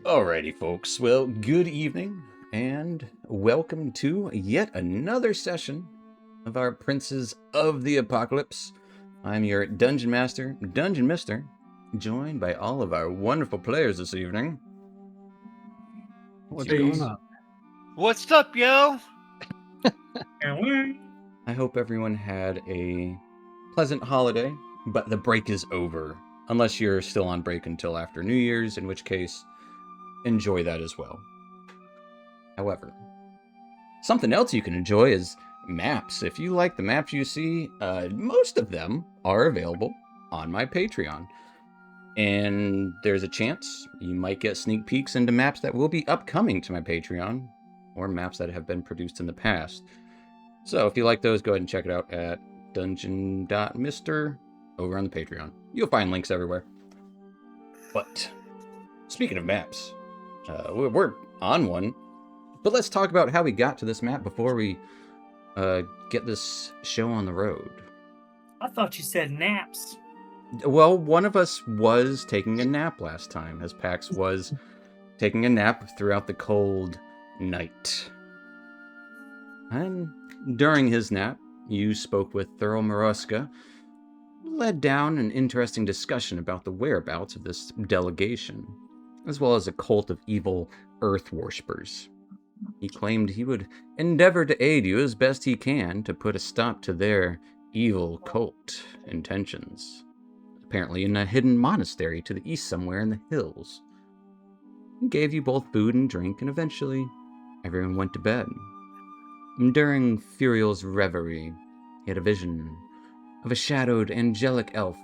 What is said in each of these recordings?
Alrighty, folks. Well, good evening, and welcome to yet another session of our Princes of the Apocalypse. I'm your Dungeon Master, Dungeon Mister, joined by all of our wonderful players this evening. What's Jeez. going on? What's up, yo? I hope everyone had a pleasant holiday, but the break is over. Unless you're still on break until after New Year's, in which case, enjoy that as well. However, something else you can enjoy is maps. If you like the maps you see, most of them are available on my Patreon. And there's a chance you might get sneak peeks into maps that will be upcoming to my Patreon, or maps that have been produced in the past. So if you like those, go ahead and check it out at dungeon.mister over on the Patreon. You'll find links everywhere. But speaking of maps, we're on one. But let's talk about how we got to this map before we get this show on the road. I thought you said naps. Well, one of us was taking a nap last time, as Pax was taking a nap throughout the cold night. And during his nap, you spoke with Thurl Maruska, led down an interesting discussion about the whereabouts of this delegation, as well as a cult of evil earth worshippers. He claimed he would endeavor to aid you as best he can to put a stop to their evil cult intentions. Apparently in a hidden monastery to the east somewhere in the hills. He gave you both food and drink, and eventually everyone went to bed. During Furiel's reverie, he had a vision of a shadowed angelic elf,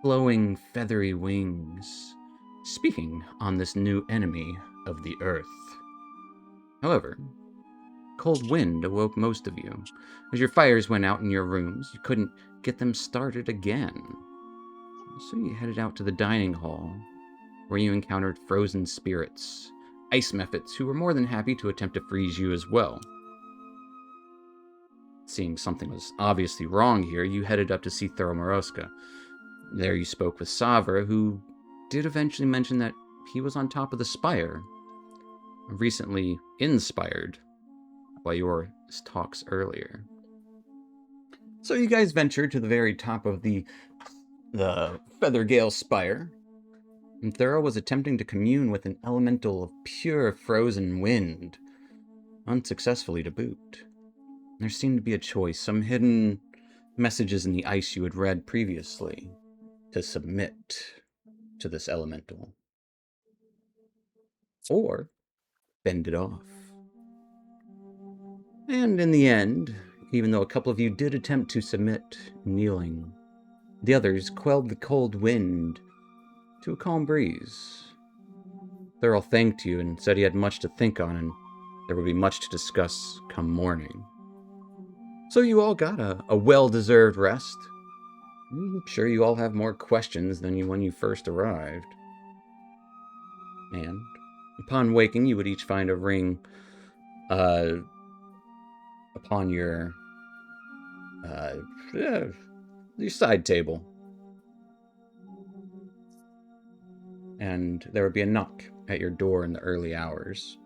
flowing feathery wings, speaking on this new enemy of the earth. However, cold wind awoke most of you. As your fires went out in your rooms, you couldn't get them started again. So you headed out to the dining hall, where you encountered frozen spirits, ice mephits who were more than happy to attempt to freeze you as well. Seeing something was obviously wrong here, you headed up to see Thoromoroska. There you spoke with Savra, who did eventually mention that he was on top of the spire, recently inspired by your talks earlier. So you guys ventured to the very top of the Feathergale Spire, and Thurl was attempting to commune with an elemental of pure frozen wind, unsuccessfully to boot. There seemed to be a choice, some hidden messages in the ice you had read previously, to submit to this elemental. Or fend it off. And in the end, even though a couple of you did attempt to submit, kneeling, the others quelled the cold wind to a calm breeze. Thurl thanked you and said he had much to think on, and there would be much to discuss come morning. So you all got a well-deserved rest. I'm sure you all have more questions than when you first arrived. And upon waking, you would each find a ring upon your side table. And there would be a knock at your door in the early hours.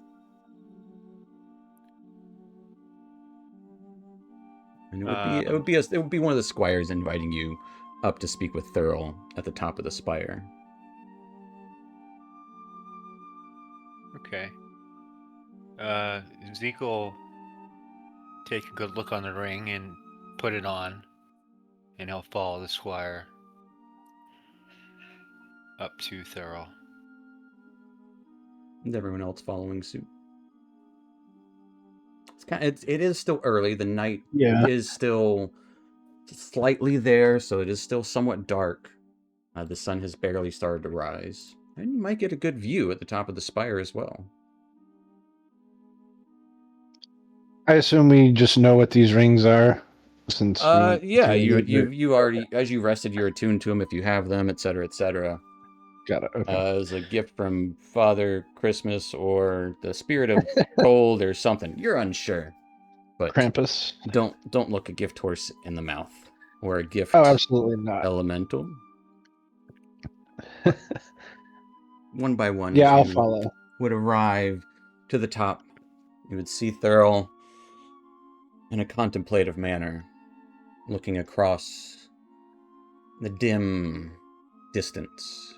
And it would be one of the squires inviting you up to speak with Thurl at the top of the spire. Okay. Zeke will take a good look on the ring and put it on, and he'll follow the squire up to Thurl. And everyone else following suit. It is still early. The night is still slightly there, so it is still somewhat dark. The sun has barely started to rise. And you might get a good view at the top of the spire as well. I assume we just know what these rings are, since yeah, you already, as you rested, you're attuned to them if you have them, etc., etc. Got it. Okay. As a gift from Father Christmas or the spirit of cold or something. You're unsure, but Krampus. Don't look a gift horse in the mouth or a gift. Oh, absolutely not. Elemental. one by one, Yeah, I'll as you follow. would arrive to the top, you would see Thurl in a contemplative manner, looking across the dim distance.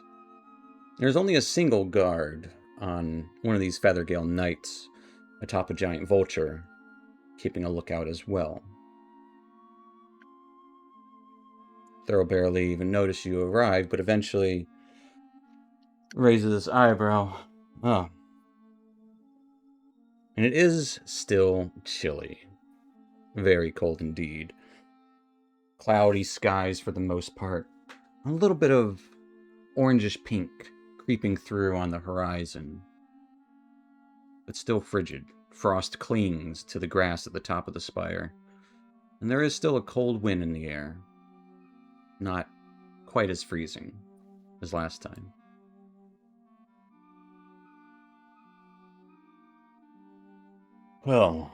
There's only a single guard on one of these Feathergale Knights atop a giant vulture, keeping a lookout as well. Thurl barely even noticed you arrived, but eventually raises his eyebrow. Ah. And it is still chilly. Very cold indeed. Cloudy skies for the most part. A little bit of orangish pink creeping through on the horizon. But still frigid. Frost clings to the grass at the top of the spire. And there is still a cold wind in the air. Not quite as freezing as last time. Well,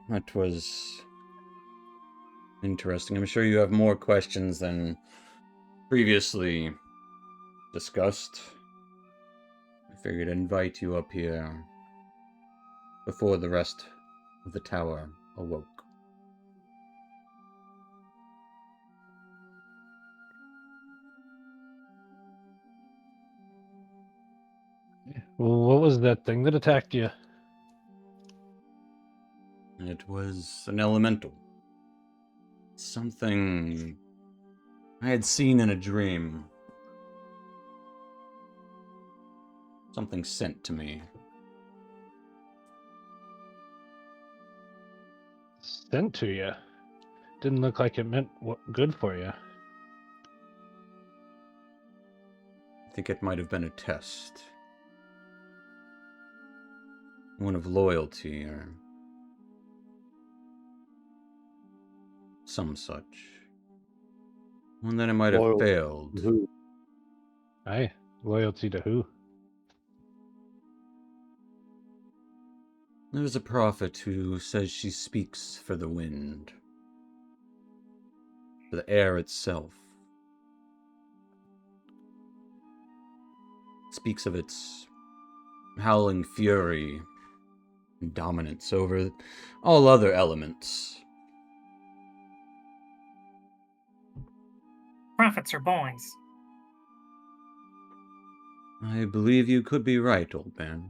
that was interesting. I'm sure you have more questions than previously discussed. I figured I'd invite you up here before the rest of the tower awoke. Well, what was that thing that attacked you? It was an elemental. Something I had seen in a dream. Something sent to me. Sent to you. Didn't look like it meant good for you. I think it might have been a test. One of loyalty or some such. One that I might have Loyal failed. Who? Aye. Loyalty to who? There's a prophet who says she speaks for the wind, for the air itself. Speaks of its howling fury and dominance over all other elements. Prophets are boys. I believe you could be right, old man.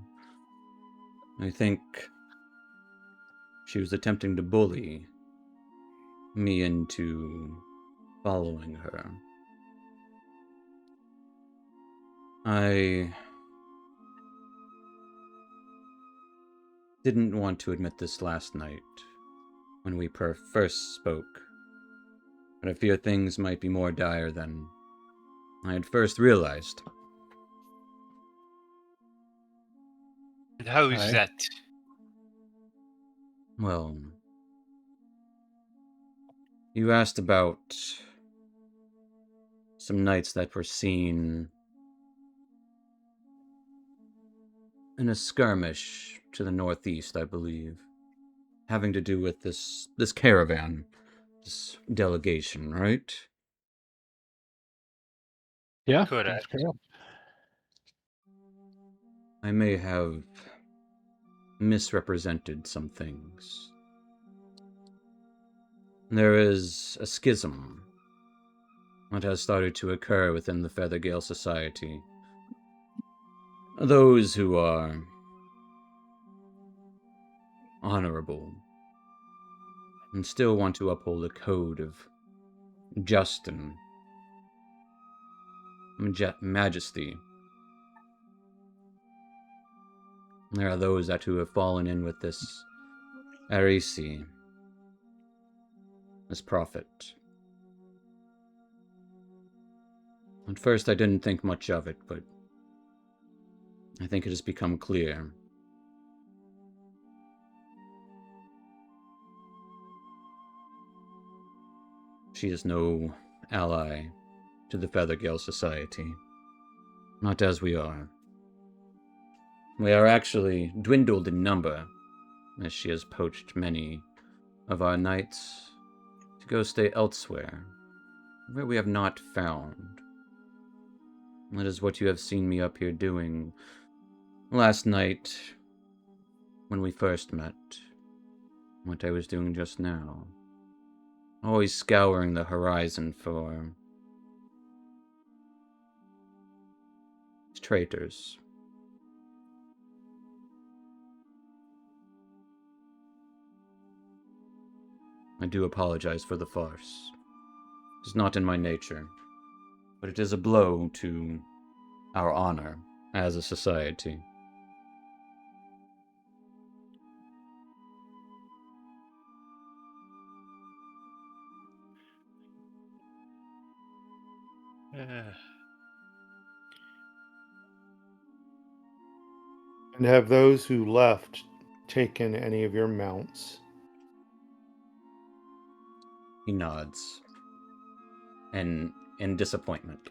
I think she was attempting to bully me into following her. I didn't want to admit this last night when we first spoke, but I fear things might be more dire than I had first realized. And how is Aye. that? Well, you asked about some knights that were seen in a skirmish to the northeast, I believe, having to do with this caravan, this delegation, right? Yeah. Correct. That's correct. I may have misrepresented some things. There is a schism that has started to occur within the Feathergale Society. Those who are honorable and still want to uphold a code of just and majesty. There are those who have fallen in with this Arisi, this prophet. At first I didn't think much of it, but I think it has become clear. She is no ally to the Feathergale Society. Not as we are. We are actually dwindled in number, as she has poached many of our knights to go stay elsewhere, where we have not found That is what you have seen me up here doing last night when we first met. What I was doing just now. Always scouring the horizon for traitors. I do apologize for the farce. It is not in my nature, but it is a blow to our honor as a society. And have those who left taken any of your mounts? He nods. In disappointment.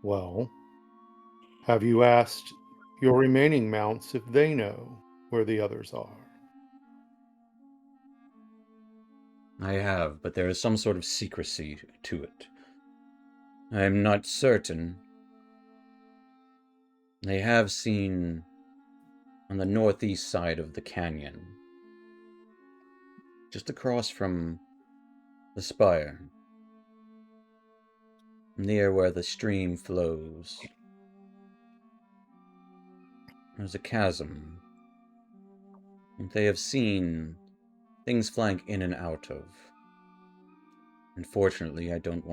Well, have you asked your remaining mounts if they know where the others are? I have, but there is some sort of secrecy to it. I am not certain. They have seen on the northeast side of the canyon, just across from the spire, near where the stream flows. There's a chasm that they have seen things flank in and out of. Unfortunately, I don't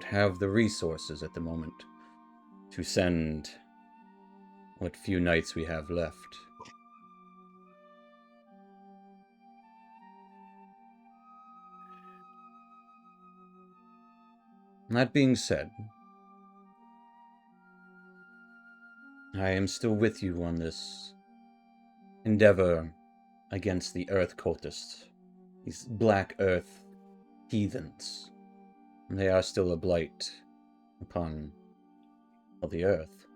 have the resources at the moment to send what few knights we have left. That being said, I am still with you on this endeavor against the Earth cultists, these Black Earth heathens. They are still a blight upon the Earth.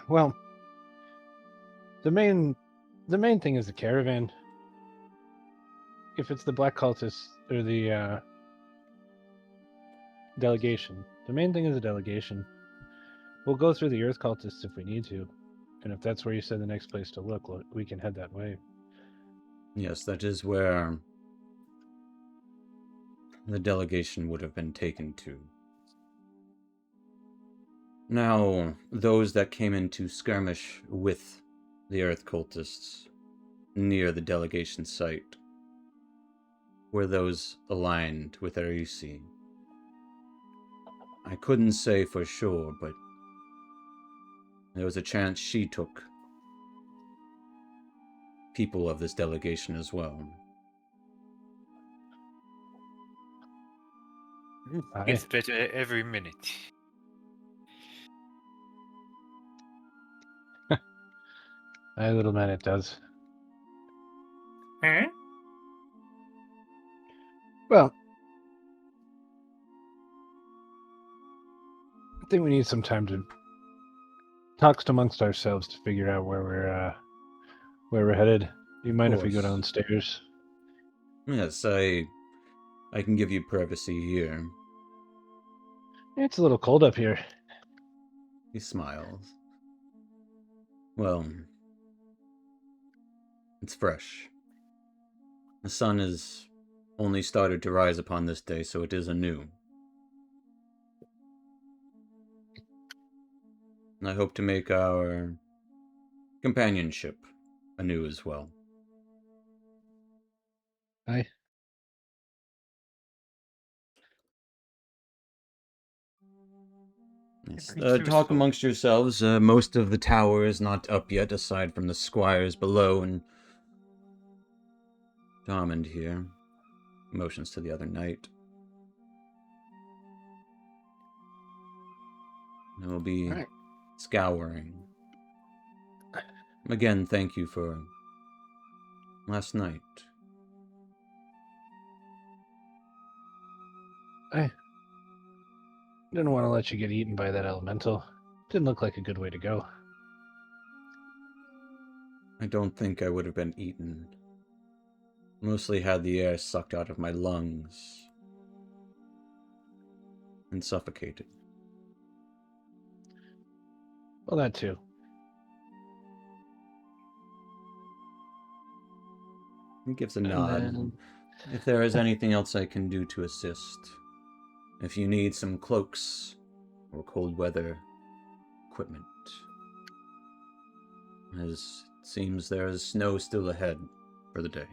Well, the main thing is the caravan. If it's the black cultists or the delegation, the main thing is the delegation. We'll go through the earth cultists if we need to, and if that's where you said the next place to look, we can head that way. Yes, that is where the delegation would have been taken to. Now, those that came into skirmish with the Earth cultists near the delegation site were those aligned with Arisi. I couldn't say for sure, but there was a chance she took people of this delegation as well. Gets better every minute. Aye, little man, it does. Huh? Well, I think we need some time to talk amongst ourselves to figure out where we're headed. Do you mind if we go course. downstairs? Yes, I can give you privacy here. It's a little cold up here. He smiles. Well, it's fresh. The sun has only started to rise upon this day, so it is anew. And I hope to make our companionship anew as well. Aye. Yes. Me too, Talk so. amongst yourselves. Most of the tower is not up yet, aside from the squires below and Diamond here. Motions to the other knight. I will be Alright. scouring. Again, thank you for last night. Aye. Didn't want to let you get eaten by that elemental. Didn't look like a good way to go. I don't think I would have been eaten. Mostly had the air sucked out of my lungs and suffocated. Well, that too. He gives a And nod. then- If there is anything else I can do to assist, if you need some cloaks or cold weather equipment, as it seems there is snow still ahead for the day.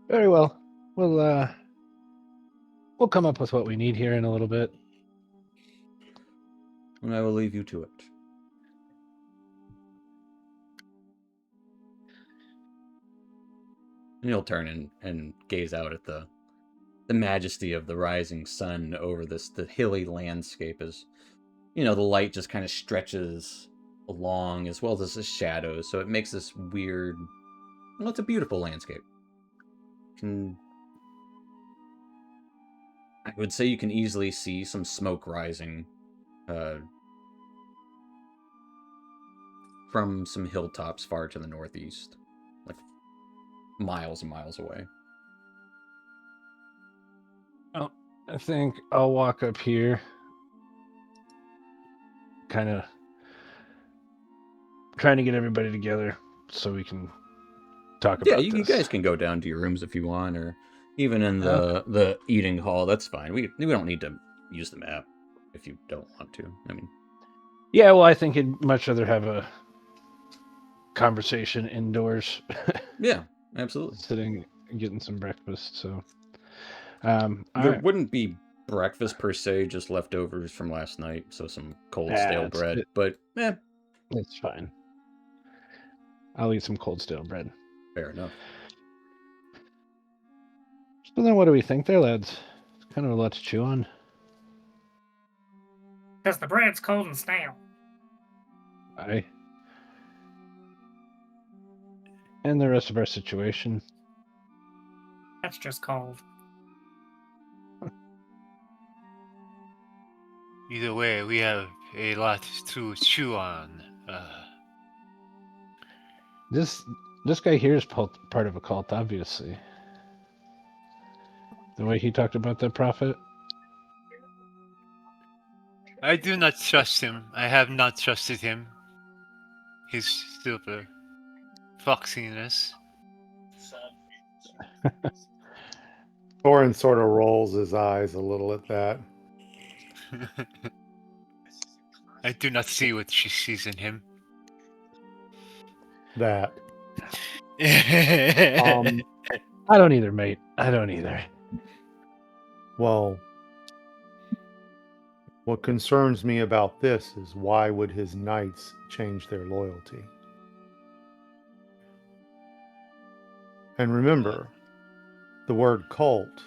Very well. We'll come up with what we need here in a little bit. And I will leave you to it. And he'll turn and gaze out at the majesty of the rising sun over the hilly landscape as, the light just kind of stretches along as well as the shadows. So it makes this weird, well, it's a beautiful landscape. I would say you can easily see some smoke rising from some hilltops far to the northeast, like miles and miles away. Oh, I think I'll walk up here, kind of trying to get everybody together so we can talk Yeah, about you this. guys can go down to your rooms if you want, or even in the eating hall. That's fine. We don't need to use the map if you don't want to. I mean, Yeah, well, I think I'd much rather have a conversation indoors, yeah, absolutely. sitting and getting some breakfast. So, There alright. wouldn't be breakfast per se, just leftovers from last night, so some cold stale bread. But It's fine. I'll eat some cold stale bread. fair enough. So then, what do we think there, lads? It's kind of a lot to chew on. Because the bread's cold and stale. Aye. And the rest of our situation. That's just cold. Either way, we have a lot to chew on. This guy here is part of a cult, obviously. The way he talked about that prophet. I do not trust him. I have not trusted him. His stupid foxiness. Thorin sort of rolls his eyes a little at that. I do not see what she sees in him. That. I don't either, mate. I don't either. Well, what concerns me about this is why would his knights change their loyalty? And remember, the word cult,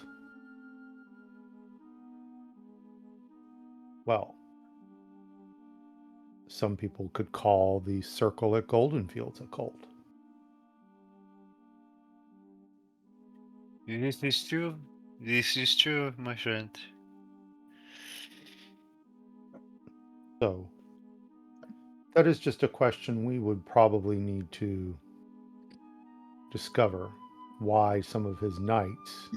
well, some people could call the circle at Goldenfields a cult. This is true. This is true, my friend. So, that is just a question we would probably need to discover why some of his knights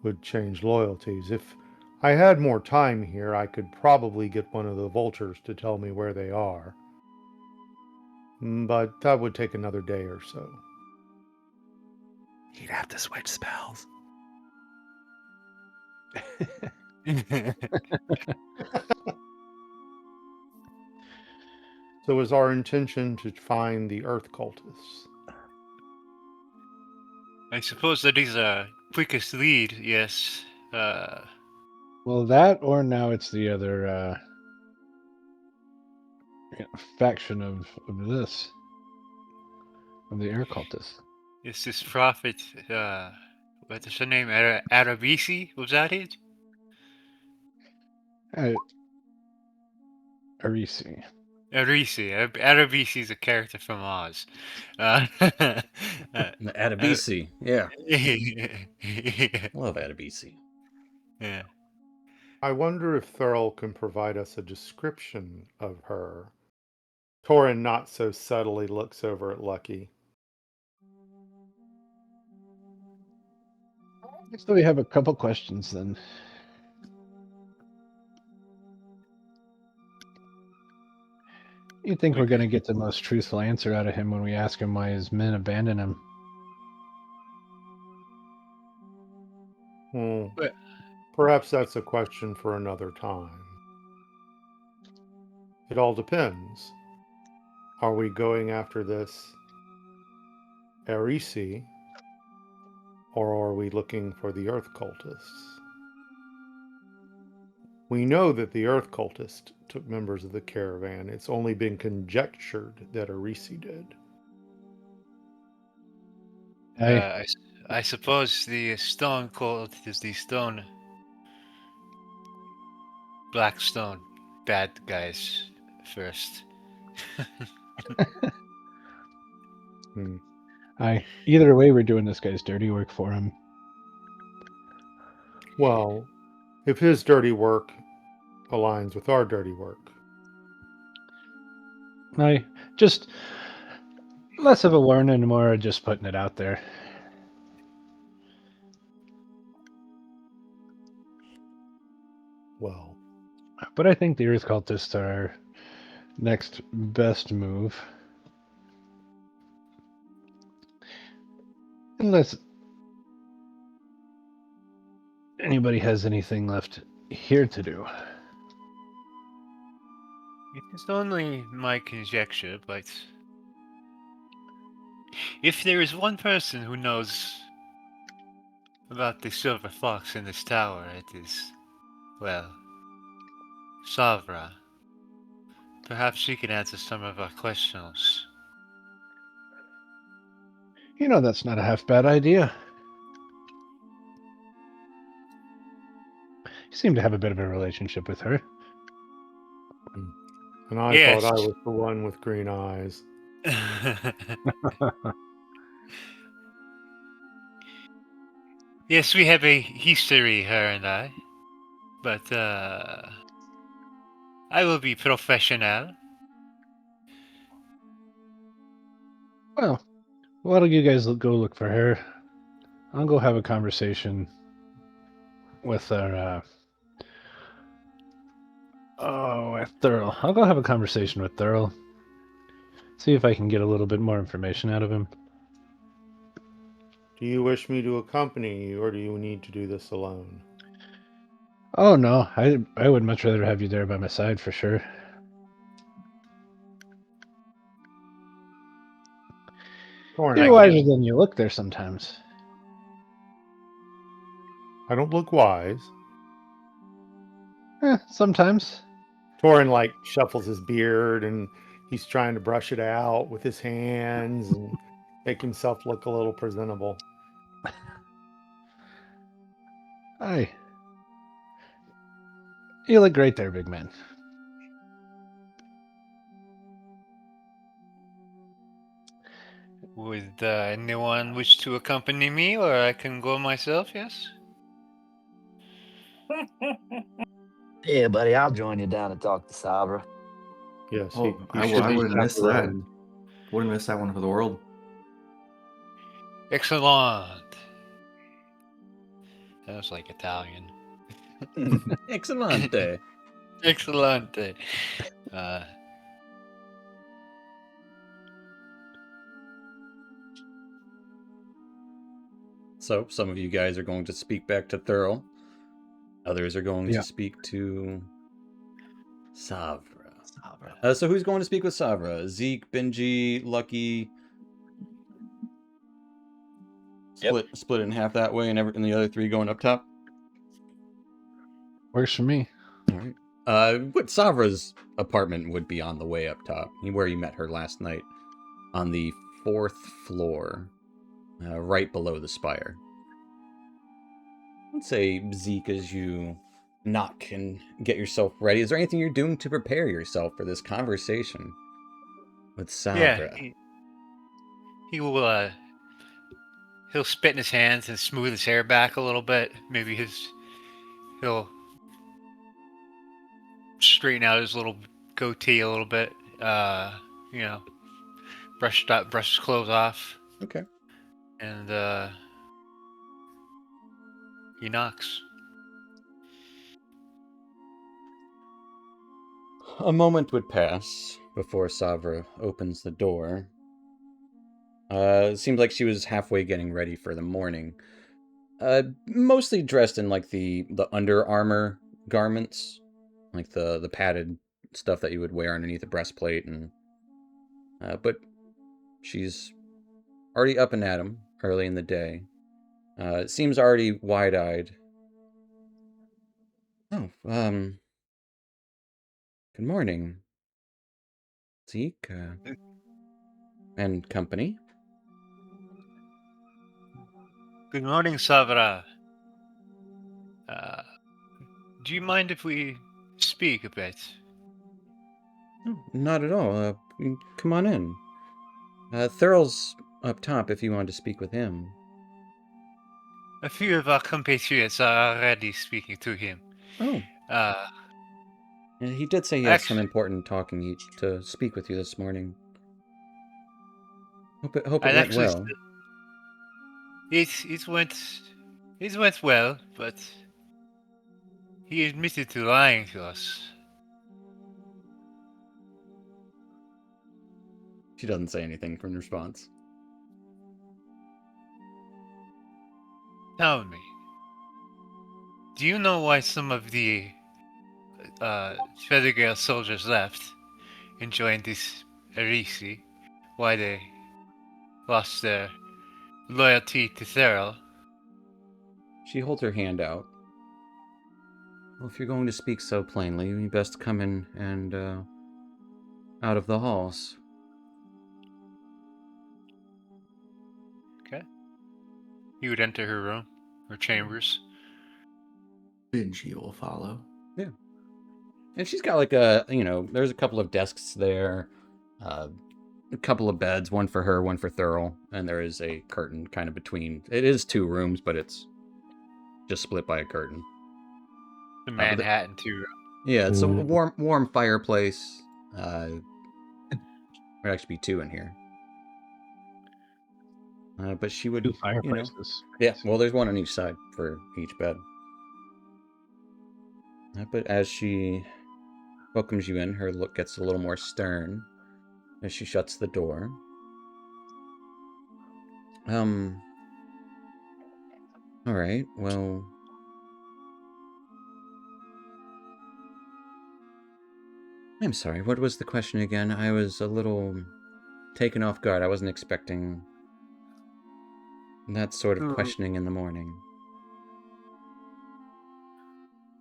would change loyalties. If I had more time here, I could probably get one of the vultures to tell me where they are. But that would take another day or so. He'd have to switch spells. So is our intention to find the Earth cultists? I suppose that is a quickest lead, yes. Well, that or now it's the other faction of the air cultists. It's this prophet, what is her name? Arabisi? Was that it? Arisi. Arabisi is a character from Oz. Uh, uh, Adabisi. Yeah. yeah. Love Adabisi. Yeah. I wonder if Thurl can provide us a description of her. Torin not so subtly looks over at Lucky. So we have a couple questions then. You think we're going to get the most truthful answer out of him when we ask him why his men abandoned him? Hmm. But- Perhaps that's a question for another time. It all depends. Are we going after this Erisi, or are we looking for the Earth cultists? We know that the Earth cultist took members of the caravan. It's only been conjectured that Erisi did. I suppose the stone called is the stone. Black stone. Bad guys first. Either way, we're doing this guy's dirty work for him. Well, if his dirty work aligns with our dirty work. Just less of a warning and more just putting it out there. Well, But I think the Earth cultists are our next best move. Unless anybody has anything left here to do. It's only my conjecture, but if there is one person who knows about the silver fox in this tower, it is, well, Savra. Perhaps she can answer some of our questions. You know, that's not a half bad idea. You seem to have a bit of a relationship with her. and I Yes. thought I was the one with green eyes. Yes, we have a history, her and I. But, I will be professional. Well, why don't you guys go look for her? I'll go have a conversation with our, with Thurl. I'll go have a conversation with Thurl. See if I can get a little bit more information out of him. Do you wish me to accompany you, or do you need to do this alone? Oh no, I would much rather have you there by my side for sure. Torin, You're wiser than you look there sometimes. I don't look wise. Sometimes. Torin like shuffles his beard and he's trying to brush it out with his hands and make himself look a little presentable. Hi. You look great there, big man. Would anyone wish to accompany me, or I can go myself, yes? Yeah, buddy, I'll join you down to talk to Sabra. Yes, Oh, he I should be wouldn't miss that. chaperoned. Wouldn't miss that one for the world. Excellent. That was like Italian. Excellente. Excellent. So some of you guys are going to speak back to Thurl. Others are going Yeah. to speak to Savra. So who's going to speak with Savra? Zeke, Benji, Lucky. Split in half that way, and the other three going up top. Works for me. All right. What Savra's apartment would be on the way up top, where you met her last night, on the 4th floor, right below the spire. Let's say Zeke, as you knock and get yourself ready. Is there anything you're doing to prepare yourself for this conversation with Yeah, Savra? he will. He'll spit in his hands and smooth his hair back a little bit. Maybe he'll straighten out his little goatee a little bit. You know, brush his clothes off, Okay. and he knocks. A moment would pass before Savra opens the door. It seemed like she was halfway getting ready for the morning. Mostly dressed in like the Under Armour garments, like the padded stuff that you would wear underneath a breastplate, and but she's already up and at 'em early in the day. It seems already wide-eyed. Oh, good morning, Zeke, and company. Good morning, Savra. Uh, do you mind if we speak a bit? Oh, not at all. Come on in. Thurl's up top if you want to speak with him. A few of our compatriots are already speaking to him. Oh, Uh, he did say he had some actually, important talking to speak with you this morning. Hope it I'd went actually well. it went well, but he admitted to lying to us. She doesn't say anything in response. Tell me, do you know why some of the Federgale soldiers left and joined this Arisi? Why they lost their loyalty to Thurl? She holds her hand out. Well, if you're going to speak so plainly, you best come in and out of the halls. Okay. He would enter her room, her chambers. Benji will follow. Yeah. And she's got like there's a couple of desks there, a couple of beds, one for her, one for Thurl, and there is a curtain kind of between. It is 2 rooms, but it's just split by a curtain. The but Manhattan too. Yeah, it's a Ooh. warm fireplace. There'd actually be 2 in here. But she would, 2 fireplaces. yeah, well, there's one on each side for each bed. But as she welcomes you in, her look gets a little more stern as she shuts the door. All right, well, I'm sorry, what was the question again? I was a little taken off guard. I wasn't expecting that sort of questioning in the morning.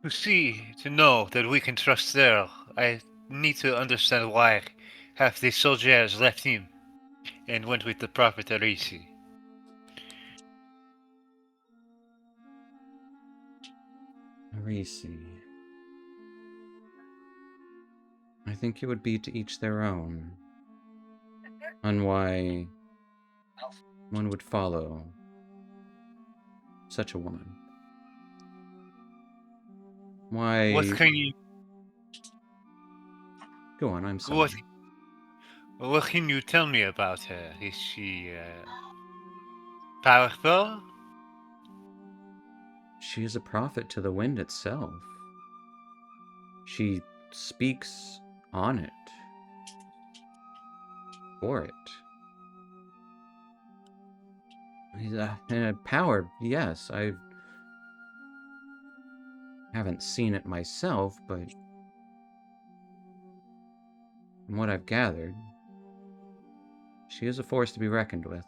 To know that we can trust Thurl, I need to understand why half the soldiers left him and went with the Prophet Arisi. Arisi. I think it would be to each their own on why one would follow such a woman. Why? What can you Go on, I'm sorry. what can you tell me about her? Is she powerful? She is a prophet to the wind itself. She speaks on it. For it. Power, yes. I haven't seen it myself, but from what I've gathered, she is a force to be reckoned with.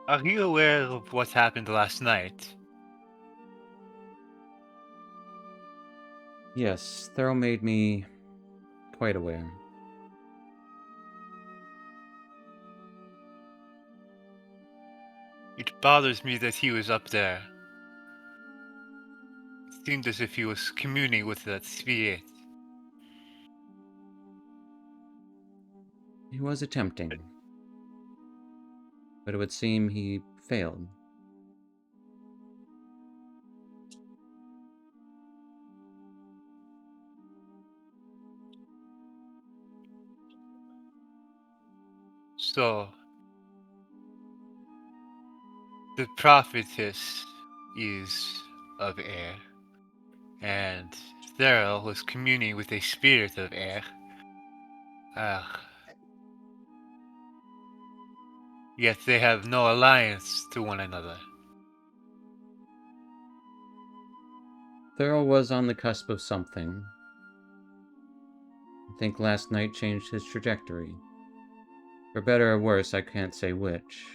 Are you aware of what happened last night? Yes, Thurl made me quite aware. It bothers me that he was up there. It seemed as if he was communing with that spirit. He was attempting. But it would seem he failed. So, the prophetess is of air, and Thera was communing with a spirit of air. Ah. Yet they have no alliance to one another. Thurl was on the cusp of something. I think last night changed his trajectory. For better or worse, I can't say which.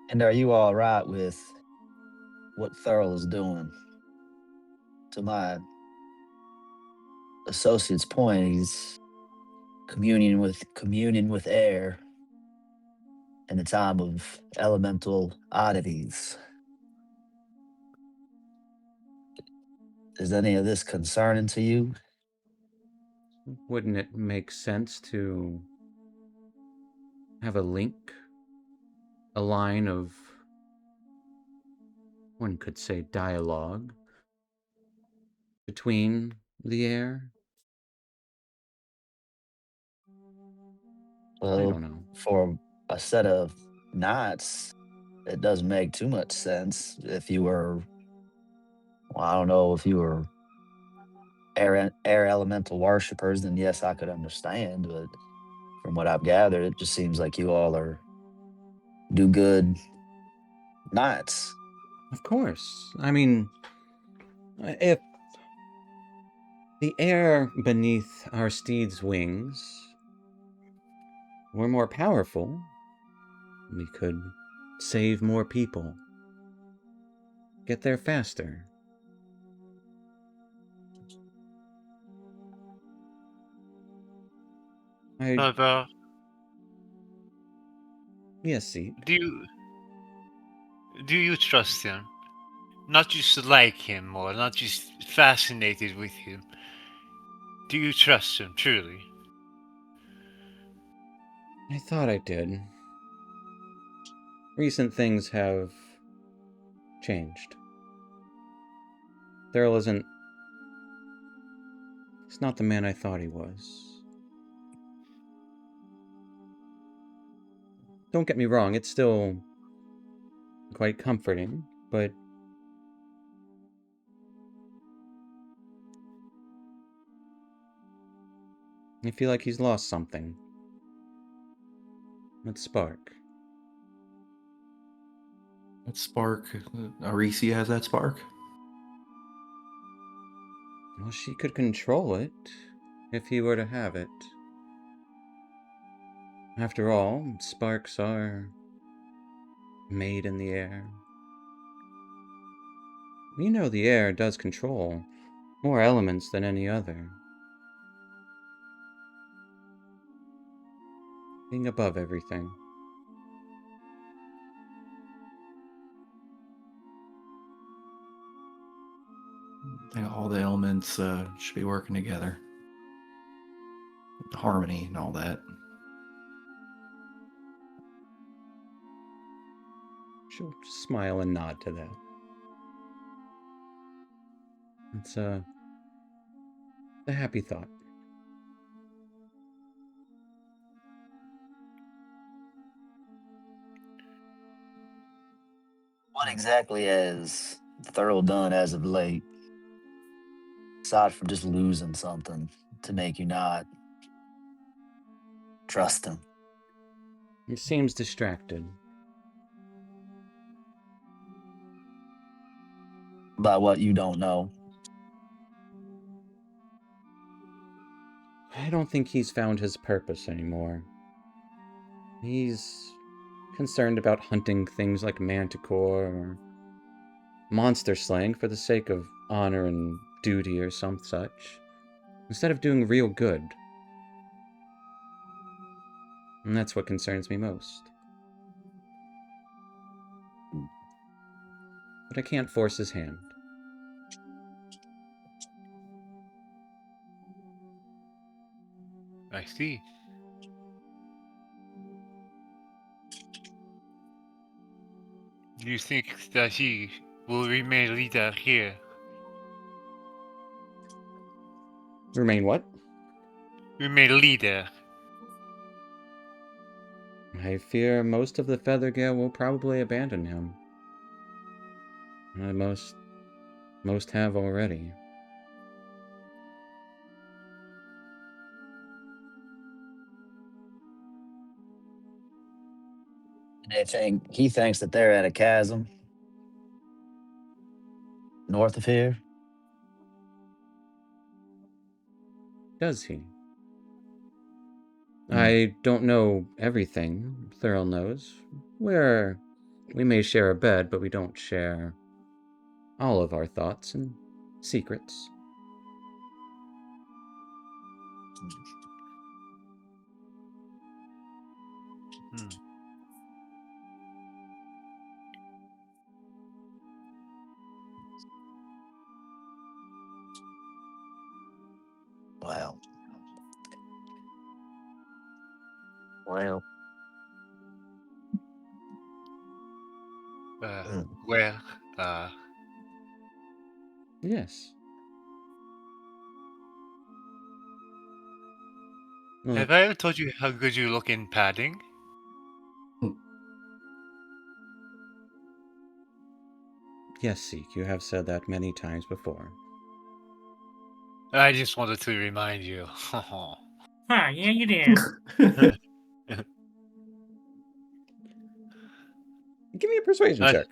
And are you all right with what Thurl is doing? To my associate's point, he's communing with air in the time of elemental oddities. Is any of this concerning to you? Wouldn't it make sense to have a link? A line of, one could say, dialogue between the air? I Well, don't know. for a set of knights, it doesn't make too much sense. If you were, well, I don't know, if you were air elemental worshippers, then yes, I could understand. But from what I've gathered, it just seems like you all are do good knights. Of course. I mean, if the air beneath our steeds' wings were more powerful, we could save more people. Get there faster. But, Yes, see. do you trust him? Not just like him, or not just fascinated with him. Do you trust him, truly? I thought I did. Recent things have changed. Thurl isn't... He's not the man I thought he was. Don't get me wrong, it's still quite comforting, but I feel like he's lost something. That spark. That spark. Arisi has that spark. Well, she could control it, if he were to have it. After all, sparks are made in the air. You know the air does control more elements than any other. Being above everything. I think all the elements should be working together. Harmony and all that. She'll smile and nod to that. It's a happy thought. What exactly has Thurl done as of late, aside from just losing something, to make you not trust him? He seems distracted. By what you don't know? I don't think he's found his purpose anymore. He's concerned about hunting things like manticore or monster slaying for the sake of honor and duty or some such, instead of doing real good. And that's what concerns me most. But I can't force his hand. I see. Do you think that he will remain leader here? Remain what? Remain leader. I fear most of the Feathergale will probably abandon him. Most have already. He thinks that they're at a chasm north of here. Does he? Hmm. I don't know everything, Thurl knows. We may share a bed, but we don't share all of our thoughts and secrets. Hmm. Well. Well. Hmm. Well, Yes. Well, have I ever told you how good you look in padding? yes, Seek, you have said that many times before. I just wanted to remind you. Huh, yeah, you did. Give me a persuasion I- check.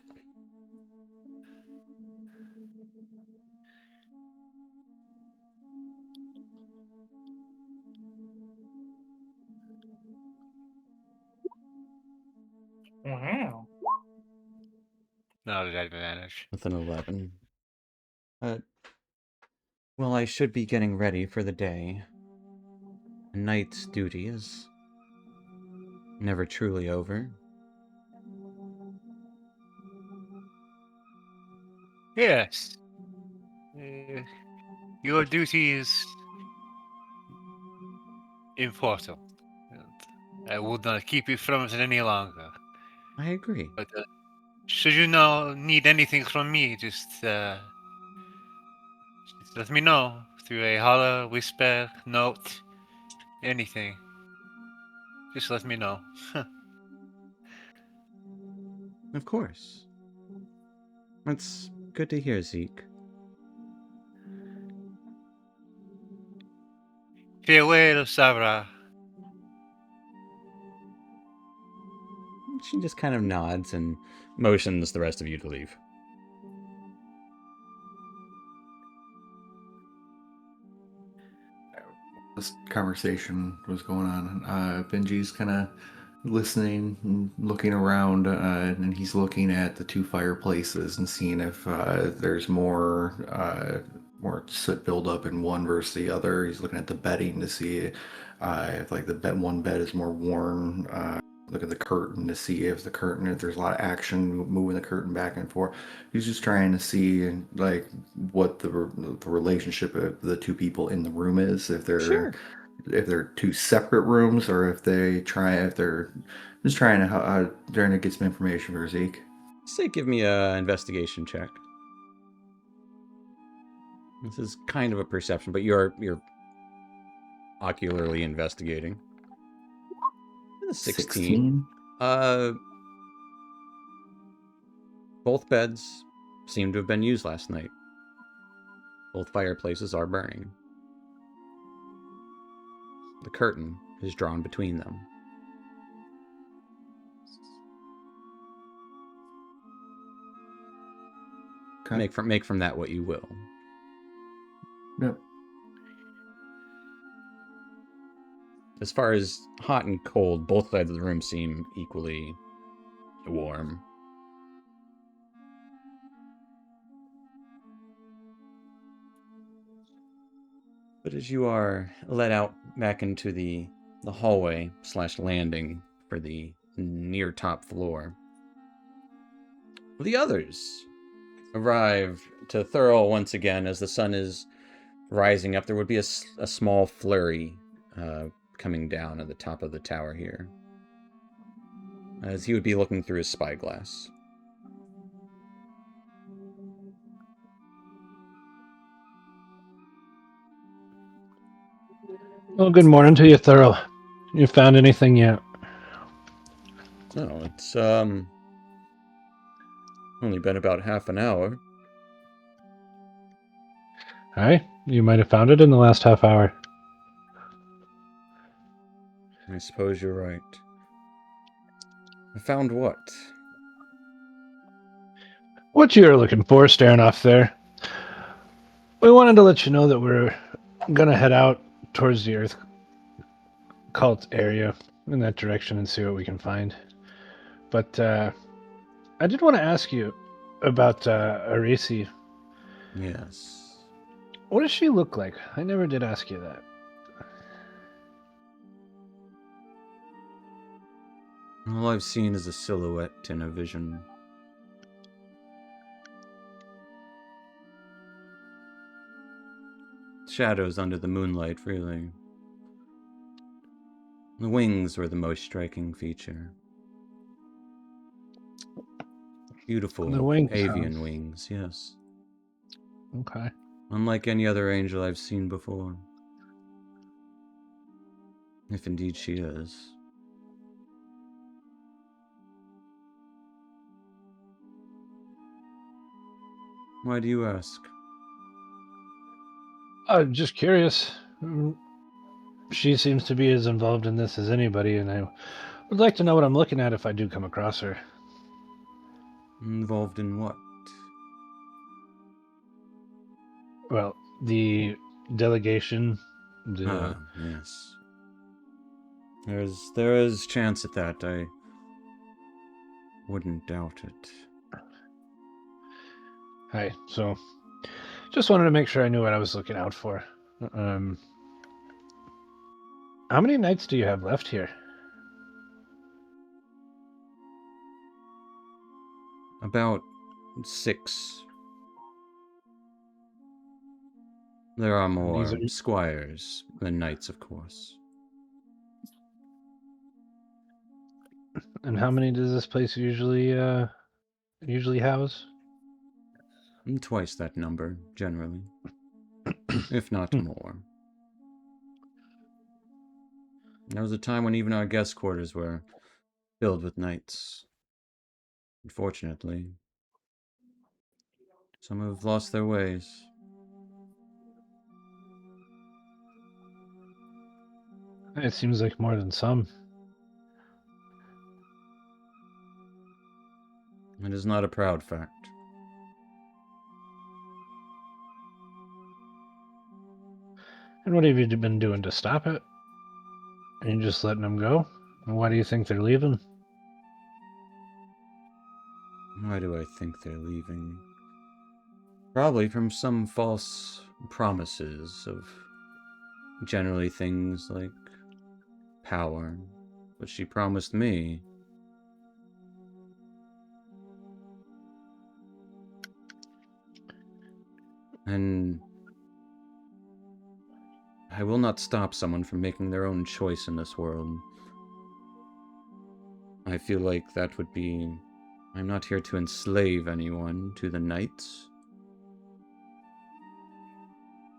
Wow. Not at advantage. With an 11. Well, I should be getting ready for the day. A night's duty is never truly over. Yes. Uh, your duty is important. And I would not keep you from it any longer. I agree. But should you need anything from me, just let me know through a holler, whisper, note, anything. Just let me know. Of course. That's good to hear, Zeke. Farewell, Sarah. She just kind of nods and motions the rest of you to leave. This conversation was going on. Benji's kind of listening and looking around, and he's looking at the two fireplaces and seeing if there's more soot buildup in one versus the other. He's looking at the bedding to see if like one bed is more worn. Look at the curtain to see if there's a lot of action moving the curtain back and forth. He's just trying to see like what the relationship of the two people in the room is, if they're two separate rooms or if they're just trying to get some information for Zeke. Say, give me a investigation check. This is kind of a perception, but you're ocularly investigating. 16. Both beds seem to have been used last night. Both fireplaces are burning. The curtain is drawn between them. Okay. Make from that what you will. Yep. As far as hot and cold, both sides of the room seem equally warm. But as you are let out back into the the hallway / landing for the near top floor. The others arrive to Thurl once again as the sun is rising up. There would be a small flurry coming down at the top of the tower here, as he would be looking through his spyglass. Well, good morning to you, Thurl. You found anything yet? No, it's only been about half an hour. Aye, you might have found it in the last half hour. I suppose you're right. I found what? What you were looking for, staring off there. We wanted to let you know that we're gonna head out towards the Earth cult area in that direction and see what we can find. But I did want to ask you about Arisi. Yes. What does she look like? I never did ask you that. All I've seen is a silhouette in a vision. Shadows under the moonlight, really. The wings were the most striking feature. Beautiful The wings, avian wings, yes. Okay. Unlike any other angel I've seen before. If indeed she is. Why do you ask? Just curious. She seems to be as involved in this as anybody, and I would like to know what I'm looking at if I do come across her. Involved in what? Well, the delegation, Ah, yes. There is chance at that. I wouldn't doubt it. Hi. So, just wanted to make sure I knew what I was looking out for. How many nights do you have left here? About 6. There are more These are- squires than knights, of course. And how many does this place usually house? Twice that number, generally. If not more. There was a time when even our guest quarters were filled with knights. Unfortunately, some have lost their ways. It seems like more than some. It is not a proud fact. And what have you been doing to stop it? Are you just letting them go? And why do you think they're leaving? Why do I think they're leaving? Probably from some false promises of generally things like power, which she promised me. And I will not stop someone from making their own choice in this world. I feel like that would be... I'm not here to enslave anyone to the knights.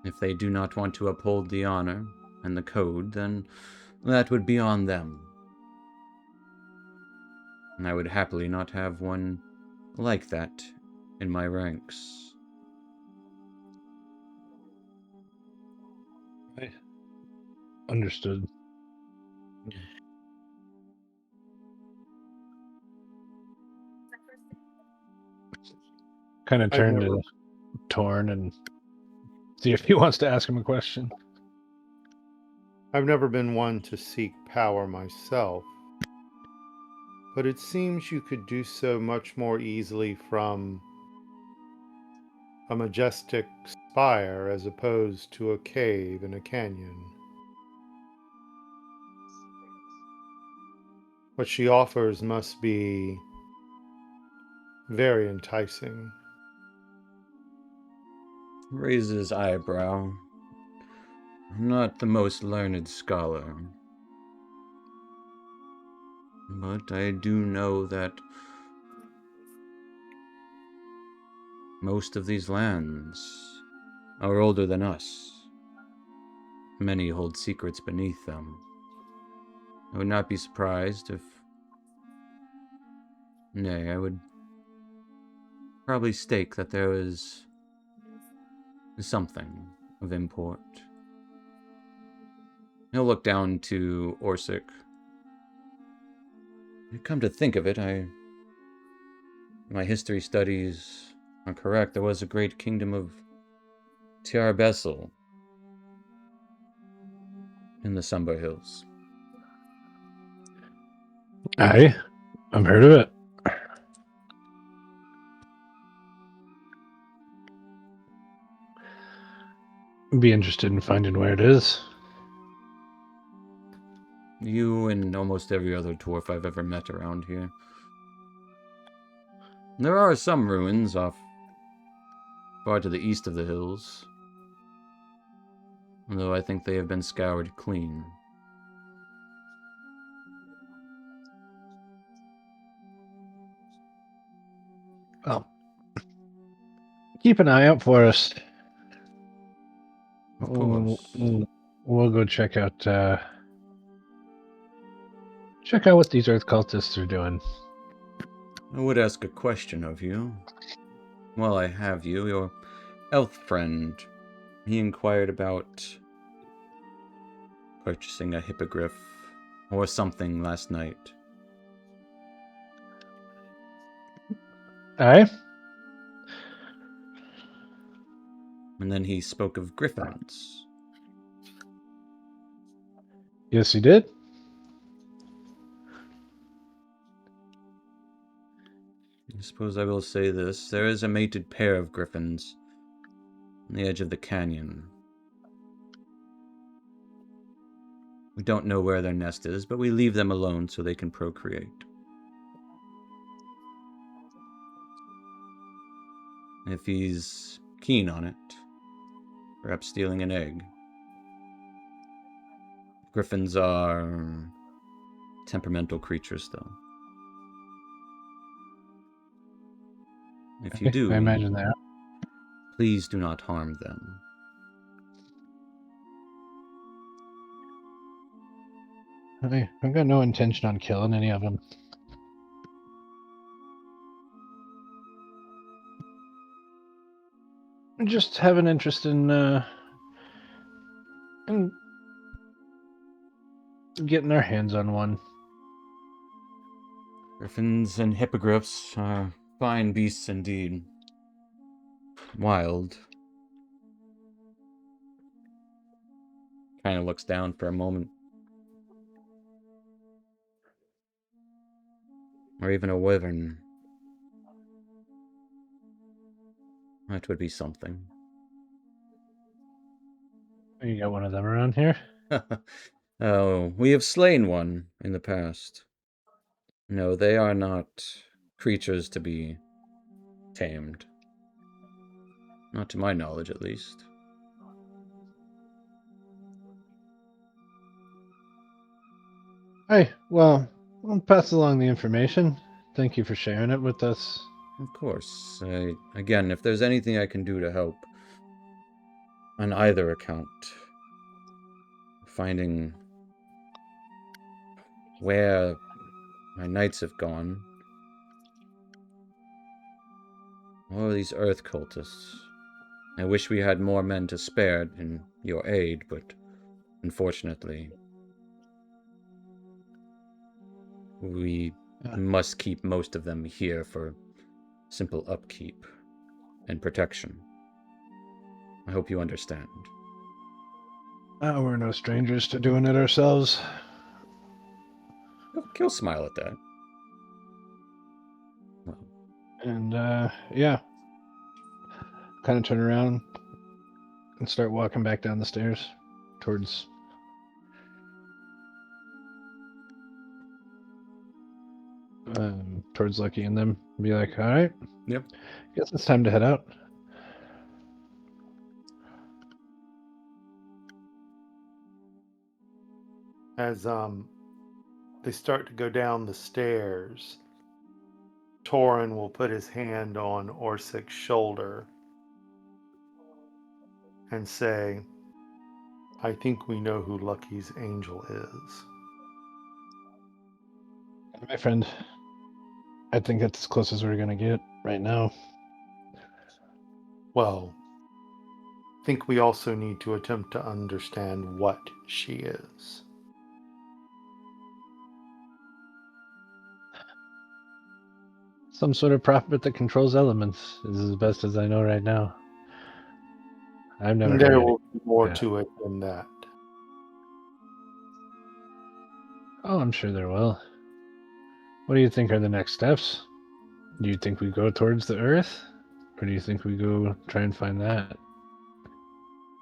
If they do not want to uphold the honor and the code, then that would be on them. And I would happily not have one like that in my ranks. Understood. Kind of I've turned never- to Torn and see if he wants to ask him a question. I've never been one to seek power myself, but it seems you could do so much more easily from a majestic spire as opposed to a cave in a canyon. What she offers must be very enticing. Raises his eyebrow. I'm not the most learned scholar, but I do know that most of these lands are older than us. Many hold secrets beneath them. I would not be surprised if... Nay, I would probably stake that there is something of import. He'll look down to Orsic. Come to think of it, my history studies are correct. There was a great kingdom of Tiarbessel in the Sumber Hills. Aye, I've heard of it. Be interested in finding where it is. You and almost every other dwarf I've ever met around here. There are some ruins off far to the east of the hills, although I think they have been scoured clean. Well, keep an eye out for us. Of course. We'll go check out what these Earth cultists are doing. I would ask a question of you. While I have you, your elf friend, he inquired about purchasing a hippogriff or something last night. Aye? And then he spoke of griffins. Yes, he did. I suppose I will say this. There is a mated pair of griffins on the edge of the canyon. We don't know where their nest is, but we leave them alone so they can procreate. If he's keen on it, perhaps stealing an egg. Griffins are temperamental creatures, though. If you do, I imagine that. please do not harm them. I've got no intention on killing any of them. I just have an interest in getting our hands on one. Griffins and hippogriffs are fine beasts indeed. Wild. Kind of looks down for a moment. Or even a wyvern. That would be something. You got one of them around here? Oh, we have slain one in the past. No, they are not creatures to be tamed. Not to my knowledge, at least. Hey, well, I'll pass along the information. Thank you for sharing it with us. Of course. Again, if there's anything I can do to help on either account, finding where my knights have gone, all these earth cultists. I wish we had more men to spare in your aid, but unfortunately, we must keep most of them here for simple upkeep and protection. I hope you understand. We're no strangers to doing it ourselves. He'll smile at that. Well, And, yeah. Kind of turn around and start walking back down the stairs towards towards Lucky and them. Be like, all right, Yep. guess it's time to head out. As they start to go down the stairs, Torin will put his hand on Orsik's shoulder and say, I think we know who Lucky's angel is. My friend, I think that's as close as we're gonna get right now. Well, I think we also need to attempt to understand what she is. Some sort of prophet that controls elements is as best as I know right now. I've never There heard will be more yeah. to it than that. Oh, I'm sure there will. What do you think are the next steps? Do you think we go towards the Earth? Or do you think we go try and find that?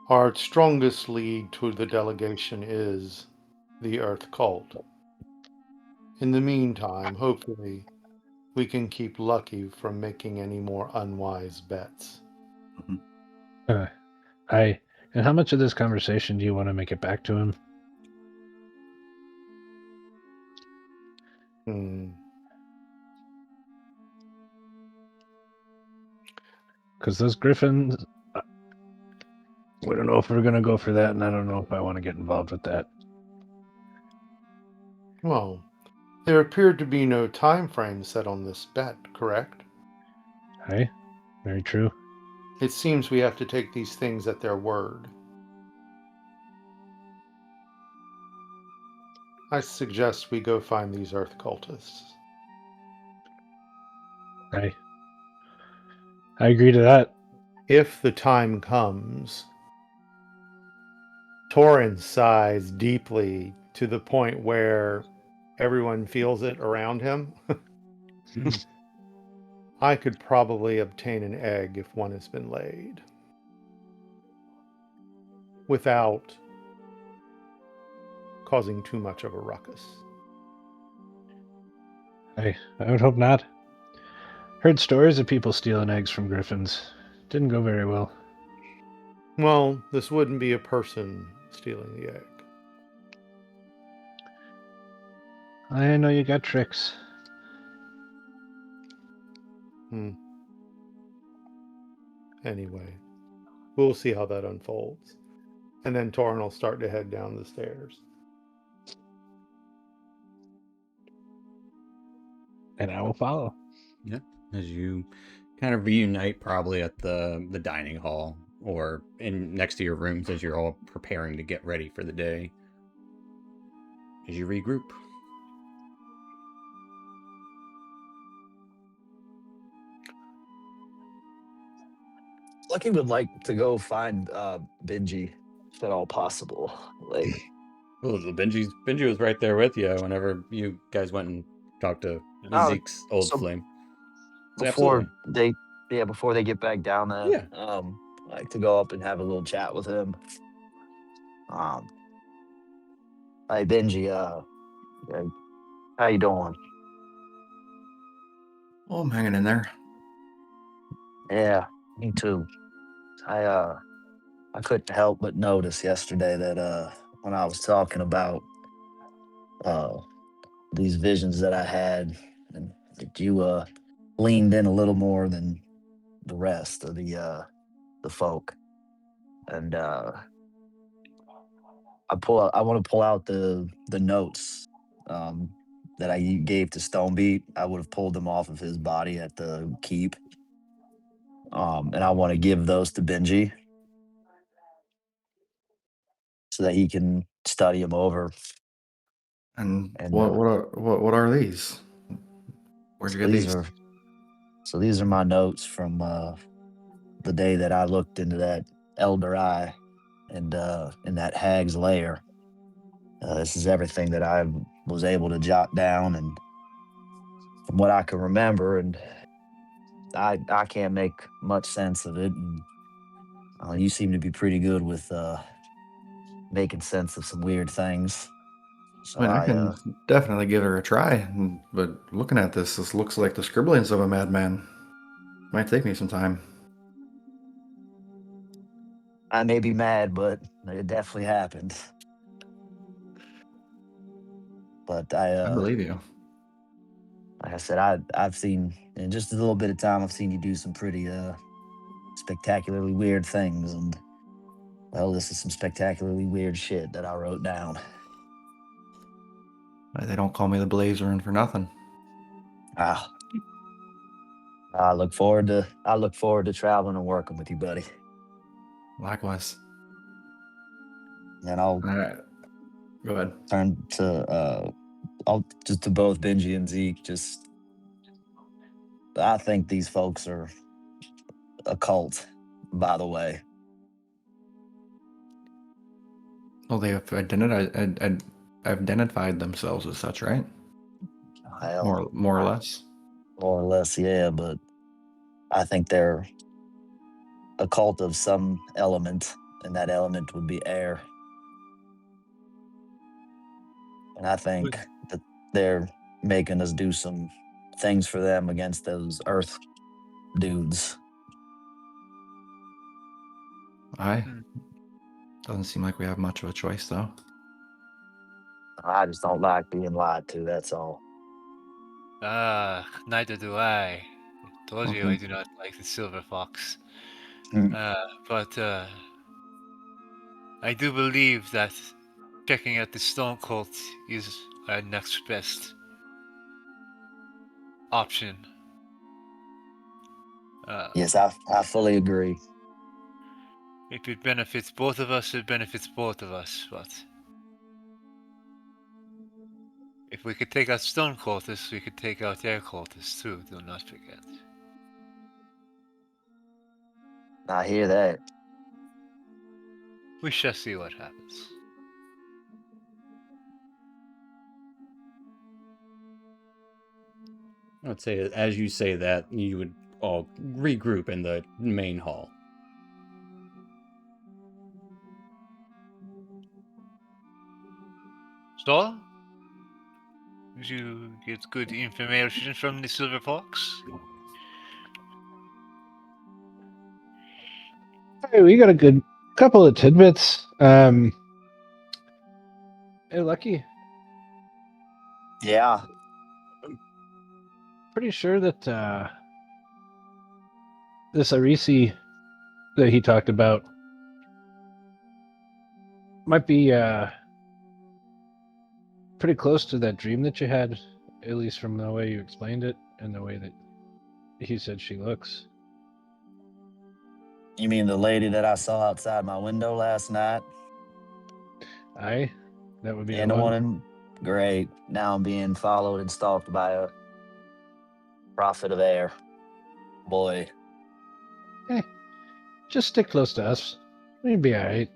Our strongest lead to the delegation is the Earth Cult. In the meantime, hopefully, we can keep Lucky from making any more unwise bets. And how much of this conversation do you want to make it back to him? Because those griffins, we don't know if we're going to go for that, and I don't know if I want to get involved with that. Well, there appeared to be no time frame set on this bet, correct? Hey, very true. It seems we have to take these things at their word. I suggest we go find these Earth cultists. I agree to that. If the time comes, Torin sighs deeply to the point where everyone feels it around him. I could probably obtain an egg if one has been laid. Without causing too much of a ruckus. I would hope not. Heard stories of people stealing eggs from griffins. Didn't go very well. Well, this wouldn't be a person stealing the egg. I know you got tricks. Anyway, we'll see how that unfolds. And then Torin will start to head down the stairs. And I will follow. Yeah, as you kind of reunite probably at the dining hall or in next to your rooms as you're all preparing to get ready for the day. As you regroup. Lucky would like to go find Benji, if at all possible. Like, Well, Benji was right there with you whenever you guys went and talked to Oh, Zeke's old so flame. So before absolutely. before they get back down there, Yeah. I like to go up and have a little chat with him. Hey Benji, yeah, how you doing? Oh, I'm hanging in there. Yeah, me too. I couldn't help but notice yesterday that when I was talking about these visions that I had, and that you leaned in a little more than the rest of the folk, and I want to pull out the notes that I gave to Stonebeat. I would have pulled them off of his body at the keep, and I want to give those to Benji so that he can study them over. And And what are these? Where'd you get these? These are my notes from the day that I looked into that elder eye and in that hag's lair. This is everything that I was able to jot down, and from what I can remember, and I can't make much sense of it. And you seem to be pretty good with making sense of some weird things. So I mean, I can definitely give her a try, but looking at this looks like the scribblings of a madman. Might take me some time. I may be mad, but it definitely happened. But I believe you. like I said, I've seen in just a little bit of time, I've seen you do some pretty spectacularly weird things, and well, this is some spectacularly weird shit that I wrote down. They don't call me the Blazer for nothing. Ah, I look forward to traveling and working with you, buddy. Likewise. And I'll All right. Go ahead. turn to I'll just to both Benji and Zeke. Just I think these folks are a cult, by the way. Well, they have identified themselves as such, right? Hell, More or less. more or less, yeah. But I think they're a cult of some element, and that element would be air. And I think that they're making us do some things for them against those Earth dudes. Aye. Hmm. Doesn't seem like we have much of a choice, though. I just don't like being lied to. That's all. Neither do I. Told you I Okay. do not like the silver fox. Hmm. But I do believe that checking out the stone cult is our next best option. Yes, I fully agree. If it benefits both of us, it benefits both of us. But if we could take out stone cultists, we could take out air cultists too. Do not forget. I hear that. We shall see what happens. I would say as you say that, you would all regroup in the main hall. So, did you get good information from the silver fox? Hey, we got a good couple of tidbits. Hey, Lucky, Yeah. pretty sure that this Arisi that he talked about might be pretty close to that dream that you had, at least from the way you explained it and the way that he said she looks. You mean the lady that I saw outside my window last night? Aye, that would be And the the one. one in great. Now I'm being followed and stalked by a prophet of air. Boy. Just stick close to us. We'd be all right.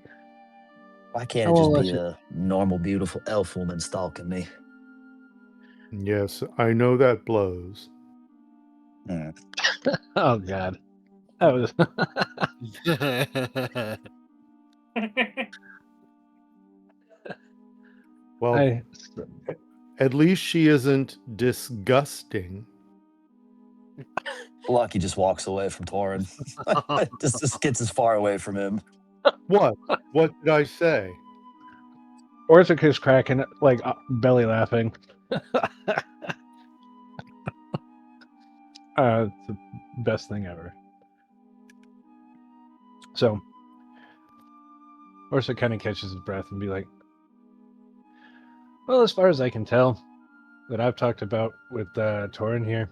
Why can't I it just won't let be you. a normal, beautiful elf woman stalking me? Yes, I know that blows. Hmm. Oh God, that was. Well, I at least she isn't disgusting. Lucky just walks away from Torin. just gets as far away from him. What? What did I say? Orthica's cracking, like belly laughing. It's the best thing ever. So, Orsa kind of catches his breath and be like, "Well, as far as I can tell, that I've talked about with Torin here,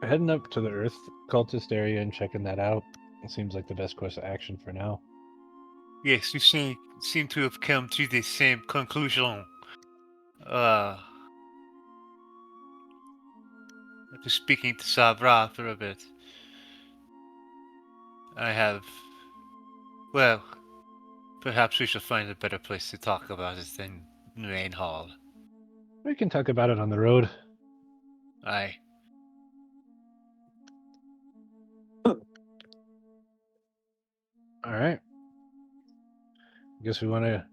heading up to the Earth cultist area and checking that out seems like the best course of action for now." Yes, you seem to have come to the same conclusion. Uh, after speaking to Sabra for a bit, I have. Well, perhaps we shall find a better place to talk about it than the main hall. We can talk about it on the road. Aye. All right. I guess we want to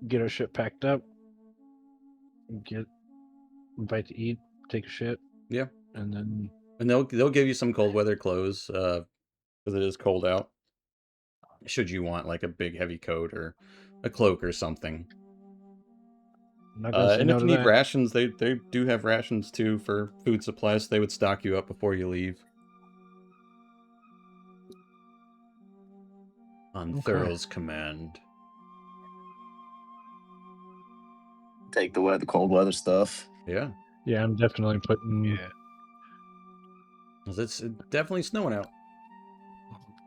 get our shit packed up, get a bite to eat, take a shit, Yeah, and then and they'll give you some cold weather clothes, because it is cold out. Should you want like a big heavy coat or a cloak or something. I'm not gonna say And no if to you need that. rations, they do have rations too for food supplies. So they would stock you up before you leave. On Okay. Thurl's command. Take the cold weather stuff. Yeah. Yeah, I'm definitely putting. Yeah. 'Cause it's definitely snowing out.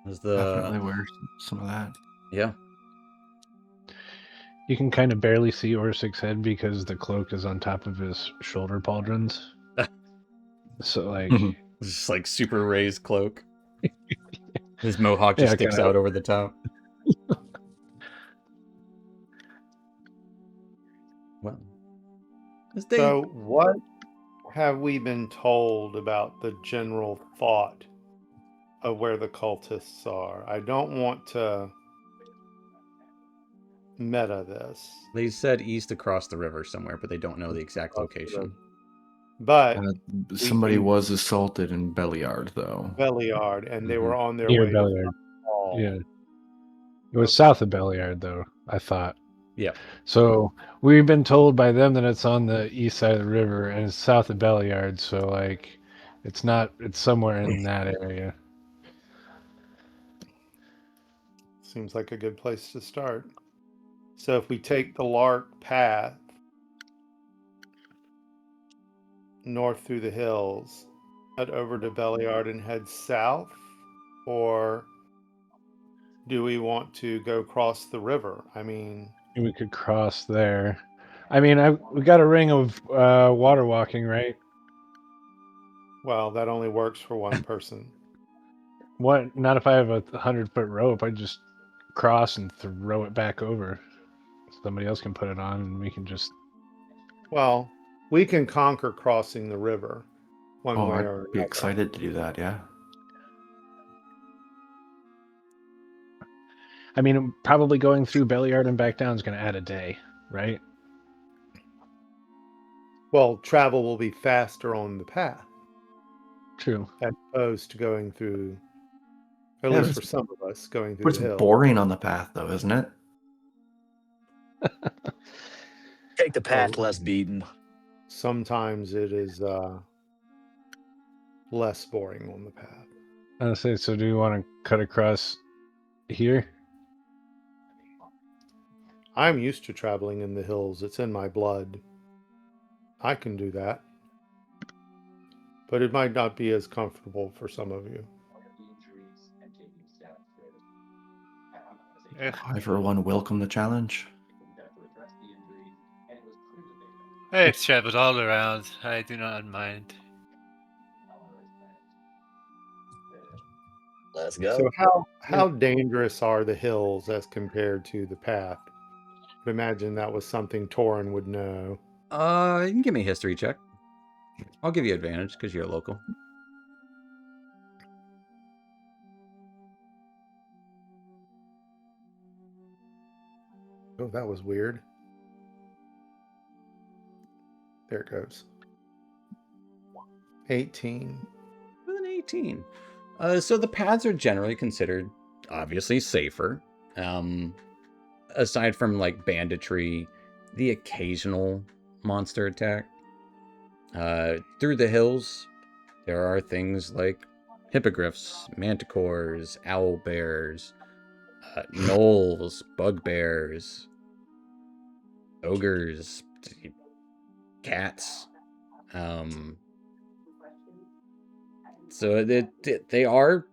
As Definitely wear some of that. Yeah. You can kind of barely see Orsig's head because the cloak is on top of his shoulder pauldrons. So like, Just like super raised cloak. His mohawk just Yeah, sticks kinda. out over the top. Well, this day. So, what have we been told about the general thought of where the cultists are? I don't want to meta this. They said east across the river somewhere, but they don't know the exact Across the location. river. But Somebody can- was assaulted in Belliard, though. Belliard, and they were on their Near way Belliard. to Hall. Yeah. It was south of Belliard, though, I thought. Yeah. So we've been told by them that it's on the east side of the river and it's south of Belliard. So like, it's not. It's somewhere in that area. Seems like a good place to start. So if we take the Lark path north through the hills, head over to Belliard and head south, or do we want to go across the river? I mean, We could cross there. I mean, we got a ring of water walking, right? well, that only works for one person. What? Not if I have a 100-foot rope. I just cross and throw it back over. Somebody else can put it on, and we can just. Well, we can conquer crossing the river one Oh, way I'd or be another. excited to do that, yeah. I mean, probably going through Belliard and back down is going to add a day, right? Well, travel will be faster on the path True. as opposed to going through, at Yeah, least but for some of us, going But through it's the hill. boring on the path, though, isn't it? Take the path Oh. less beaten. Sometimes it is less boring on the path. I was say, so do you want to cut across here? I'm used to traveling in the hills. It's in my blood. I can do that. But it might not be as comfortable for some of you. I, for one, welcome the challenge. I've traveled all around. I do not mind. Let's go. So how dangerous are the hills as compared to the path? I would imagine that was something Torin would know. You can give me a history check. I'll give you advantage because you're local. Oh, that was weird. There it goes. 18. With an 18. So the paths are generally considered obviously safer. Aside from like banditry, the occasional monster attack. Through the hills, there are things like hippogriffs, manticores, owl bears, gnolls, bugbears, ogres, cats. So they are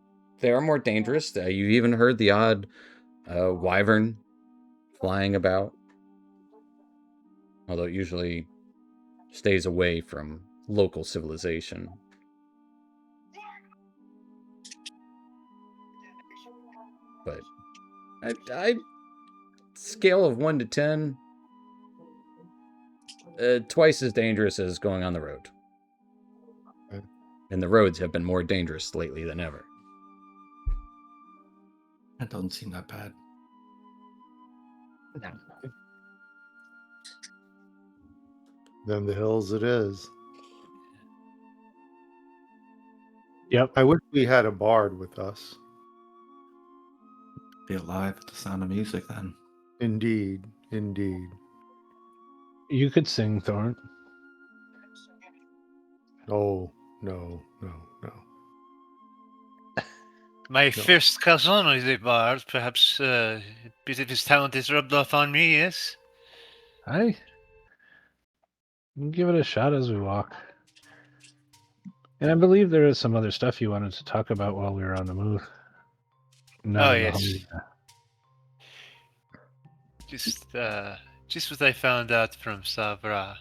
more dangerous. You've even heard the odd wyvern flying about, although it usually stays away from local civilization. But I scale of 1 to 10, twice as dangerous as going on the road. Okay. And the roads have been more dangerous lately than ever. That doesn't seem that bad. Then the hills it is. Yep. I wish we had a bard with us. Be alive at the sound of music then. Indeed, indeed. You could sing, Thorn. Oh, no, no, no. My first cousin is a bard. Perhaps a bit of his talent is rubbed off on me, yes? I give it a shot as we walk. And I believe there is some other stuff you wanted to talk about while we were on the move. Not Oh, in the yes. home. Just what I found out from Savra.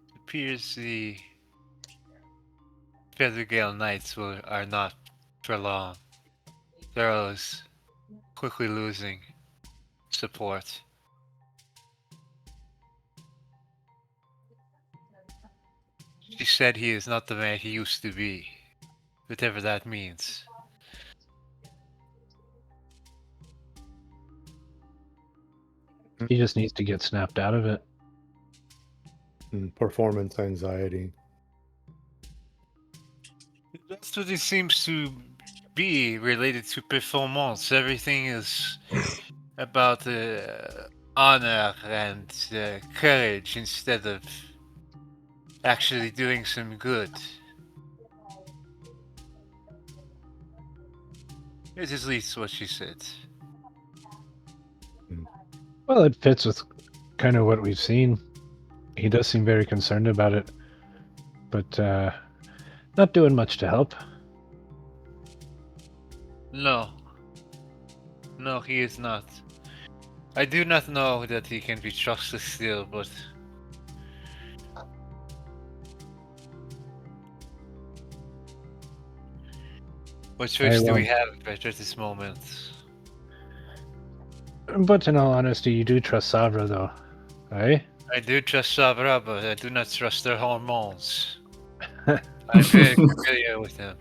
It appears the Feathergale Knights are not for long. Thurl's quickly losing support. She said he is not the man he used to be, whatever that means. He just needs to get snapped out of it. Performance anxiety. That's what it seems to be related to performance. Everything is about honor and courage instead of actually doing some good. It is at least what she said. Well, it fits with kind of what we've seen. He does seem very concerned about it, but not doing much to help. No. No, he is not. I do not know that he can be trusted still, but... What choice do we have at this moment? But in all honesty, you do trust Savra, though, eh? I do trust Savra, but I do not trust their hormones. I'm very familiar with them.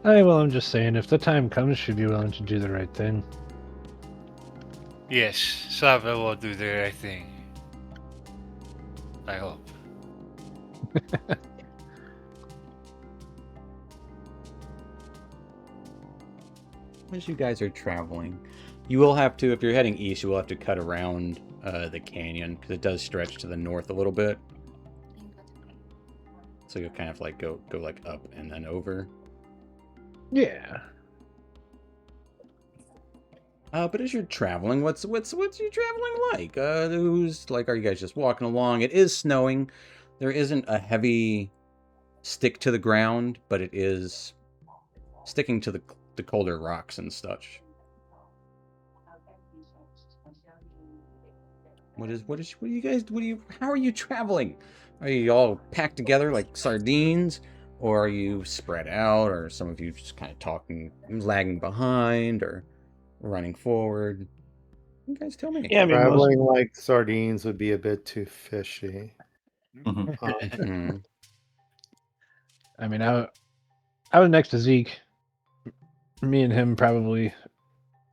Well, I'm just saying, if the time comes, she'd be willing to do the right thing. Yes, Savra will do the right thing. I hope. As you guys are traveling, you will have to, if you're heading east, you will have to cut around the canyon because it does stretch to the north a little bit. So you'll kind of like go like up and then over. Yeah. But as you're traveling, what's you traveling like? Who's like, are you guys just walking along? It is snowing. There isn't a heavy stick to the ground, but it is sticking to the colder rocks and such. How are you traveling? Are you all packed together like sardines? Or are you spread out? Or some of you just kind of talking, lagging behind, or running forward? You guys tell me. Yeah, I mean, Traveling like sardines would be a bit too fishy. Mhm. I mean, I was next to Zeke. Me and him probably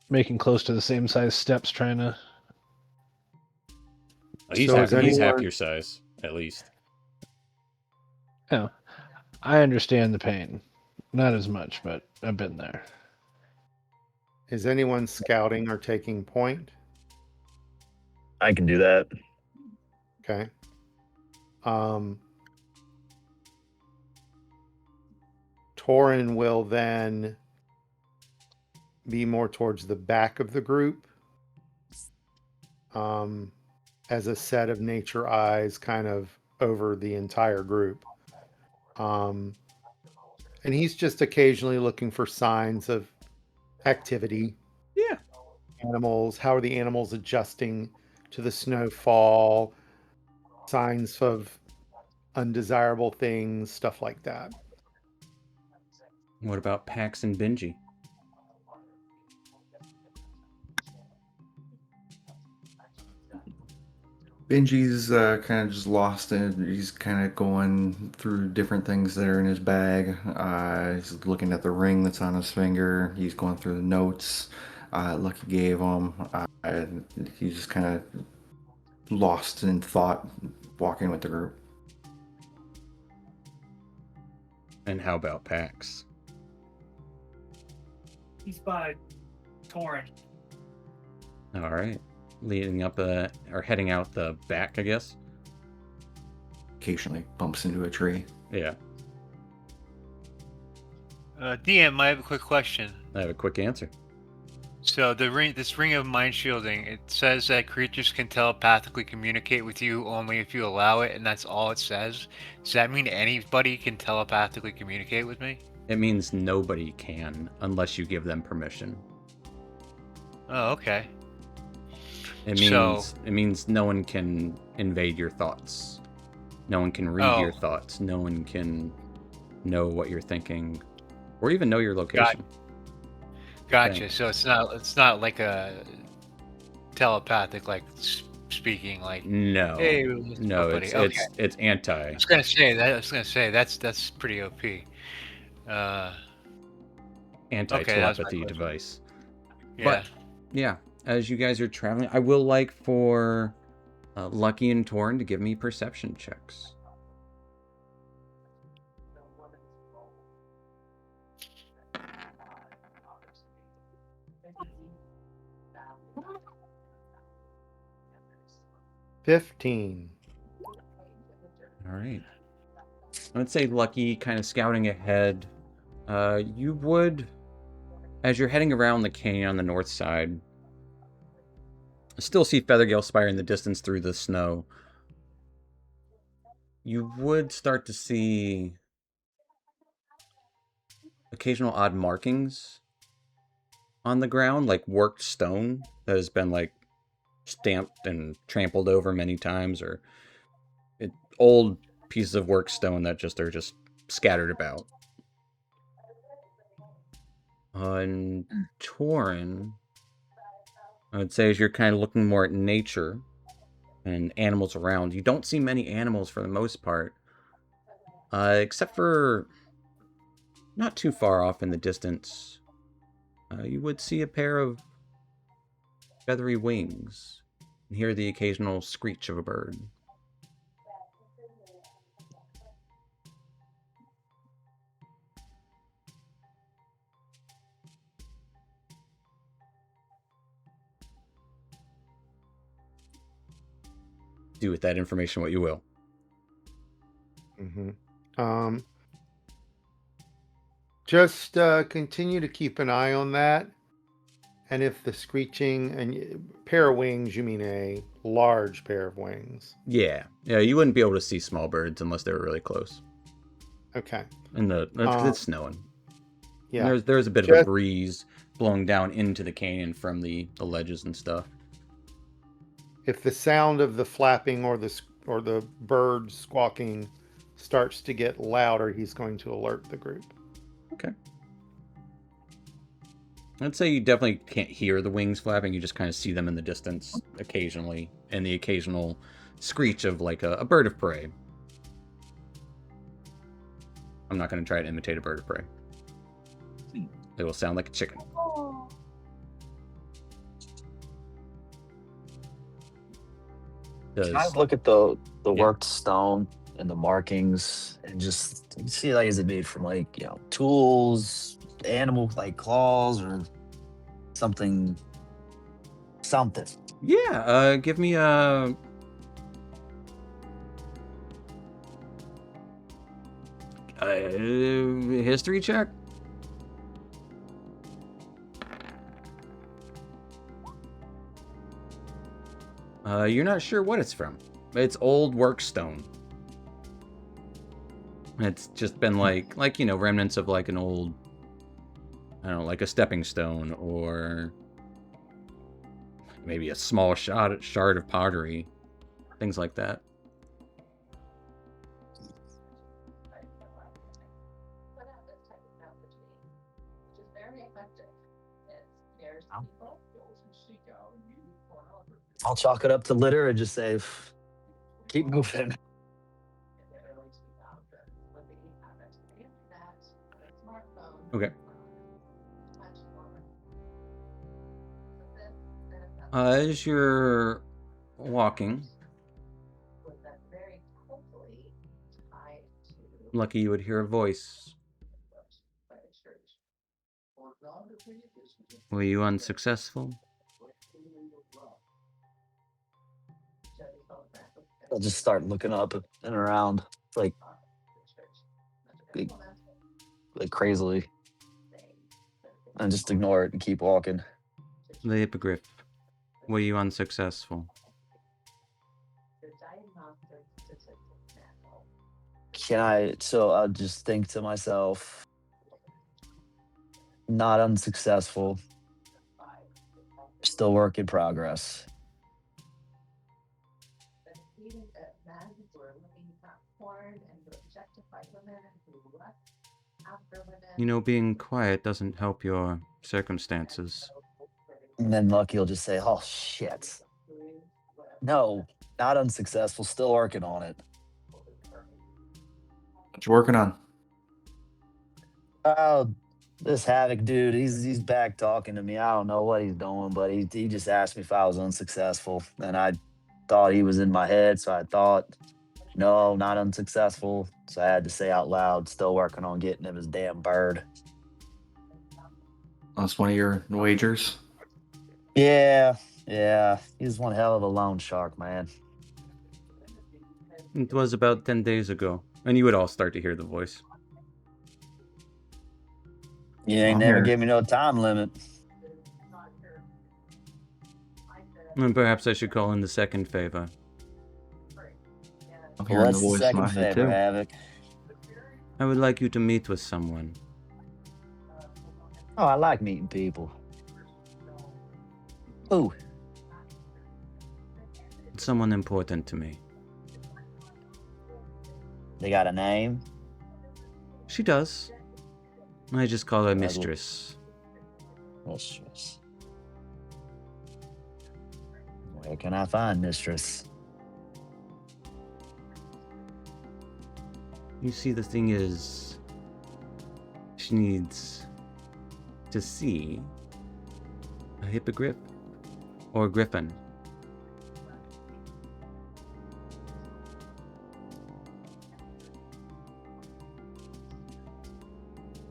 making close to the same size steps, trying to. He's So is he's half anyone- your size, at least. Oh, I understand the pain. Not as much, but I've been there. Is anyone scouting or taking point? I can do that. Okay. Torin will then be more towards the back of the group, as a set of nature eyes kind of over the entire group. And he's just occasionally looking for signs of activity. Yeah. Animals, how are the animals adjusting to the snowfall? Signs of undesirable things, stuff like that. What about Pax and Benji? Benji's kind of just lost in. He's kind of going through different things that are in his bag. He's looking at the ring that's on his finger. He's going through the notes. Lucky gave him. And he just kind of lost in thought, walking with the group. And how about Pax? He's by Torrent. All right. Leading up or heading out the back, I guess. Occasionally bumps into a tree. Yeah. DM, I have a quick question. I have a quick answer. So this ring of mind shielding, it says that creatures can telepathically communicate with you only if you allow it, and that's all it says. Does that mean anybody can telepathically communicate with me? It means nobody can unless you give them permission. Oh, okay. It means no one can invade your thoughts. No one can read your thoughts. No one can know what you're thinking, or even know your location. Gotcha. Okay. So it's not like a telepathic, like speaking, like No, hey, no, buddy. it's anti. I was gonna say that's pretty OP. Anti-telepathy device. Yeah. But yeah, as you guys are traveling, I will like for Lucky and Torn to give me perception checks. $15. All right. I would say Lucky kind of scouting ahead. You would, as you're heading around the canyon on the north side, still see Feathergale Spire in the distance through the snow. You would start to see occasional odd markings on the ground, like worked stone that has been like stamped and trampled over many times, or old pieces of worked stone that are just scattered about. On Torin, I would say as you're kind of looking more at nature and animals around, you don't see many animals for the most part, except for not too far off in the distance. You would see a pair of feathery wings and hear the occasional screech of a bird. Do with that information what you will. Mm-hmm. Just continue to keep an eye on that. And if the screeching and pair of wings, you mean a large pair of wings? Yeah, you wouldn't be able to see small birds unless they were really close. Okay. And it's snowing. Yeah. And there's a bit of a breeze blowing down into the canyon from the ledges and stuff. If the sound of the flapping or the bird squawking starts to get louder, he's going to alert the group. Okay. I'd say you definitely can't hear the wings flapping. You just kind of see them in the distance occasionally, and the occasional screech of like a bird of prey. I'm not going to try to imitate a bird of prey. It will sound like a chicken. Can I look at the worked stone and the markings and just see, like, is it made from, like, tools, animal like claws, or something? Yeah, give me a history check. You're not sure what it's from. It's old work stone. It's just been like remnants of like an old, I don't know, like a stepping stone, or maybe a small shard of pottery, things like that. I'll chalk it up to litter and just say, keep moving. Okay. As you're walking, Lucky you would hear a voice. Were you unsuccessful? I'll just start looking up and around, like like, like crazily, and just ignore it and keep walking. The Hippogriff. Were you unsuccessful? Can I? So I'll just think to myself, not unsuccessful, still work in progress. You know, being quiet doesn't help your circumstances. And then Lucky will just say, "Oh shit, no, not unsuccessful, still working on it." What you working on? Oh, this Havoc dude, he's back talking to me. I don't know what he's doing, but he just asked me if I was unsuccessful, and I thought he was in my head, so I thought, no, not unsuccessful. So I had to say out loud, still working on getting him his damn bird. That's one of your wagers. Yeah, he's one hell of a loan shark, man. It was about 10 days ago, and you would all start to hear the voice. You ain't I'm never here. give me no time limit. And perhaps I should call in the second favor. I'm hearing What's the the voice in second my head favor, too. Havoc? I would like you to meet with someone. Oh, I like meeting people. Ooh, Someone important to me. they got a name? She does. I just call her Well, mistress. Mistress. Where can I find Mistress? You see, the thing is, she needs to see a hippogriff or griffin.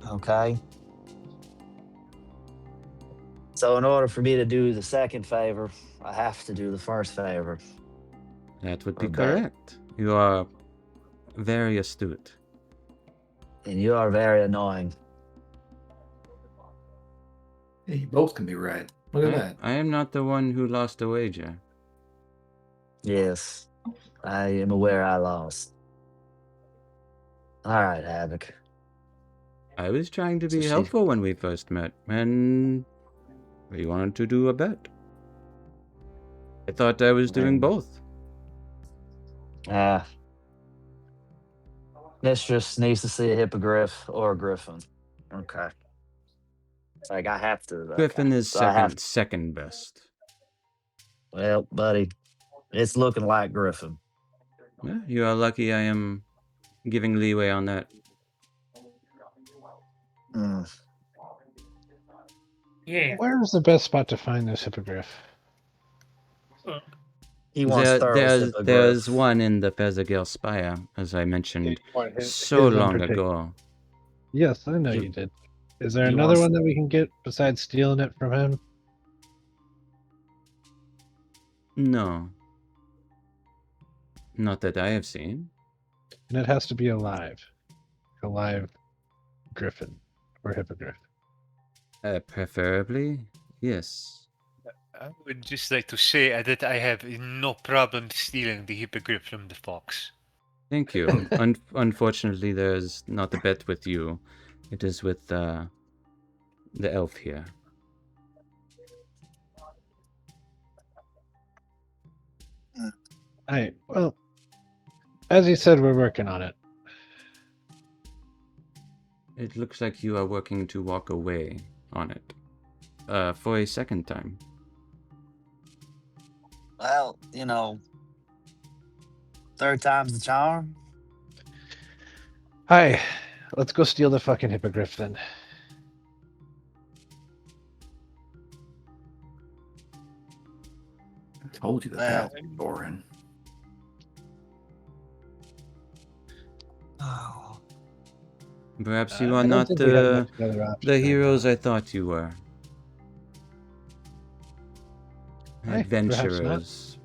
Okay. So in order for me to do the second favor, I have to do the first favor. That would be Or bet. correct. You are very astute. And you are very annoying. Hey, you both can be right. Look at that. I am not the one who lost a wager. Yes, I am aware I lost. All right, Havoc. I was trying to So be she- helpful when we first met, and we wanted to do a bet. I thought I was doing And- both. Mistress needs to see a hippogriff or a griffin. Okay. It's like I have to. Griffin okay. is So I have. second best. Well, buddy, it's looking like griffin. Yeah, you are lucky I am giving leeway on that. Mm. Yeah. Where's the best spot to find this hippogriff? He wants There's hippogriff. one in the Fezagil Spire, as I mentioned His so in long particular. ago. Yes, I know He- you did. Is there he another wants- one that we can get besides stealing it from him? No. Not that I have seen. And it has to be alive. A live griffin or hippogriff. Preferably, yes. I would just like to say that I have no problem stealing the hippogriff from the fox. Thank you. Unfortunately, there's not a bet with you. It is with the elf here. Well, as you said, we're working on it. It looks like you are working to walk away on it. For a second time. Well, third time's the charm. Hi, let's go steal the fucking hippogriff then. I told you the Well. path was boring. Oh, Perhaps you are I don't not think we have much other option the right heroes now. I thought you were. Aye, perhaps not. Adventurers.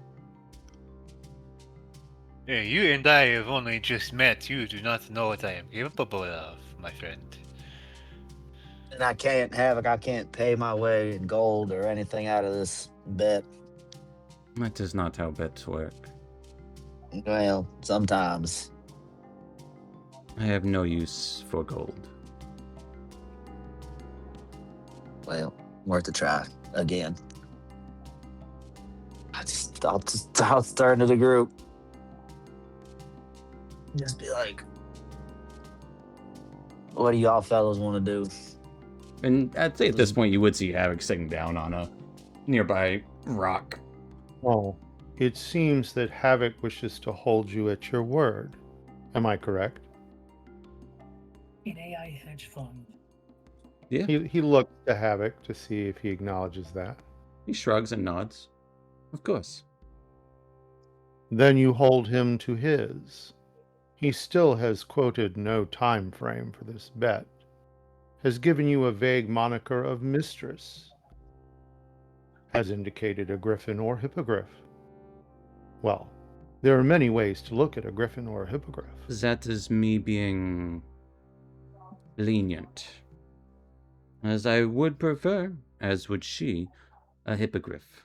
Yeah, you and I have only just met. You do not know what I am capable of, my friend. and I can't pay my way in gold or anything out of this bet. That is not how bets work. Well, sometimes. I have no use for gold. Well, worth a try again. I'll start into the group. Just be like, what do y'all fellows want to do? And I'd say at this point you would see Havoc sitting down on a nearby rock. Oh, it seems that Havoc wishes to hold you at your word. Am I correct? An AI hedge fund. Yeah. He looks to Havoc to see if he acknowledges that. He shrugs and nods. Of course. Then you hold him to his. He still has quoted no time frame for this bet. Has given you a vague moniker of mistress. Has indicated a griffin or hippogriff. Well, there are many ways to look at a griffin or a hippogriff. That is me being lenient. As I would prefer, as would she, a hippogriff.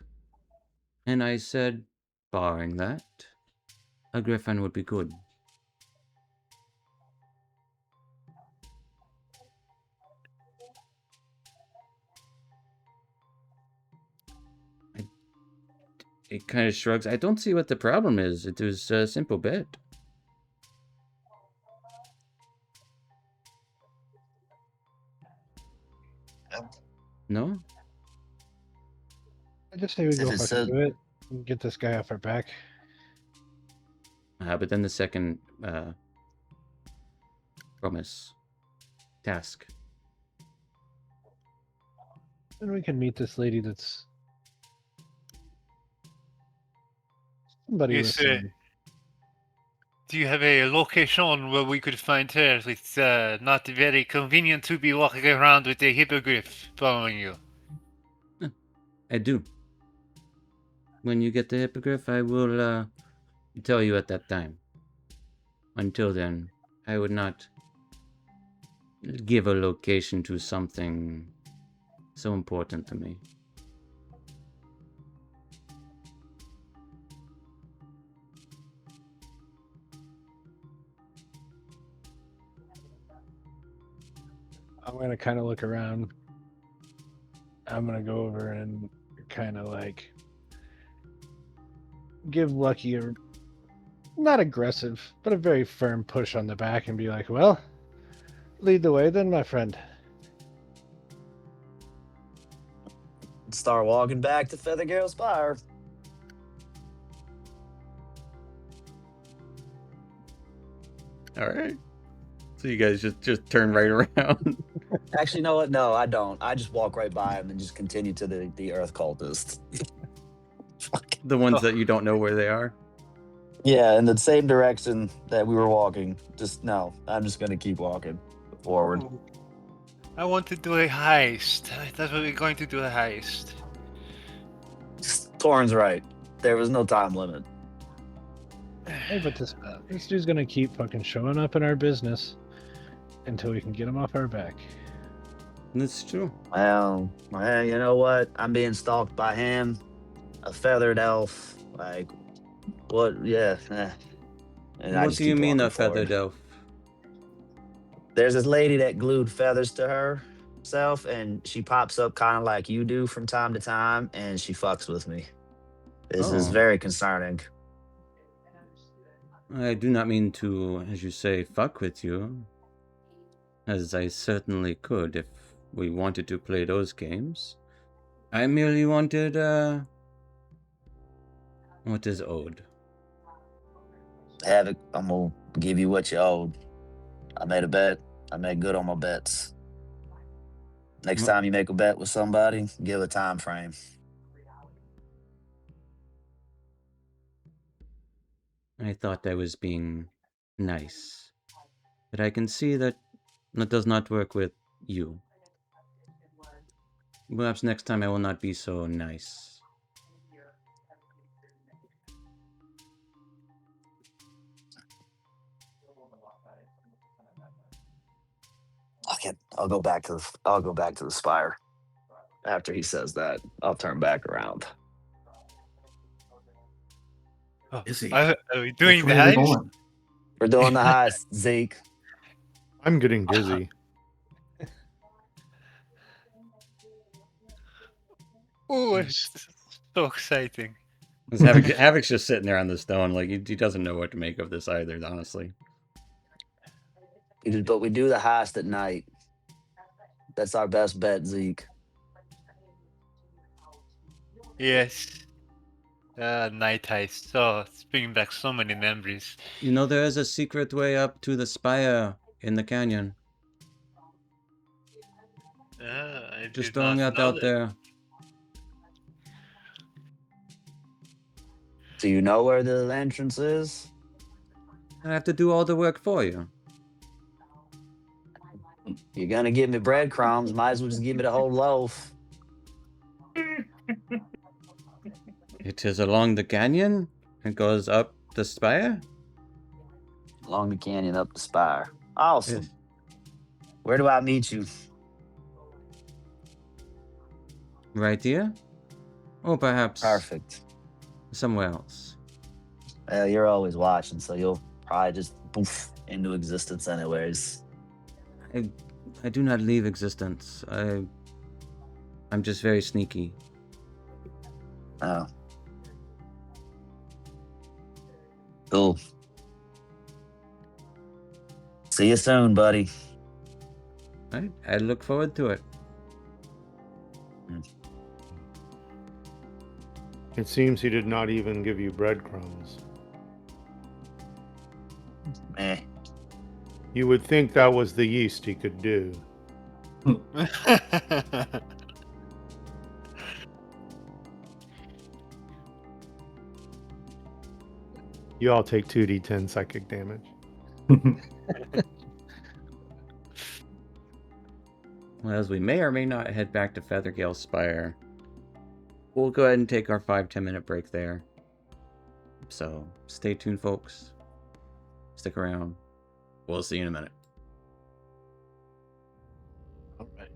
And I said, barring that, a griffin would be good. It kind of shrugs. I don't see what the problem is. It was a simple bet. No? I just say we If go it fucking said- do it and get this guy off our back. But then the second promise task. And we can meet this lady that's somebody Yes, with some... Do you have a location where we could find her? It's not very convenient to be walking around with a hippogriff following you. I do. When you get the hippogriff, I will tell you at that time. Until then, I would not give a location to something so important to me. I'm going to kind of look around. I'm going to go over and kind of like give Lucky a not aggressive, but a very firm push on the back and be like, well, lead the way then, my friend. Start walking back to Feathergale Spire. All right. So you guys just turn right around. Actually, you know what? No, I don't. I just walk right by him and just continue to the Earth cultist. The ones that you don't know where they are. Yeah, in the same direction that we were walking. Just no, I'm just gonna keep walking forward. I want to do a heist. I thought we were going to do a heist. Torrin's right. There was no time limit. Hey, but this dude's going to keep fucking showing up in our business until we can get him off our back. That's true. Well, you know what? I'm being stalked by him, a feathered elf. Like, what? Yeah. And I What just do you keep mean a walking forward. feathered elf? There's this lady that glued feathers to herself, and she pops up kind of like you do from time to time, and she fucks with me. This is Oh. very concerning. I do not mean to, as you say, fuck with you. As I certainly could if we wanted to play those games. I merely wanted, what is owed? Havoc, I'm gonna give you what you owed. I made a bet. I made good on my bets. Next Well- time you make a bet with somebody, give a time frame. I thought I was being nice. But I can see that that does not work with you. Perhaps next time I will not be so nice. Okay, I'll go back to the spire. After he says that, I'll turn back around. Oh, Is he? are we doing Which the way are we heist? going? We're doing the heist, Zeke. I'm getting dizzy. Oh, it's so exciting. Because Havoc's just sitting there on the stone, like he doesn't know what to make of this either, honestly. But we do the heist at night. That's our best bet, Zeke. Yes. Night heist. Oh, it's bringing back so many memories. You know, there is a secret way up to the spire in the canyon. I Just did throwing not that know out that. there. Do you know where the entrance is? I have to do all the work for you. You're gonna give me breadcrumbs. Might as well just give me the whole loaf. It is along the canyon. It goes up the spire. Along the canyon up the spire. Awesome. Yes. Where do I meet you? Right here? Or perhaps Perfect. somewhere else. Well, you're always watching, so you'll probably just poof into existence anyways. I do not leave existence. I'm just very sneaky. Oh. Cool. See you soon, buddy. I look forward to it. It seems he did not even give you breadcrumbs. Meh. You would think that was the least he could do. You all take 2d10 psychic damage. Well, as we may or may not head back to Feathergale Spire, we'll go ahead and take our 5-10 minute break there. So stay tuned, folks. Stick around. We'll see you in a minute. All right.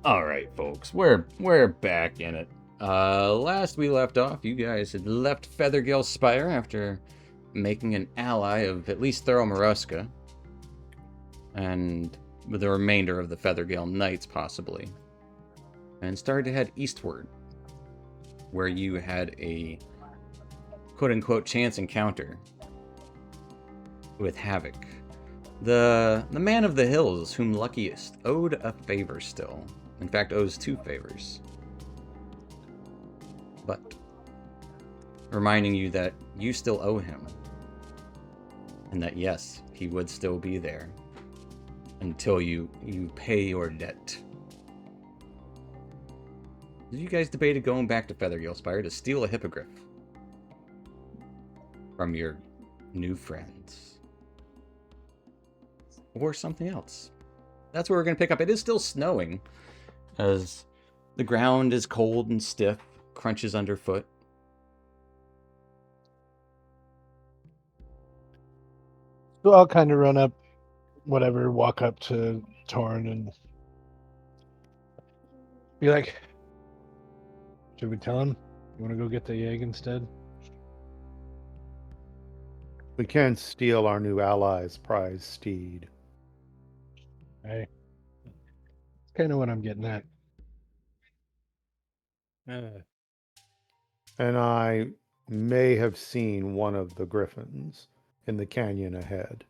All right, folks, we're back in it. Last we left off, you guys had left Feathergale Spire after making an ally of at least Thorough Maruska, and with the remainder of the Feathergale Knights, possibly, and started to head eastward, where you had a quote-unquote chance encounter with Havoc, the man of the hills, whom Luckiest owed a favor still. In fact, owes 2 favors. But reminding you that you still owe him. And that yes, he would still be there until you pay your debt. You guys debated going back to Feathergill Spire to steal a hippogriff from your new friends. Or something else. That's where we're going to pick up. It is still snowing, as the ground is cold and stiff, crunches underfoot. So I'll kind of run up, whatever, walk up to Torn and be like, should we tell him? You want to go get the egg instead? We can't steal our new ally's prize steed. Hey. That's kind of what I'm getting at. And I may have seen one of the griffins in the canyon ahead.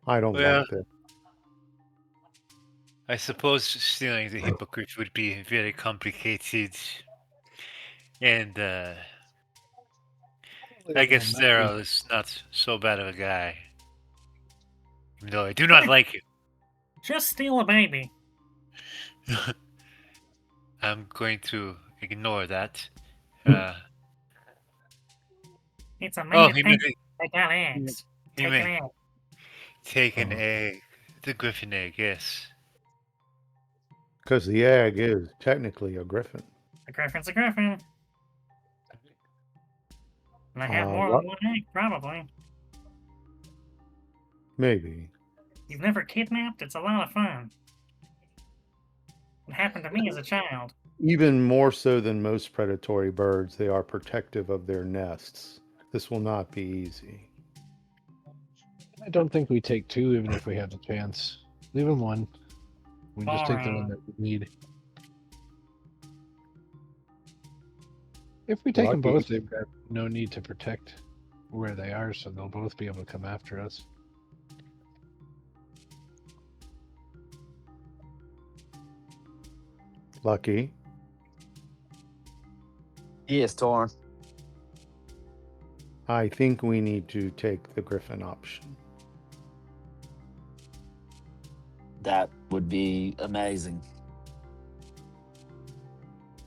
I don't Well, like this. I suppose stealing the hippogriff would be very complicated. And I guess Daryl is not so bad of a guy. Even though I do not like him. Just steal a baby. I'm going to ignore that. It's a Oh, mated he thing. may They got eggs. he Take may an egg. take an egg. The griffin egg, yes. Because the egg is technically a griffin. A griffin's a griffin. And I have more what? than one egg, probably. Maybe. You've never kidnapped? It's a lot of fun. It happened to me as a child. Even more so than most predatory birds, they are protective of their nests. This will not be easy. I don't think we take two, even if we have the chance. Leave him one. We just take the one Boring. that we need. If we take them Lucky. both, they've got no need to protect where they are, so they'll both be able to come after us. Lucky. Yes, Torn. I think we need to take the griffin option. That would be amazing.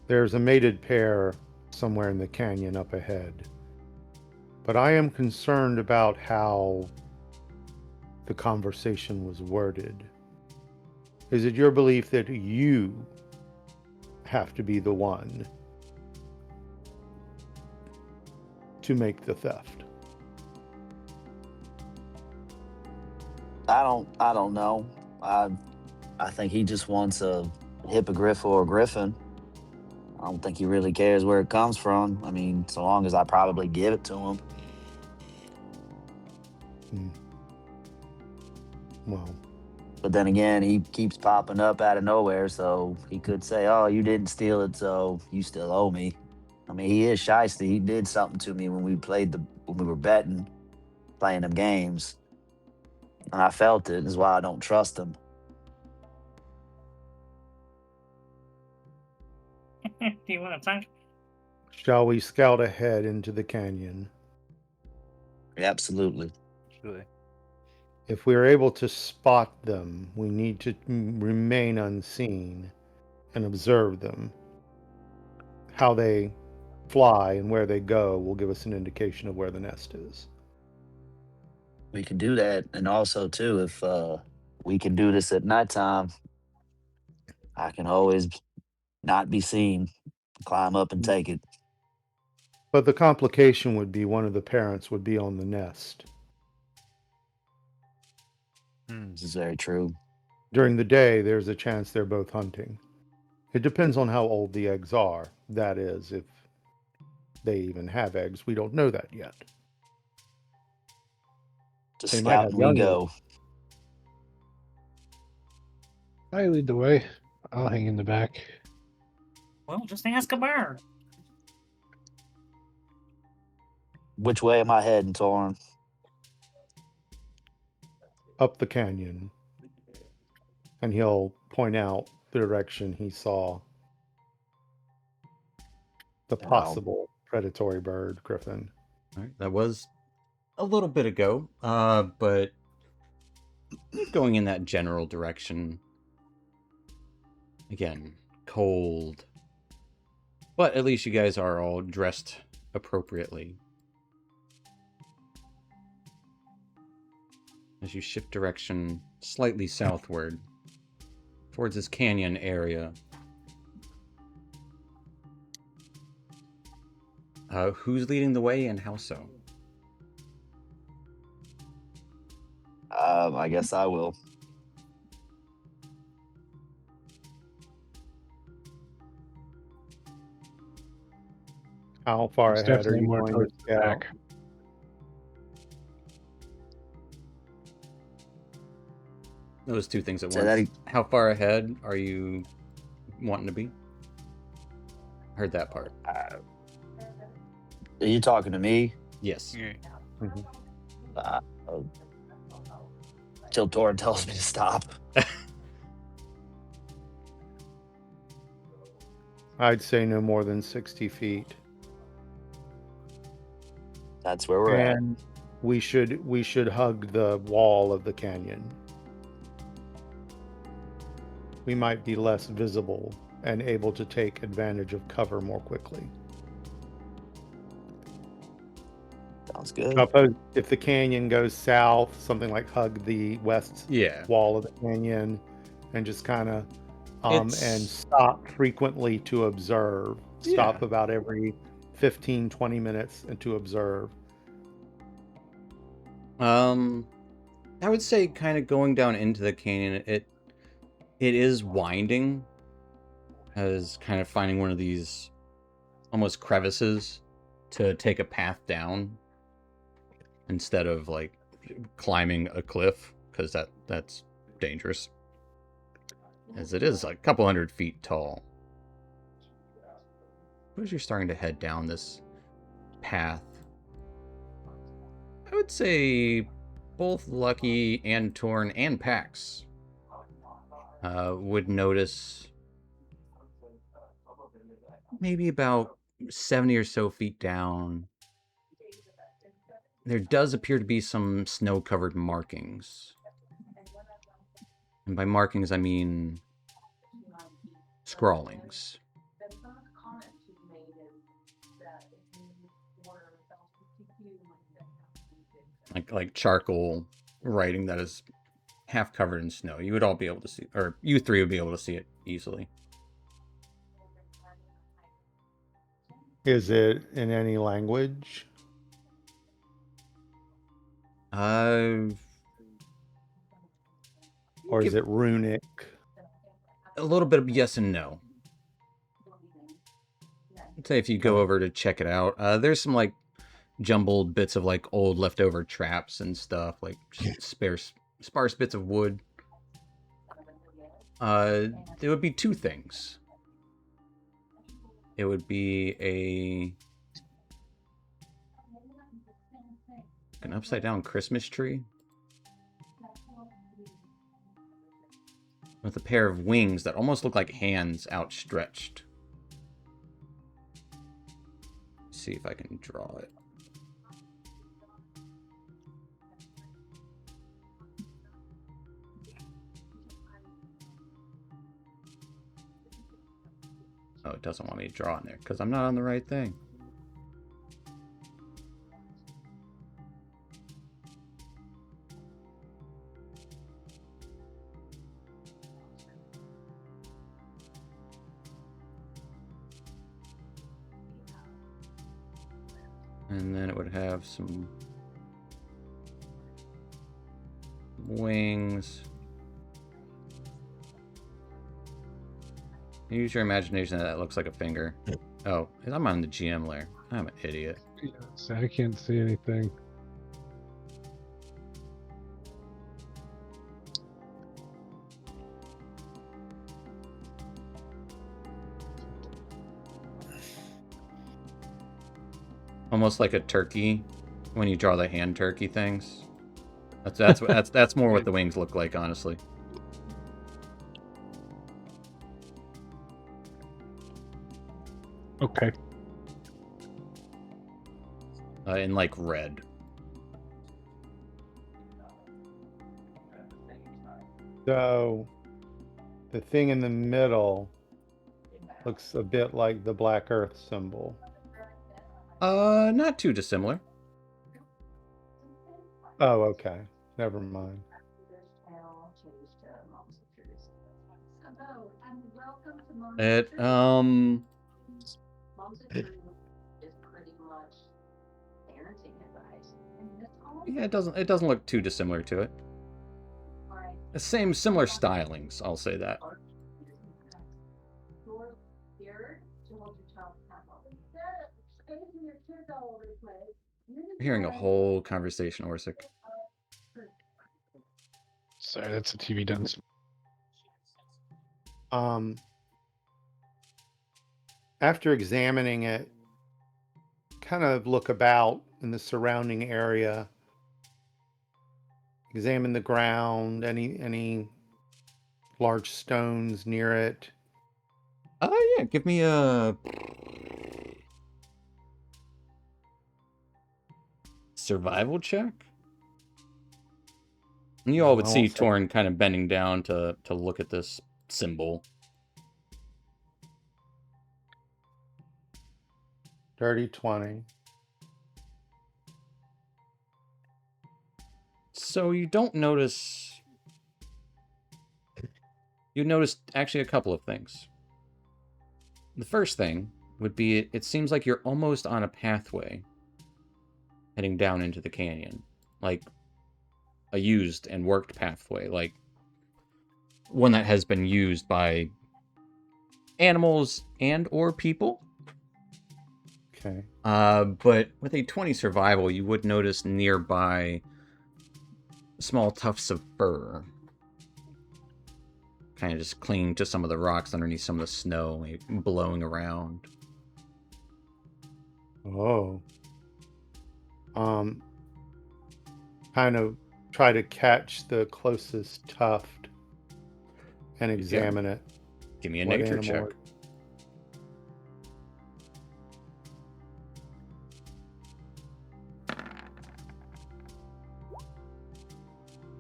There's a mated pair somewhere in the canyon up ahead. But I am concerned about how the conversation was worded. Is it your belief that you have to be the one to make the theft? I don't know. I think he just wants a hippogriff or a griffin. I don't think he really cares where it comes from. I mean, so long as I probably give it to him. Well, But then again, he keeps popping up out of nowhere, so he could say, "Oh, you didn't steal it, so you still owe me." I mean, he is shiesty. He did something to me when we were betting, playing them games, and I felt it. Is why I don't trust him. Do you want to talk? shall we scout ahead into the canyon? Absolutely. If we are able to spot them, we need to remain unseen and observe them. How they fly and where they go will give us an indication of where the nest is. We can do that, and also too, if we can do this at nighttime, I can always not be seen, climb up and take it. But the complication would be one of the parents would be on the nest. This is very true. During the day, there's a chance they're both hunting. It depends on how old the eggs are. That is, if they even have eggs. We don't know that yet. Just They might have scouting we young go. I lead the way. I'll hang in the back. Well, just ask a bird. Which way am I heading, Torn? Up the canyon. And he'll point out the direction he saw the And possible predatory bird, Griffin. All right, that was a little bit ago, but going in that general direction, Again, cold. But at least you guys are all dressed appropriately. As you shift direction slightly southward towards this canyon area. Who's leading the way and how so? I guess I will. How far It's ahead are definitely you more going towards to the scout? back. Those two things at Say that once. How far ahead are you wanting to be? Heard that part. Are you talking to me? Yes. Yeah. Uh, till Torin tells me to stop. I'd say no more than 60 feet. That's where we're at. And we should hug the wall of the canyon. We might be less visible and able to take advantage of cover more quickly. Sounds good. Suppose if the canyon goes south, something like hug the west Yeah. wall of the canyon and just kind of and stop frequently to observe. Stop Yeah. about every 15, 20 minutes and to observe. I would say kind of going down into the canyon, it is winding, as kind of finding one of these almost crevices to take a path down instead of like climbing a cliff, because that's dangerous, as it is like a couple 100 feet tall. As you're starting to head down this path, I would say both Lucky and Torn and Pax would notice maybe about 70 or so feet down, there does appear to be some snow-covered markings. And by markings, I mean scrawlings. Like charcoal writing that is half covered in snow. You would all be able to see, or you three would be able to see it easily. Is it in any language? Uh, Or is it runic? a little bit of yes and no. I'd say if you go over to check it out, there's some like jumbled bits of like old leftover traps and stuff, like sparse bits of wood. There would be two things. It would be an upside down Christmas tree with a pair of wings that almost look like hands outstretched. Let's see if I can draw it. Oh, it doesn't want me to draw in there because I'm not on the right thing. And then it would have some wings. Use your imagination that looks like a finger. Oh, I'm on the GM layer. I'm an idiot. Yes, I can't see anything. Almost like a turkey when you draw the hand turkey things. That's more what the wings look like, honestly. Okay. In like red. So The thing in the middle looks a bit like the Black Earth symbol. Not too dissimilar. Oh, okay. Never mind. It yeah, it doesn't look too dissimilar to it. The same similar stylings, I'll say that. We're hearing a whole conversation, Orsic. Sorry, that's the TV done. After examining it, kind of look about in the surrounding area. Examine the ground, any large stones near it. Yeah, give me a survival check. You all would I see won't say- Torn kind of bending down to look at this symbol. Dirty 20. So you don't notice... You notice actually a couple of things. The first thing would be it seems like you're almost on a pathway heading down into the canyon. Like a used and worked pathway. Like one that has been used by animals and or people. Okay. But with a 20 survival, you would notice nearby small tufts of fur. Kind of just clinging to some of the rocks underneath some of the snow, like, blowing around. Oh. Kind of try to catch the closest tuft and examine it. Give me a What nature animal check. it-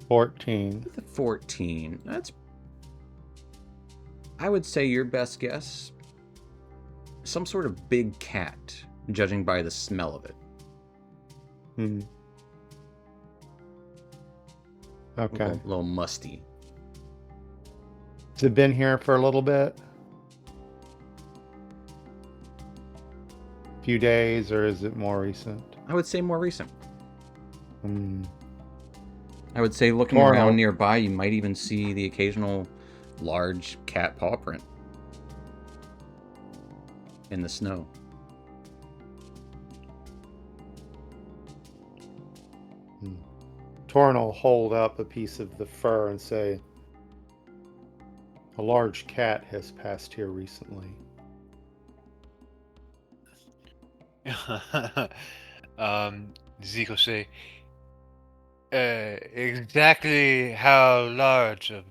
14. With a 14, that's... I would say your best guess. Some sort of big cat, judging by the smell of it. Hmm. Okay. A little musty. Has it been here for a little bit? Few days, or is it more recent? I would say more recent. Hmm. I would say looking Torno. around nearby, you might even see the occasional large cat paw print in the snow. Torn will hold up a piece of the fur and say, "A large cat has passed here recently." Zeke will say, exactly how large of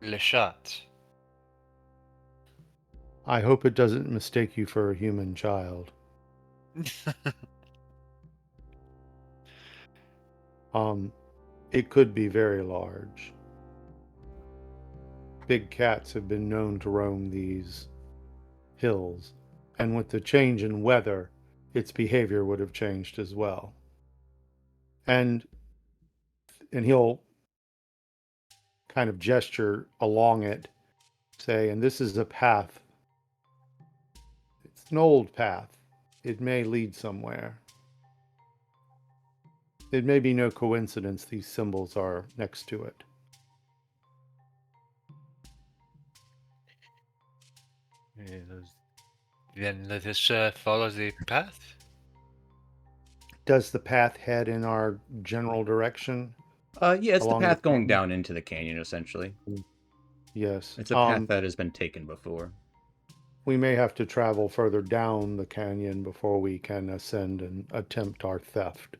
Le Chat? I hope it doesn't mistake you for a human child. It could be very large. Big cats have been known to roam these hills, and with the change in weather, its behavior would have changed as well. And he'll kind of gesture along it, say, and this is a path. It's an old path. It may lead somewhere. It may be no coincidence these symbols are next to it. Then let us follow the path. Does the path head in our general direction? Yeah, it's the Along the path going canyon? down into the canyon, essentially. Yes. It's a path that has been taken before. We may have to travel further down the canyon before we can ascend and attempt our theft.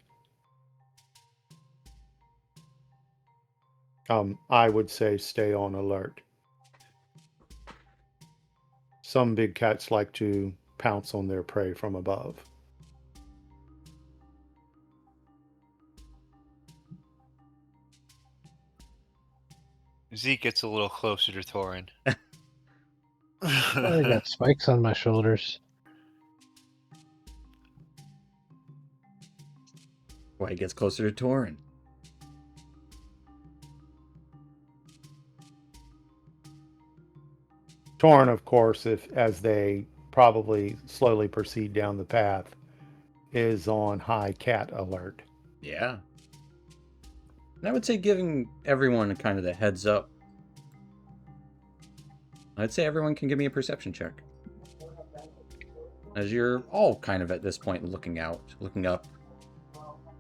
I would say stay on alert. Some big cats like to pounce on their prey from above. Zeke gets a little closer to Torin. I got spikes on my shoulders. Why he gets closer to Torin. Torn, of course, if as they probably slowly proceed down the path, is on high cat alert. Yeah. And I would say giving everyone kind of the heads up. I'd say everyone can give me a perception check. As you're all kind of at this point looking up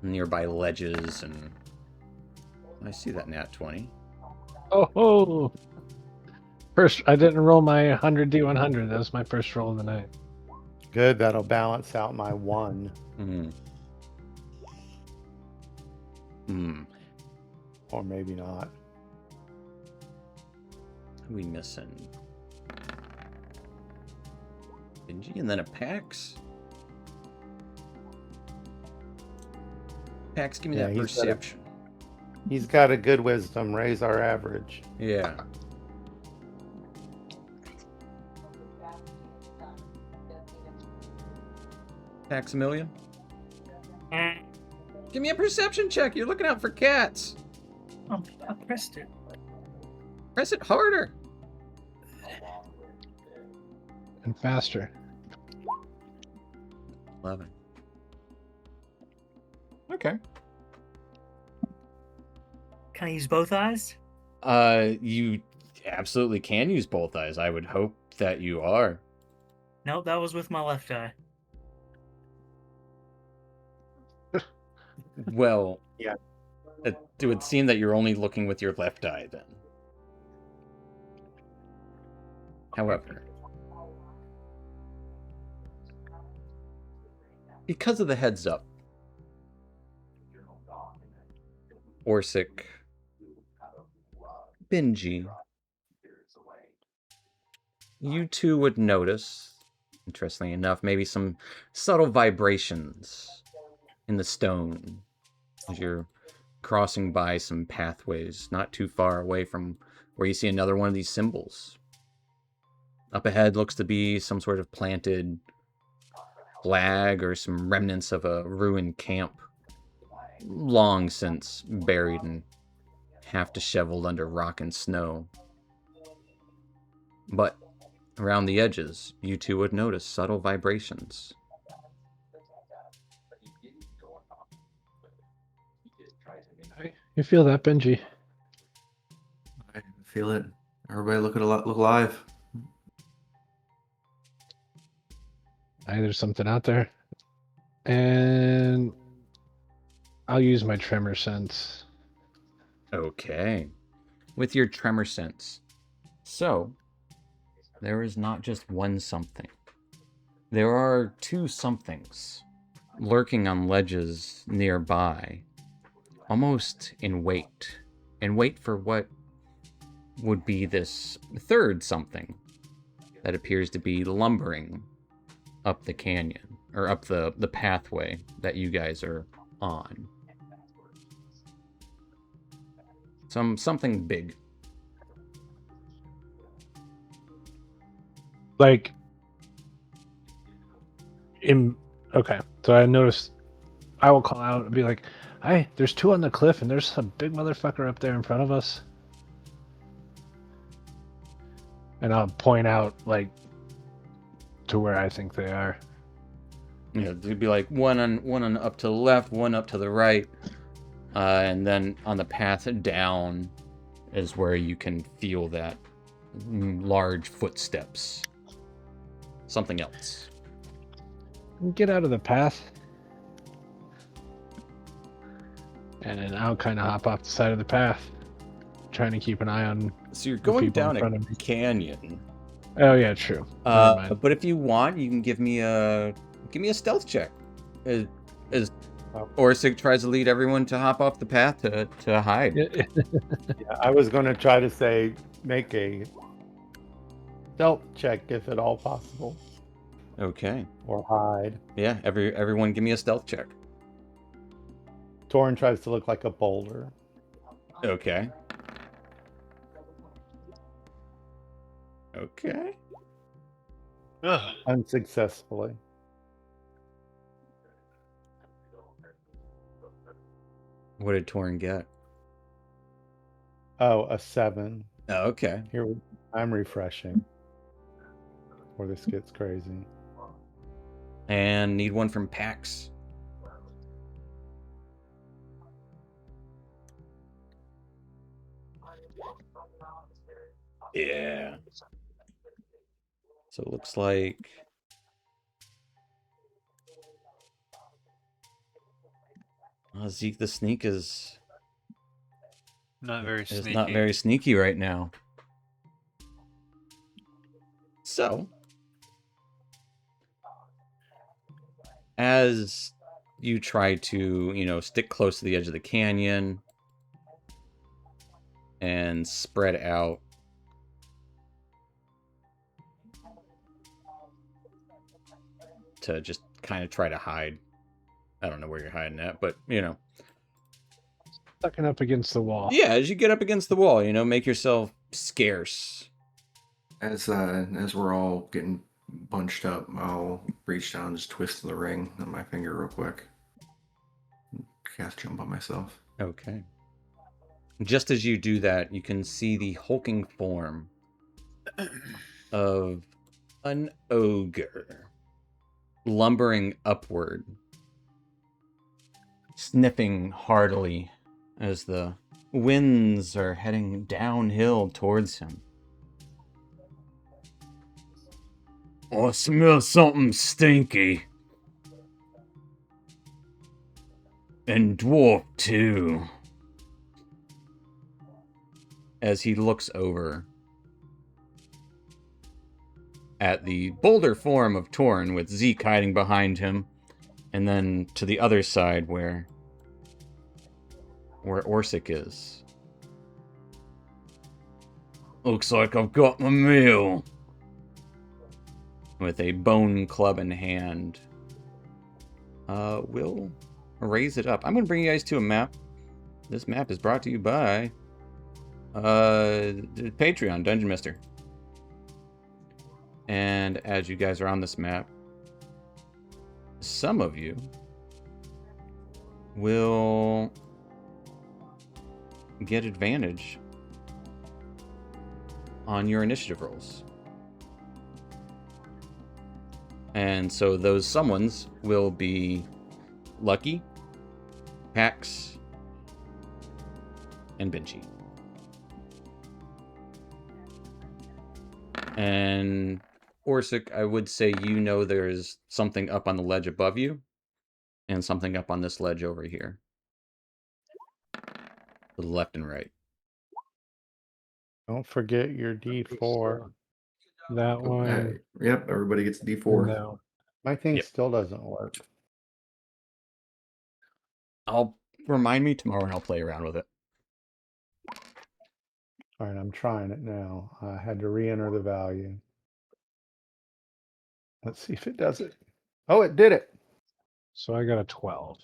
nearby ledges, and I see that nat 20. Oh ho! First, I didn't roll my 100d100. That was my first roll of the night. Good, that'll balance out my 1. Or maybe not. Who we missing? Benji, and then a Pax. Pax, give me Yeah, that he's got a- perception. He's got a good wisdom. Raise our average. Yeah. Paximilian? Eh, Give me a perception check. You're looking out for cats. I pressed it. Press it harder. And faster. 11. Okay. Can I use both eyes? You absolutely can use both eyes. I would hope that you are. No, that was with my left eye. Well, Yeah. It would seem that you're only looking with your left eye then. However, because of the heads up, Orsic, Benji, you two would notice, interestingly enough, maybe some subtle vibrations in the stone as you're crossing by some pathways not too far away from where you see another one of these symbols. Up ahead looks to be some sort of planted flag or some remnants of a ruined camp, long since buried and half disheveled under rock and snow. But around the edges, you two would notice subtle vibrations. You feel that, Benji? I feel it. Everybody look alive. There's something out there. And I'll use my tremor sense. Okay. With your tremor sense. So, there is not just one something. There are two somethings lurking on ledges nearby, almost in wait for what would be this third something that appears to be lumbering up the canyon, or up the pathway that you guys are on. Something big. Like, okay, so I noticed, I will call out and be like, hey, there's two on the cliff and there's a big motherfucker up there in front of us. And I'll point out, like, to where I think they are. You know, there'd be like one on up to the left, one up to the right, and then on the path down is where you can feel that large footsteps. Something else. Get out of the path. And then I'll kind of hop off the side of the path, trying to keep an eye on. So you're going people in down front a of me. canyon. Oh yeah, true. Never mind. But if you want, you can give me a stealth check. As Orsic tries to lead everyone to hop off the path to hide. Yeah, I was going to try to say make a stealth check if at all possible, Okay. or hide. Yeah. Everyone, give me a stealth check. Torin tries to look like a boulder. Okay. Okay. Ugh. Unsuccessfully. What did Torin get? Oh, a 7. Oh, okay. I'm refreshing. Before this gets crazy. And need one from Pax. Yeah. So it looks like Zeke the Sneak is Not very not sneaky. very sneaky right now. So, as you try to, stick close to the edge of the canyon and spread out, to just kind of try to hide. I don't know where you're hiding at, but Sucking up against the wall. yeah, as you get up against the wall, make yourself scarce. As we're all getting bunched up, I'll reach down and just twist the ring on my finger real quick. Cast jump on myself. Okay. Just as you do that, you can see the hulking form of an ogre lumbering upward, sniffing heartily as the winds are heading downhill towards him. I smell something stinky. And dwarf, too. As he looks over at the bolder form of Torin with Zeke hiding behind him, and then to the other side where Orsic is. Looks like I've got my meal. With a bone club in hand, we'll raise it up. I'm going to bring you guys to a map. This map is brought to you by Patreon, Dungeon Mister. And as you guys are on this map, some of you will get advantage on your initiative rolls. And so those someones will be Lucky, Pax, and Benji. And Orsic, I would say there's something up on the ledge above you, and something up on this ledge over here. To the left and right. Don't forget your D4. That one. Yep, everybody gets a D4. No. My thing Yep. still doesn't work. I'll remind me tomorrow and I'll play around with it. All right, I'm trying it now. I had to re-enter the value. Let's see if it does it. Oh, it did it. So I got a 12.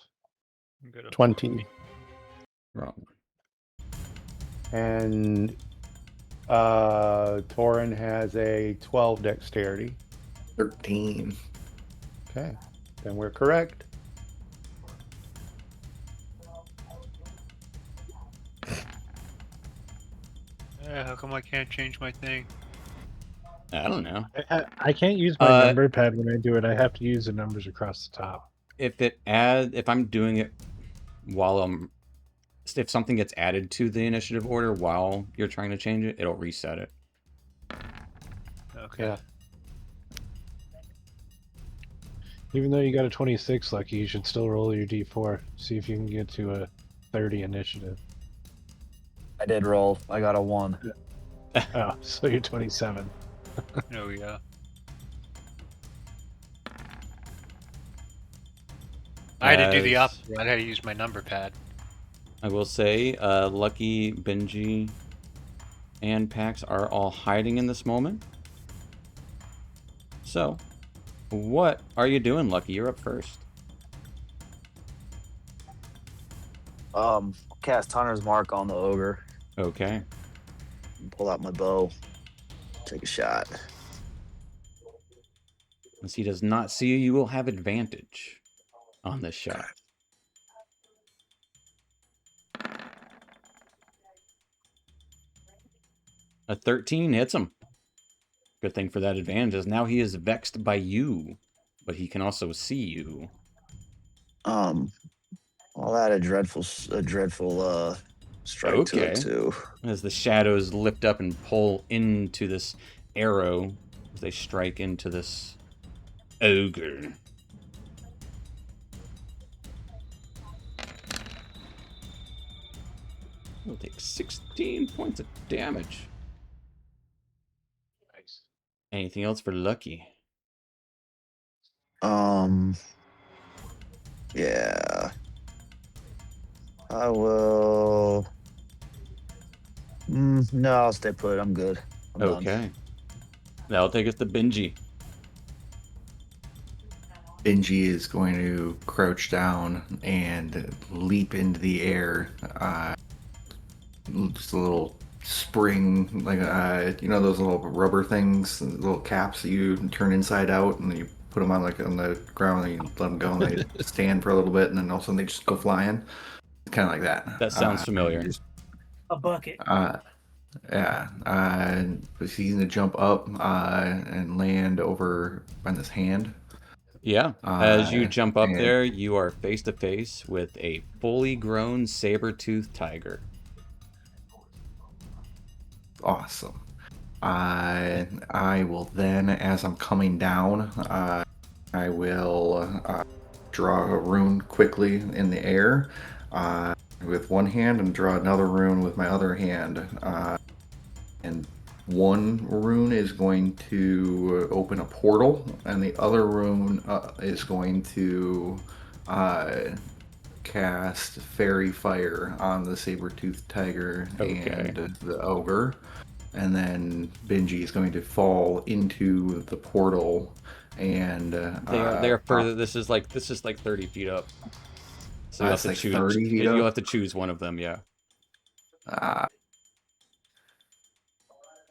I'm good at 20. Wrong one. And Torin has a 12 dexterity. 13. Okay, then we're correct. Yeah, how come I can't change my thing? I don't know. I can't use my number pad when I do it. I have to use the numbers across the top. If I'm doing it while if something gets added to the initiative order while you're trying to change it, it'll reset it. Okay. Yeah. Even though you got a 26, Lucky, you should still roll your D4. See if you can get to a 30 initiative. I did roll. I got a 1. Oh, so you're 27. There we go. I had to do the As- opposite. I had to use my number pad. I will say, Lucky, Benji, and Pax are all hiding in this moment. So, what are you doing, Lucky? You're up first. Cast Hunter's Mark on the ogre. Okay. Pull out my bow. take a shot. Since he does not see you, you will have advantage on this shot. A 13 hits him. Good thing for that advantage is now he is vexed by you, but he can also see you. I'll add a dreadful strike to it Okay. too. As the shadows lift up and pull into this arrow, as they strike into this ogre. He'll take 16 points of damage. Nice. Anything else for Lucky? Yeah. I will. No, I'll stay put. I'm good. I'm done. Okay. That'll take us to Benji. Benji is going to crouch down and leap into the air. Just a little spring, like you know those little rubber things, little caps that you turn inside out, and then you put them on on the ground, and you let them go, and they stand for a little bit, and then all of a sudden they just go flying. Kind of like that. That sounds familiar. A bucket. Yeah. He's gonna jump up and land over on his hand. Yeah. As you jump up and- there, you are face to face with a fully grown saber-toothed tiger. Awesome. I will then, as I'm coming down, I will draw a rune quickly in the air with one hand and draw another rune with my other hand. And one rune is going to open a portal, and the other rune is going to cast Fairy Fire on the saber-toothed tiger and the ogre. And then Benji is going to fall into the portal, and They are further. This is like 30 feet up. So you'll have to like choose. 30 feet You'll up? have to choose one of them. Yeah.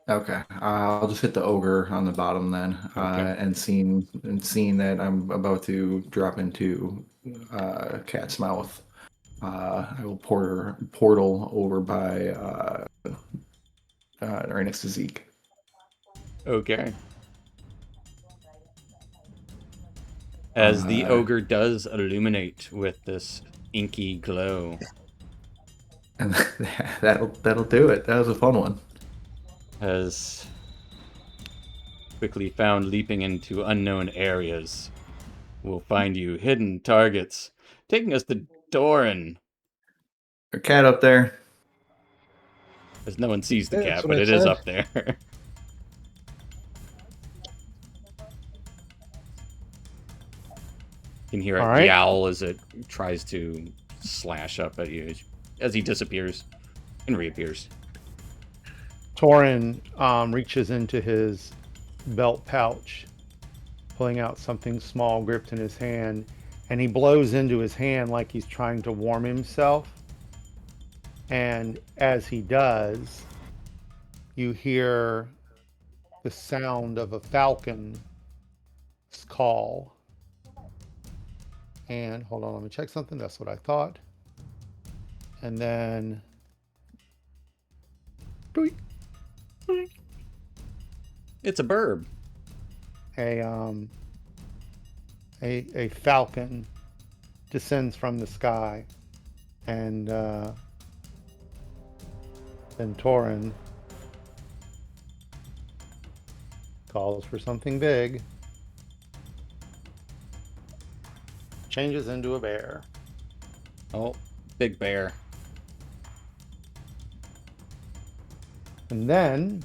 Okay, I'll just hit the ogre on the bottom then, and seeing that I'm about to drop into cat's mouth, I will portal over by right next to Zeke. Okay. As the ogre does illuminate with this inky glow. And that'll do it. That was a fun one. Has quickly found leaping into unknown areas. Will find you hidden targets. Taking us to Doran. A cat up there. As no one sees the Yeah, cat, that's but what I it is said. up there. You can hear it All right. yowl as it tries to slash up at you as he disappears and reappears. Torin reaches into his belt pouch, pulling out something small gripped in his hand, and he blows into his hand like he's trying to warm himself. And as he does, you hear the sound of a falcon's call. And hold on, let me check something. That's what I thought. And then doink, It's a burb. a falcon descends from the sky, and then Torin calls for something big, changes into a bear. Oh, big bear. And then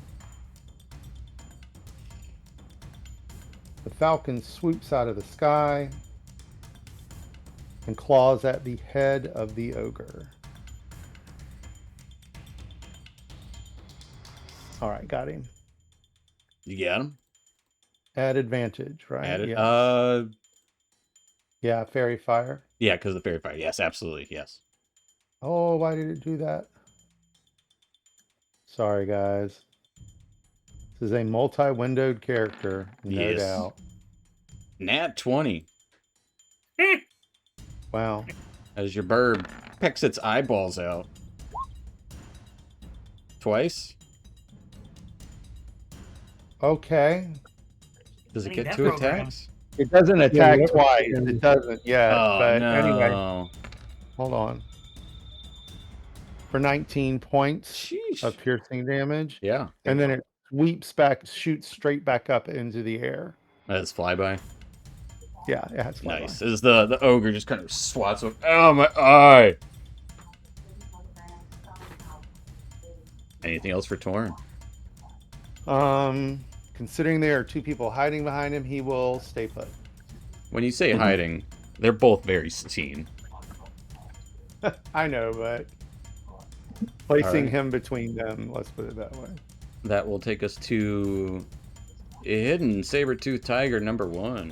the falcon swoops out of the sky and claws at the head of the ogre. All right, got him. You get him? At advantage, right? Add it. Yeah. Yeah, fairy fire. Yeah, because of the fairy fire. Yes, absolutely. Yes. Oh, why did it do that? Sorry, guys. This is a multi-windowed character, no Yes. doubt. Nat 20. Wow. As your bird pecks its eyeballs out. Twice? Okay. Does it Ain't get that 2 program. attacks? It doesn't attack Yeah, twice. yeah. It doesn't yet. Oh, But no. anyway, hold on. For 19 points Sheesh. of piercing damage. Yeah. And then it sweeps back, shoots straight back up into the air. That's flyby. Yeah, it has flyby. Nice. As the ogre just kind of swats with, oh, my eye! Anything else for Torn? Considering there are two people hiding behind him, he will stay put. When you say hiding, they're both very seen. I know, but placing Alright. him between them, let's put it that way. That will take us to Hidden Saber-Tooth Tiger number 1.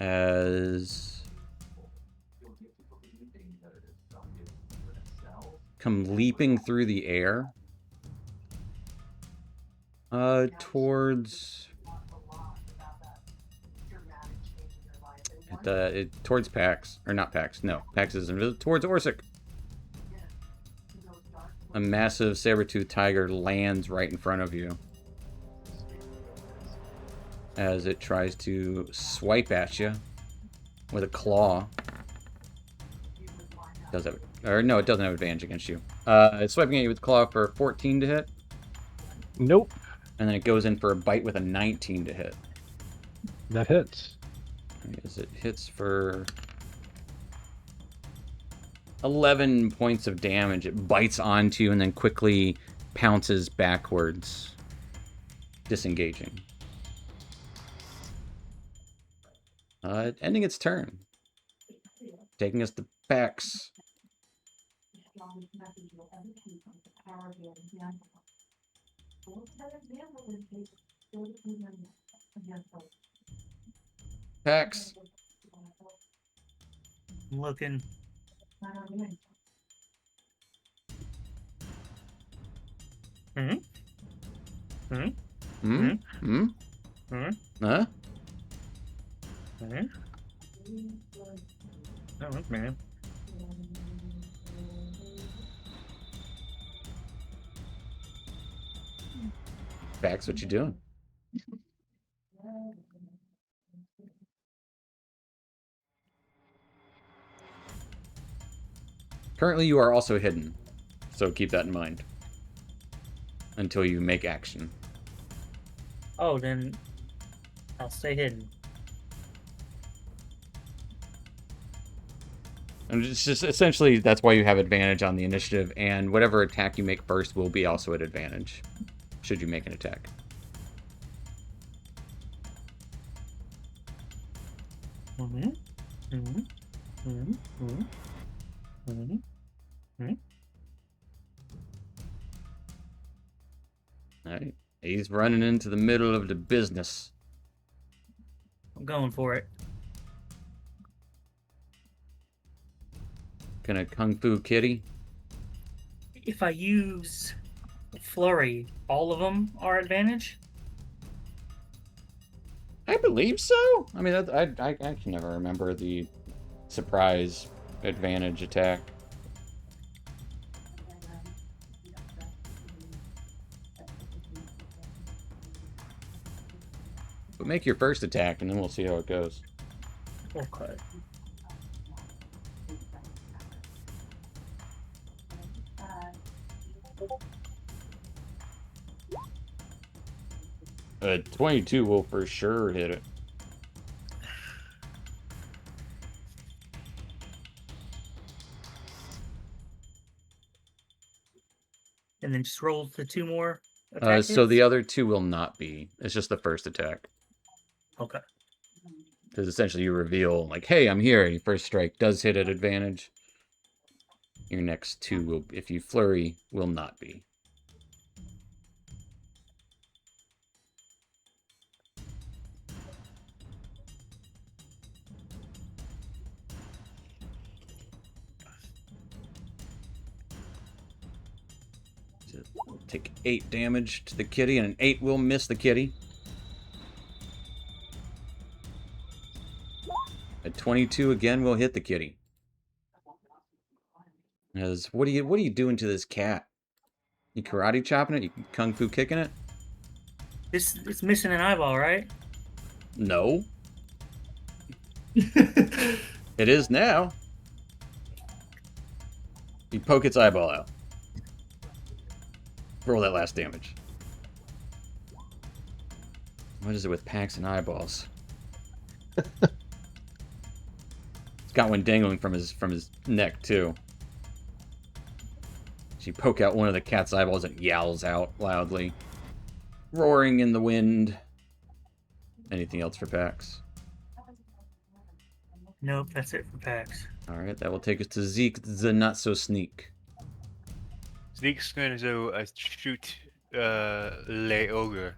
As come leaping through the air towards towards Pax, or not Pax, no, Pax is invisible, towards Orsic. A massive saber-tooth tiger lands right in front of you as it tries to swipe at you with a claw. Does it? Or no, it doesn't have advantage against you. It's swiping at you with claw for 14 to hit. Nope. And then it goes in for a bite with a 19 to hit. That hits. As it hits for 11 points of damage. It bites onto you and then quickly pounces backwards, disengaging. Ending its turn. Taking us to Pax. Pax. I'm looking. Hmm? Hmm? Hmm? Hmm? Hmm? Huh? Hmm? Oh, man. Pax, what you doing? Currently, you are also hidden, so keep that in mind until you make action. Oh, then I'll stay hidden. And it's just essentially that's why you have advantage on the initiative, and whatever attack you make first will be also at advantage, should you make an attack. Mm-hmm. Mm-hmm. Mm-hmm. Mm-hmm. Mm-hmm. Mm-hmm. Alright. He's running into the middle of the business. I'm going for it. Gonna Kung Fu Kitty. If I use flurry, all of them are advantage? I believe so. I mean, I can never remember the surprise advantage attack. But make your first attack, and then we'll see how it goes. Okay. A 22 will for sure hit it. And then just roll the two more So the hits? other two will not be. It's just the first attack. Okay. Because essentially you reveal, like, hey, I'm here. Your first strike does hit at advantage. Your next two will, if you flurry, will not be. Take 8 damage to the kitty, and an 8 will miss the kitty. A 22 again will hit the kitty. As what are you doing to this cat? You karate chopping it? You kung fu kicking it? It's missing an eyeball, right? No. It is now. You poke its eyeball out. Roll that last damage. What is it with packs and eyeballs? It's got one dangling from his neck too. You poke out one of the cat's eyeballs and it yowls out loudly, roaring in the wind. Anything else for Pax? Nope, that's it for Pax. All right, that will take us to Zeke the Not So Sneak. Zeke's going to shoot Lay Ogre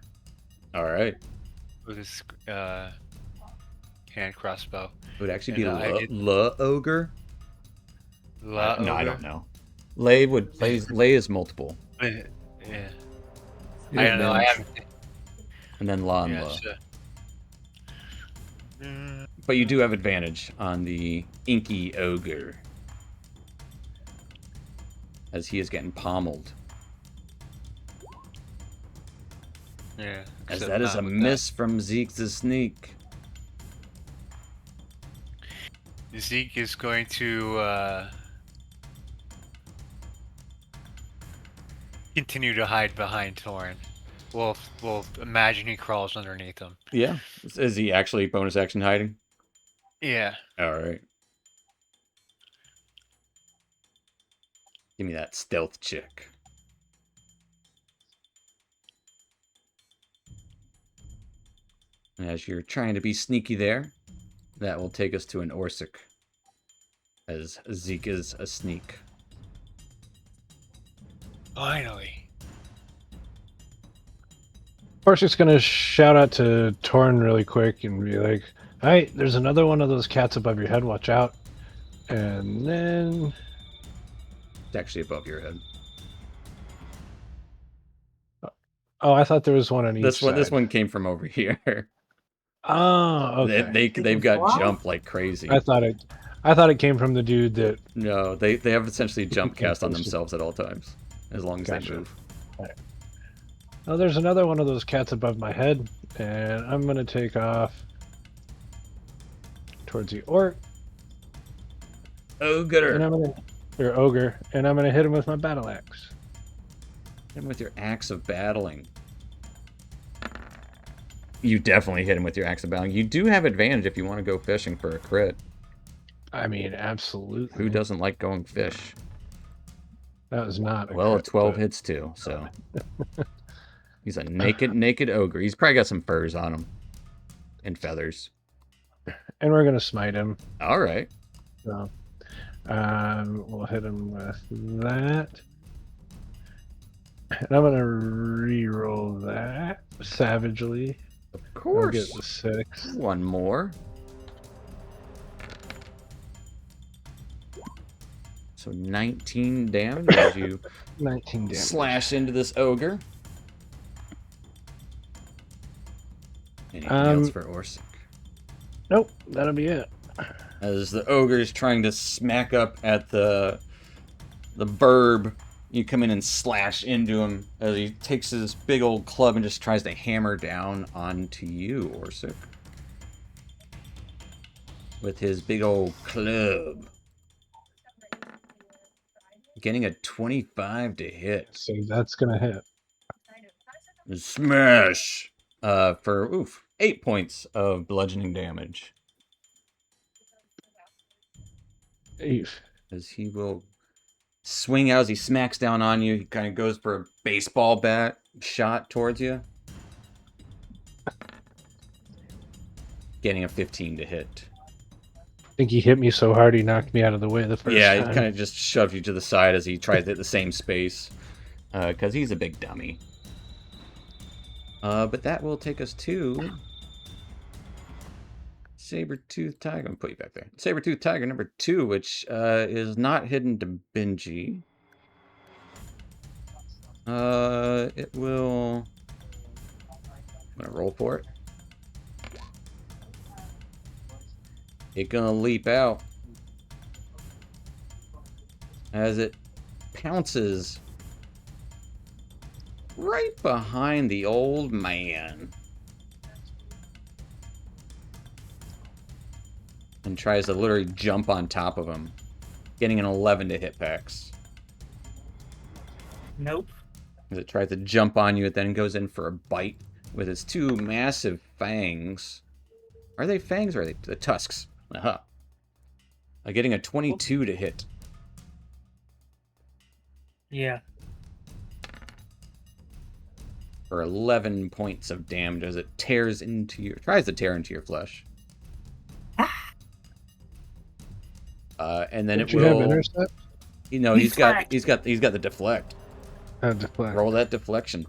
All right, with his hand crossbow. it would actually And, be La Ogre. La No, I Ogre? don't know. Lay is multiple, Yeah. You I don't know. I advantage. haven't. and then La and Yeah, La. sure. But you do have advantage on the Inky Ogre, as he is getting pommeled. Yeah. As except that is not a with miss from Zeke the Sneak. Zeke is going to continue to hide behind Torin. We'll imagine he crawls underneath him. Yeah, is he actually bonus action hiding? Yeah. All right. Give me that stealth check. And as you're trying to be sneaky there, that will take us to an Orsic, as Zeke is a sneak. Finally. Porshik's gonna shout out to Torn really quick and be like, "Hey, there's another one of those cats above your head. Watch out!" And then, It's actually above your head. oh, I thought there was one on each This side. one came from over here. Oh, okay. They've got jump like crazy. I thought it came from the dude that. No, they have essentially jump cast on themselves at all times, as long as Gotcha. they move. Oh, there's another one of those cats above my head, and I'm gonna take off towards the orc, Ogre. and I'm gonna hit him with my battle axe. Hit him with your axe of battling. You definitely hit him with your axe of battling. You do have advantage if you want to go fishing for a crit. I mean, absolutely. Who doesn't like going fish? That was not. Well, a crit, 12 but- hits too, so. He's a naked ogre. He's probably got some furs on him. And feathers. And we're gonna smite him. All right. So, we'll hit him with that. And I'm gonna re-roll that savagely. Of I'll course. get the 6. One more. So 19 damage as you 19 damage. slash into this ogre. Anything Um, else for Orsic? Nope, that'll be it. As the ogre is trying to smack up at the burb, you come in and slash into him as he takes his big old club and just tries to hammer down onto you, Orsic. With his big old club. Getting a 25 to hit. So that's gonna hit. Smash! For 8 points of bludgeoning damage. Eve. As he will swing out as he smacks down on you. He kind of goes for a baseball bat shot towards you. Getting a 15 to hit. I think he hit me so hard he knocked me out of the way the first Yeah, time. he kind of just shoved you to the side as he tries to hit the same space. Because he's a big dummy. But that will take us to Saber-Tooth Tiger. I'm going to put you back there. Saber-Tooth Tiger number 2, which is not hidden to Benji. It will... I'm gonna roll for it. It gonna leap out as it pounces right behind the old man and tries to literally jump on top of him, getting an 11 to hit Pax. Nope. As it tries to jump on you, it then goes in for a bite with its two massive fangs. Are they fangs or are they the tusks? Uh-huh. Getting a 22 to hit. Yeah. For 11 points of damage as it tries to tear into your flesh. And then Don't it you have will. intercept? You know, he's got Deflect. the deflect. Deflect. Roll that deflection.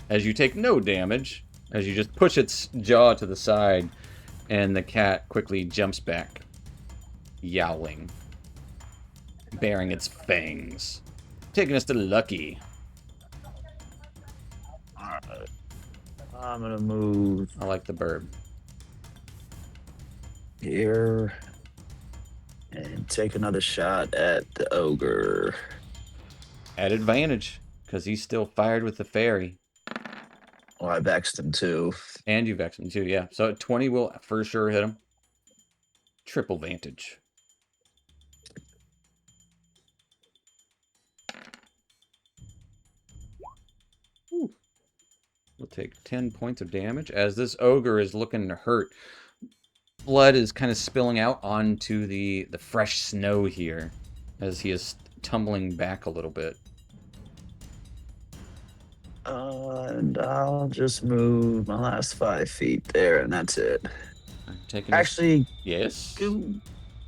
As you take no damage, as you just push its jaw to the side, and the cat quickly jumps back, yowling, baring its fangs, taking us to Lucky. Alright. I'm gonna move I like the bird. here and take another shot at the ogre. At advantage, because he's still fired with the fairy. Well, I vexed him too. And you vex him too, yeah. So 20 will for sure hit him. Triple vantage. Ooh. We'll take 10 points of damage as this ogre is looking to hurt. Blood is kind of spilling out onto the fresh snow here as he is tumbling back a little bit. And I'll just move my last 5 feet there, and that's it. I'm taking Actually, yes.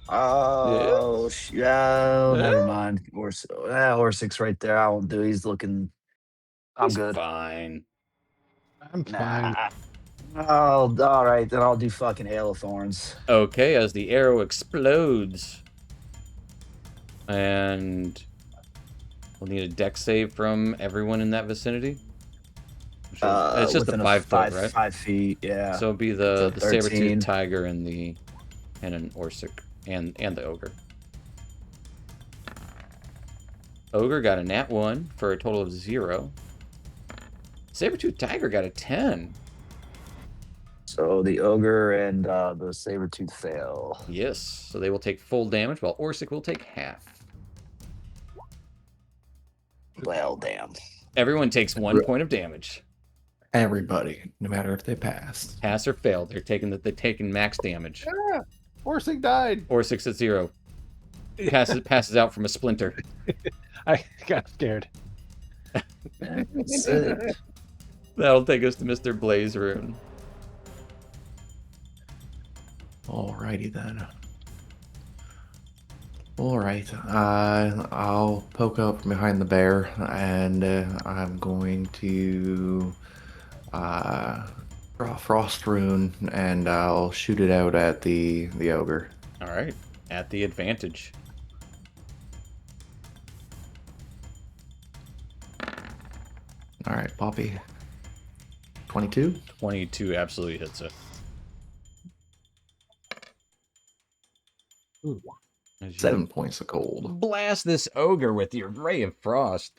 oh, yeah, never mind. Orsick's right there. I won't do. He's looking. I'm He's good. fine. I'm fine. Oh, all right. Then I'll do fucking hail of thorns. Okay, as the arrow explodes. And we'll need a dex save from everyone in that vicinity. It's just a Within 5 foot, right? 5 feet, yeah. So it'd be the It's a saber-toothed 13. tiger and an Orsic and the ogre. Ogre got a nat 1 for a total of 0. Saber-toothed tiger got a 10. So the ogre and the saber-tooth fail. Yes, so they will take full damage while Orsic will take half. Well, damn. Everyone takes 1 point of damage. Everybody, no matter if they passed. Pass or fail, they're taking max damage. Ah, Orsic died. Orsic's at 0. Passes out from a splinter. I got scared. That's it. That'll take us to Mr. Blaze Rune. Alrighty then. Alright, I'll poke out from behind the bear, and I'm going to draw Frost Rune, and I'll shoot it out at the ogre. Alright, at the advantage. Alright, Poppy. 22? 22 absolutely hits it. Ooh. As you 7 points of cold. blast this ogre with your ray of frost.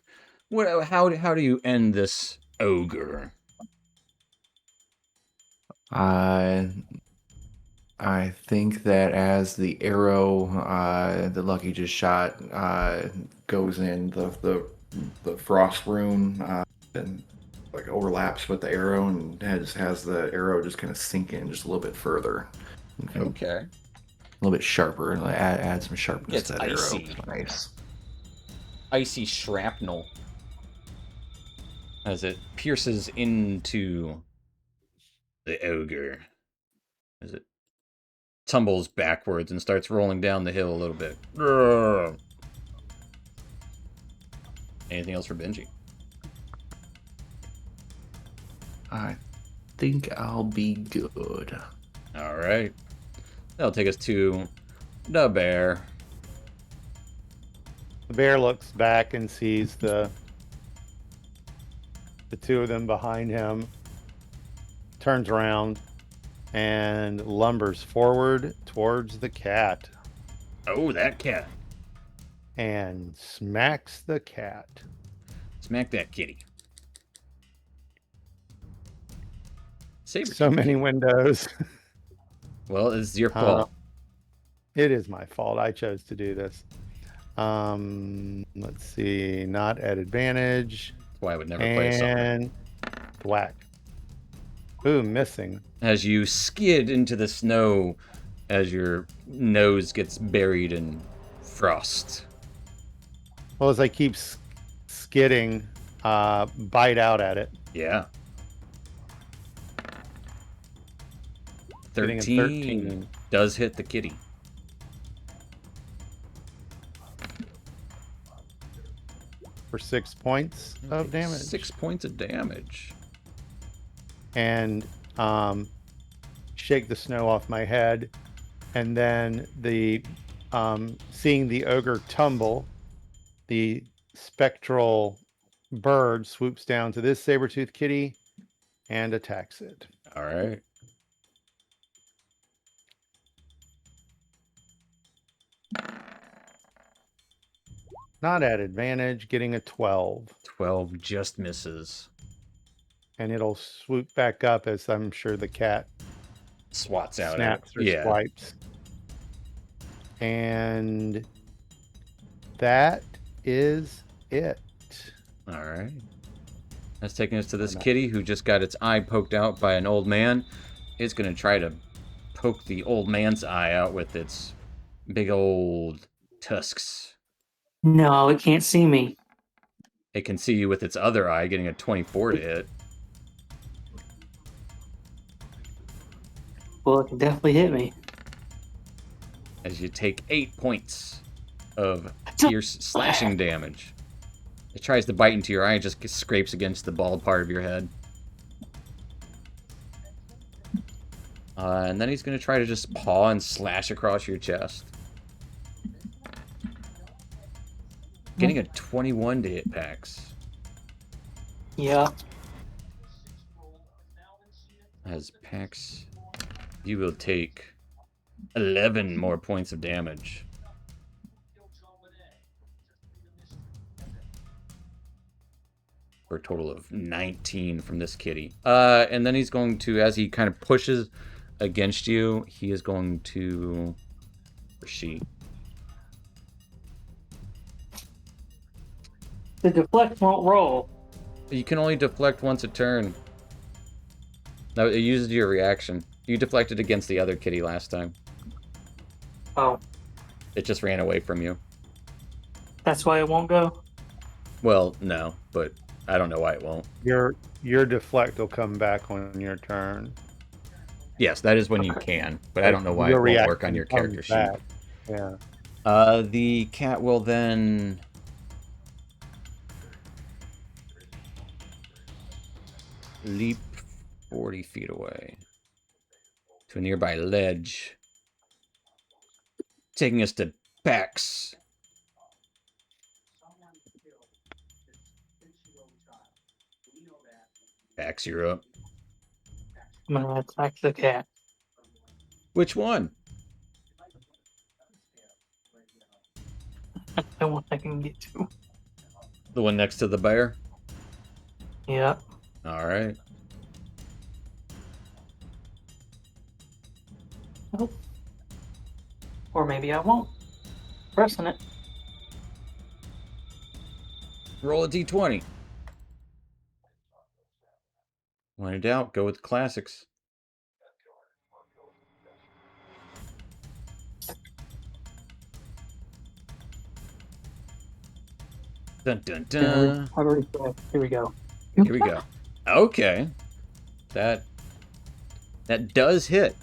How do you end this ogre? I think that as the arrow that Lucky just shot goes in, the Frost Rune and like overlaps with the arrow and has the arrow just kind of sink in just a little bit further. Okay. A little bit sharper, and add some sharpness It's to that icy. arrow. Nice. Icy shrapnel as it pierces into the ogre. As it tumbles backwards and starts rolling down the hill a little bit. Grrr. Anything else for Benji? I think I'll be good. All right. That'll take us to the bear. The bear looks back and sees the two of them behind him, turns around, and lumbers forward towards the cat Oh, that cat. and smacks the cat. Smack that kitty. Saber So many windows. Well, it's your fault. It is my fault. I chose to do this. Let's see. Not at advantage. That's why I would never play something. And whack. Ooh, missing. As you skid into the snow, as your nose gets buried in frost. Well, as I keep skidding, bite out at it. Yeah. Getting a 13 does hit the kitty. For 6 points of damage. 6 points of damage. And shake the snow off my head. And then the seeing the ogre tumble, the spectral bird swoops down to this saber-toothed kitty and attacks it. All right. Not at advantage, getting a 12. 12 just misses. And it'll swoop back up as I'm sure the cat Swats out. snaps or Yeah. swipes. And that is it. All right. That's taking us to this kitty who just got its eye poked out by an old man. It's going to try to poke the old man's eye out with its big old tusks. No, it can't see me. It can see you with its other eye, getting a 24 to hit. Well, it can definitely hit me. As you take 8 points of pierce slashing damage. It tries to bite into your eye, just scrapes against the bald part of your head. And then he's going to try to just paw and slash across your chest. Getting a 21 to hit Pax. Yeah. As Pax, you will take 11 more points of damage. For a total of 19 from this kitty. And then he's going to, as he kind of pushes against you, he is going to, or she. The deflect won't roll. You can only deflect once a turn. No, it uses your reaction. You deflected against the other kitty last time. Oh, It just ran away from you. that's why it won't go? Well, no, but I don't know why it won't. Your deflect will come back on your turn. Yes, that is when you can, but I don't know why it Your won't work on reaction your character comes sheet. back. Yeah. The cat will then leap 40 feet away to a nearby ledge, taking us to Pax. Pax, you're up. I'm gonna attack the cat. Which one? The one I can get to. The one next to the bear? Yeah. All right. Nope. Or maybe I won't. Pressing it. Roll a d20. When in doubt, go with the classics. Dun dun dun. Here we go. Here we go. Okay. That does hit,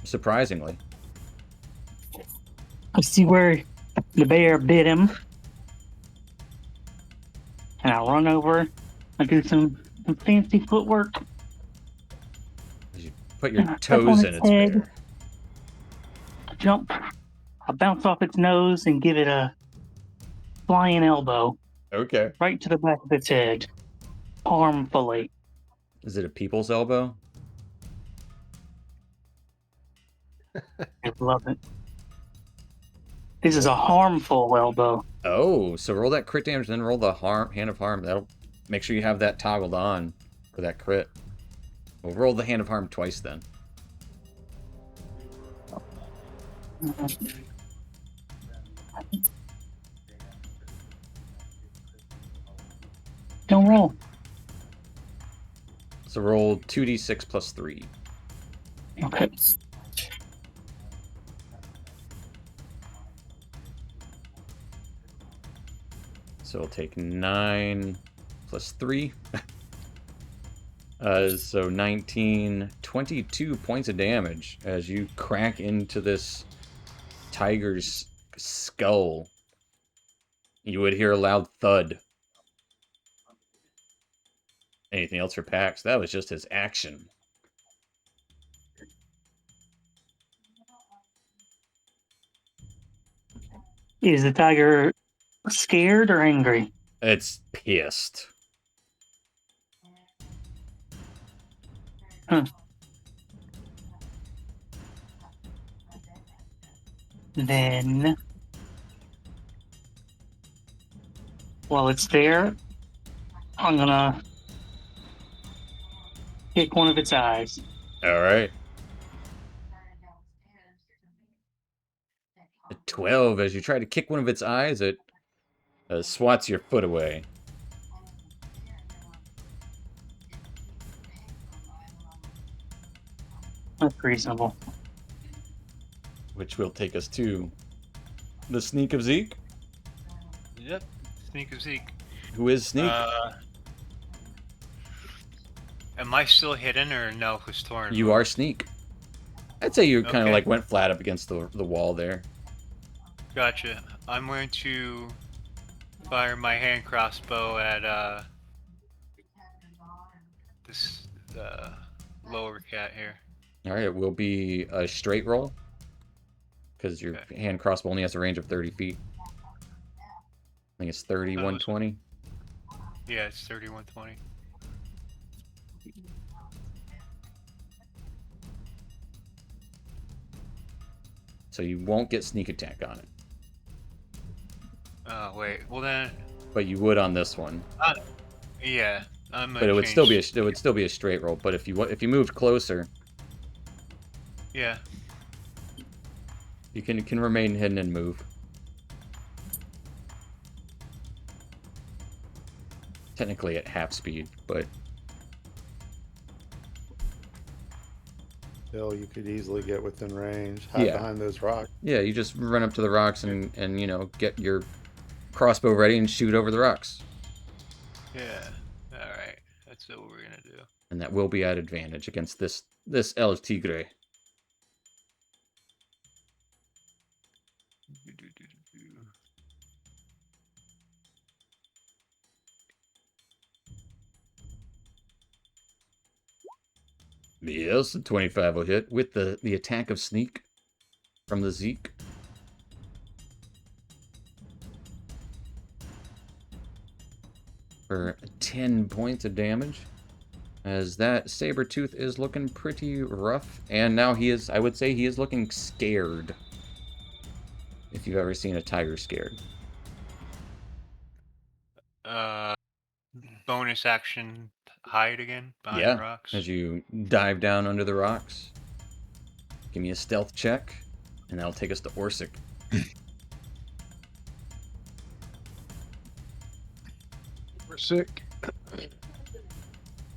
surprisingly. I see where the bear bit him. And I run over. I do some fancy footwork. You put your And I step toes on in its its head. bear. I jump. I bounce off its nose and give it a flying elbow Okay. right to the back of its head, harmfully. Is it a people's elbow? I love it. This is a harmful elbow. Oh, so roll that crit damage, then roll the hand of harm. That'll make sure you have that toggled on for that crit. We'll roll the hand of harm twice then. Don't roll. So roll 2d6 plus 3. Okay. So we'll take 9 plus 3. So 19, 22 points of damage as you crack into this tiger's skull. You would hear a loud thud. Anything else for Pax? That was just his action. Is the tiger scared or angry? It's pissed. Then, while it's there, I'm gonna pick one of its eyes. All right. A 12. As you try to kick one of its eyes, it swats your foot away. That's reasonable. Which will take us to the Sneak of Zeke. Yep. Sneak of Zeke. Who is Sneak? Am I still hidden or no? Who's torn? You are Sneak. I'd say you kind of Okay. like went flat up against the wall there. Gotcha. I'm going to fire my hand crossbow at this lower cat here. All right, it will be a straight roll because your Okay. hand crossbow only has a range of 30 feet. I think it's 30, 120. Yeah, it's 3120. So you won't get sneak attack on it, Oh wait. Well then, but you would on this one. yeah. But it would still be a straight roll. But if you moved closer, Yeah. you can remain hidden and move. Technically at half speed, but Still, you could easily get within range, hide Yeah. behind those rocks. yeah, you just run up to the rocks and get your crossbow ready and shoot over the rocks. Yeah. All right. That's what we're gonna do. And that will be at advantage against this El Tigre. Yes, a 25 will hit with the attack of sneak from the Zeke. For 10 points of damage. As that Sabretooth is looking pretty rough. And now I would say he is looking scared. If you've ever seen a tiger scared. Bonus action, hide again behind Yeah, the rocks. as you dive down under the rocks. Give me a stealth check, and that'll take us to Orsic. We're sick.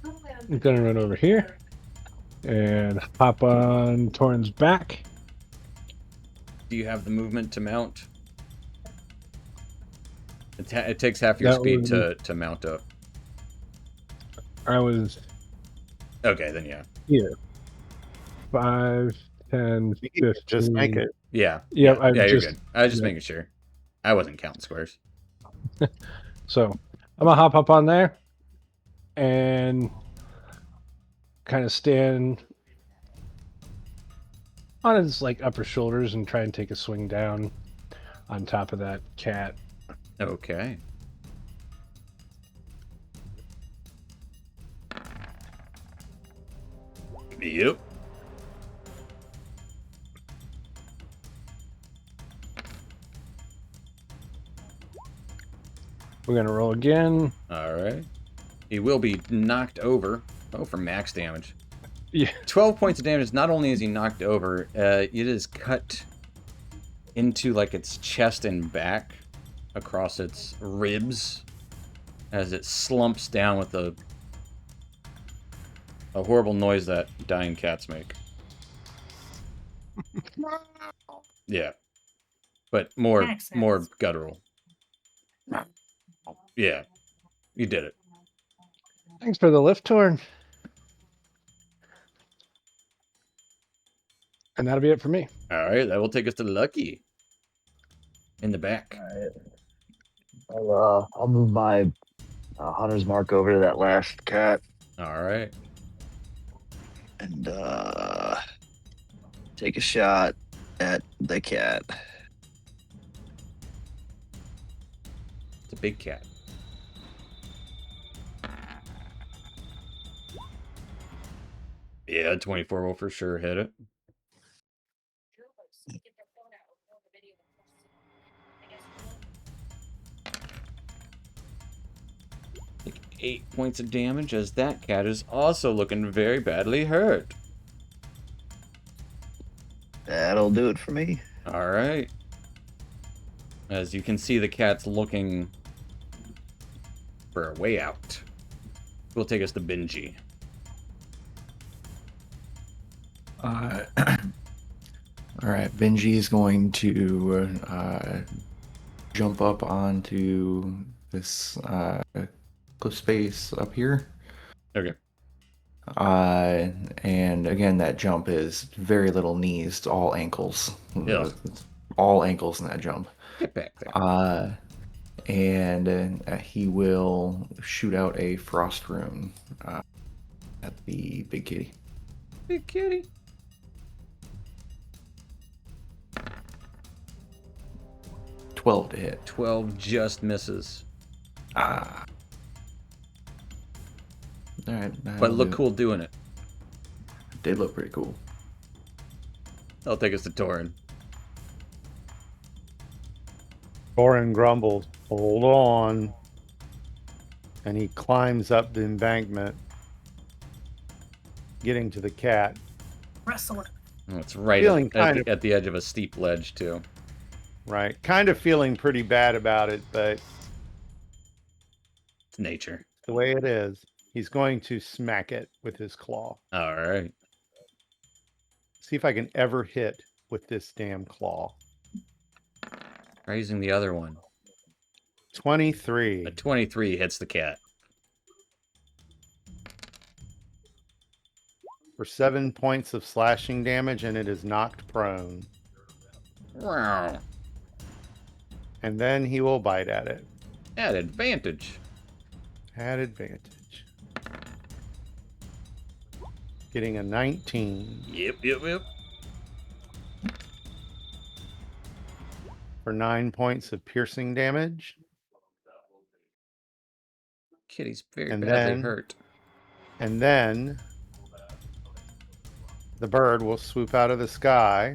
I'm gonna run over here and hop on Torn's back. Do you have the movement to mount? It takes half your That speed would to mount up. I was Okay, then yeah. here. 5, 10, 15. Just make it. Yeah. Yep, Yeah, you're just- good. I was just yeah. making sure. I wasn't counting squares. So I'm gonna hop up on there and kind of stand on his like upper shoulders and try and take a swing down on top of that cat. Okay. Yep. We're gonna roll again. All right. He will be knocked over. Oh, for max damage. Yeah. 12 points of damage. Not only is he knocked over, it is cut into like its chest and back across its ribs as it slumps down with a horrible noise that dying cats make. Yeah. But more Max more sounds. guttural. Yeah. You did it. Thanks for the lift, Torn. And that'll be it for me. All right, that will take us to Lucky. In the back. I'll move my hunter's mark over to that last cat All right. and take a shot at the cat. It's a big cat. Yeah, 24 will for sure hit it. Take 8 points of damage as that cat is also looking very badly hurt. That'll do it for me. All right. As you can see, the cat's looking for a way out. Will take us to Benji. All right, Benji is going to jump up onto this cliff space up here. Okay. And again, that jump is very little knees, to all ankles. Yeah. It's all ankles in that jump. Get back there. And he will shoot out a frost rune at the big kitty. Big kitty. 12 to hit. 12 just misses. All right. But look cool doing it. Did look pretty cool. That'll take us to Torin. Thorin grumbles, "Hold on." And he climbs up the embankment, getting to the cat. Wrestle it. Oh, it's right Feeling kind at the edge of a steep ledge, too. Right. Kind of feeling pretty bad about it, but It's nature. the way it is, he's going to smack it with his claw. All right. See if I can ever hit with this damn claw. Try using the other one. 23. A 23 hits the cat. For 7 points of slashing damage, and it is knocked prone. Wow. And then he will bite at it. At advantage. At advantage. Getting a 19 Yep. for 9 points of piercing damage. Kitty's very And badly then- hurt. And then the bird will swoop out of the sky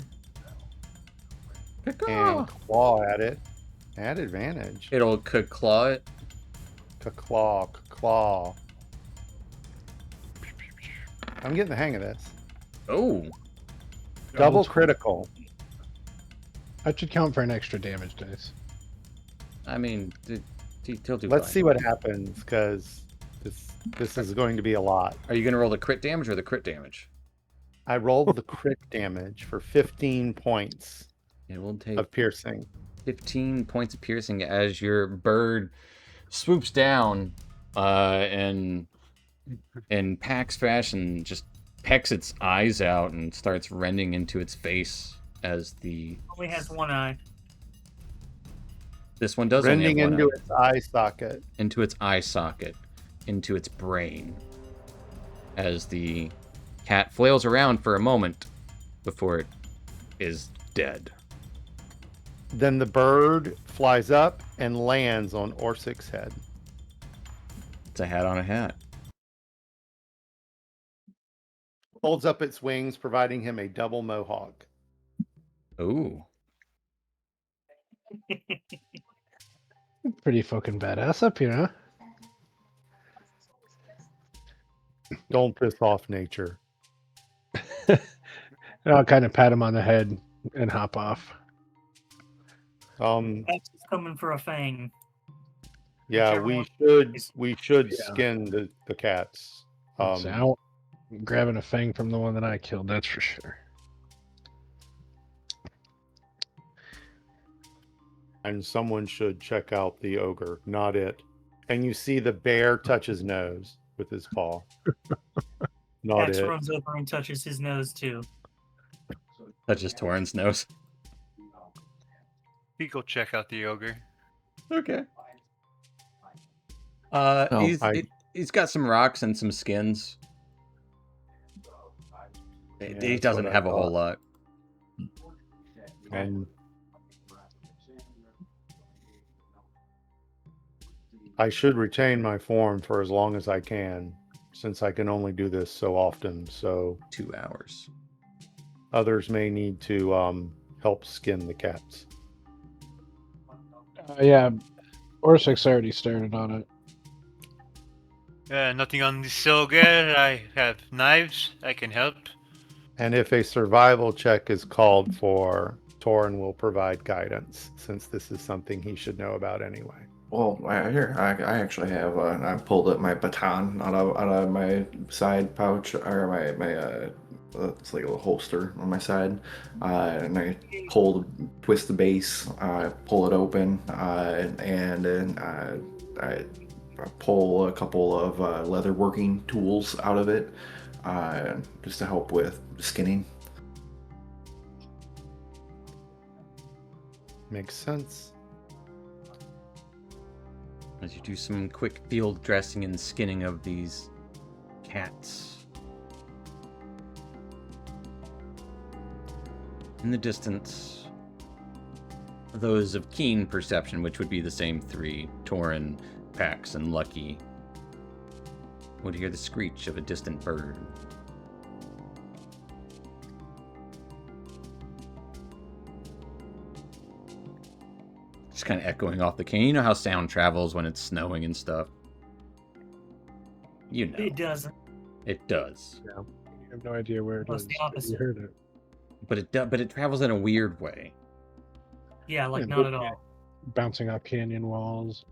and claw at it at advantage. It'll claw it. Claw, claw. I'm getting the hang of this. Oh. Double critical. That should count for an extra damage dice. I mean, he'll do Let's fine. see what happens, because this is going to be a lot. Are you going to roll the crit damage or the crit damage? I rolled the crit damage for 15 points It will take of piercing. 15 points of piercing as your bird swoops down and in Pax fashion just pecks its eyes out and starts rending into its face as Only has one eye. this one does only have Rending one into eye. its eye socket. Into its eye socket, into its brain, as the cat flails around for a moment before it is dead. Then the bird flies up and lands on Orsik's head. It's a hat on a hat. Folds up its wings, providing him a double mohawk. Ooh. Pretty fucking badass up here, huh? Don't piss off nature. And I'll kind of pat him on the head and hop off. That's coming for a fang. Yeah, Whichever we one should is- yeah. Yeah. Skin the cats. So I'm grabbing a fang from the one that I killed, that's for sure. And someone should check out the ogre, not it. And you see the bear touch his nose with his paw. Not Pax it. runs over and touches his nose too. Touches Torin's nose. We go check out the ogre. Okay. No, He's got some rocks and some skins. Yeah, He that's doesn't what I have a whole thought. lot. I should retain my form for as long as I can, since I can only do this so often. So 2 hours. others may need to help skin the cats. Yeah, Orsik's already started on it. Nothing on this ogre. I have knives. I can help. And if a survival check is called for, Torin will provide guidance, since this is something he should know about anyway. Well, I actually have. I pulled up my baton out of my side pouch, or my it's like a little holster on my side, and I twist the base, pull it open, and then I pull a couple of leather working tools out of it, just to help with skinning. Makes sense. As you do some quick field dressing and skinning of these cats. In the distance, those of keen perception, which would be the same three, Torin, Pax, and Lucky, would hear the screech of a distant bird. Just kind of echoing off the canyon. You know how sound travels when it's snowing and stuff? You know. It doesn't. It does. You have no idea where it Well, is. it's the but opposite. You heard it. But it travels in a weird way. Yeah, like Yeah, not at all. Bouncing off canyon walls.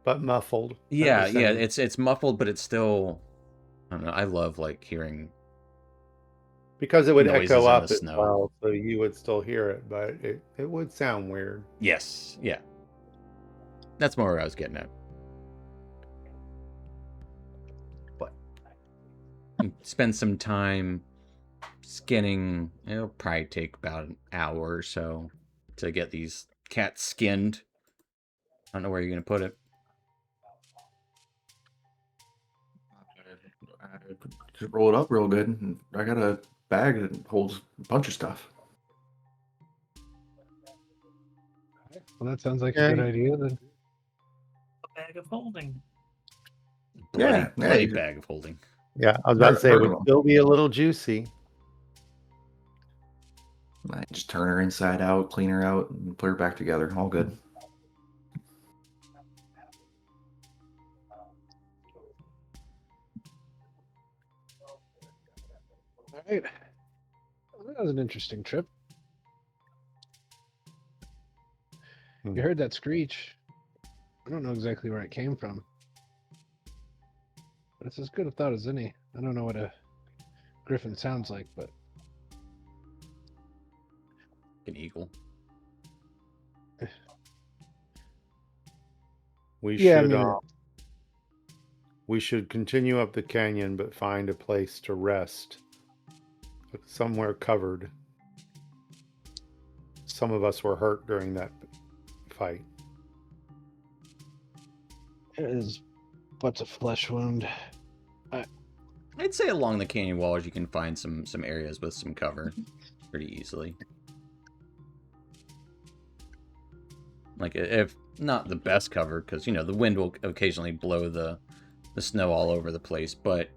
But muffled. at the Yeah, same- it's muffled, but it's still, I don't know, I love like hearing. Because it would noises echo in up the as snow. well, so you would still hear it, but it would sound weird. Yes, yeah. That's more where I was getting at. But spend some time skinning. It'll probably take about an hour or so to get these cats skinned. I don't know where you're gonna put it. Just roll it up real good. And I got a bag that holds a bunch of stuff. Well, that sounds like Yeah. a good idea then. A bag of holding. Bloody bag of holding. Yeah, I was about to say it would Perfect. still be a little juicy. I just turn her inside out, clean her out, and put her back together. All good. All right. Well, that was an interesting trip. Hmm. You heard that screech. I don't know exactly where it came from. But it's as good a thought as any. I don't know what a griffin sounds like, but An eagle. We Yeah, I should mean, we should continue up the canyon, but find a place to rest, somewhere covered. Some of us were hurt during that fight. it is what's a flesh wound. I'd say along the canyon walls you can find some areas with some cover pretty easily. Like, if not the best cover, because, you know, the wind will occasionally blow the snow all over the place, but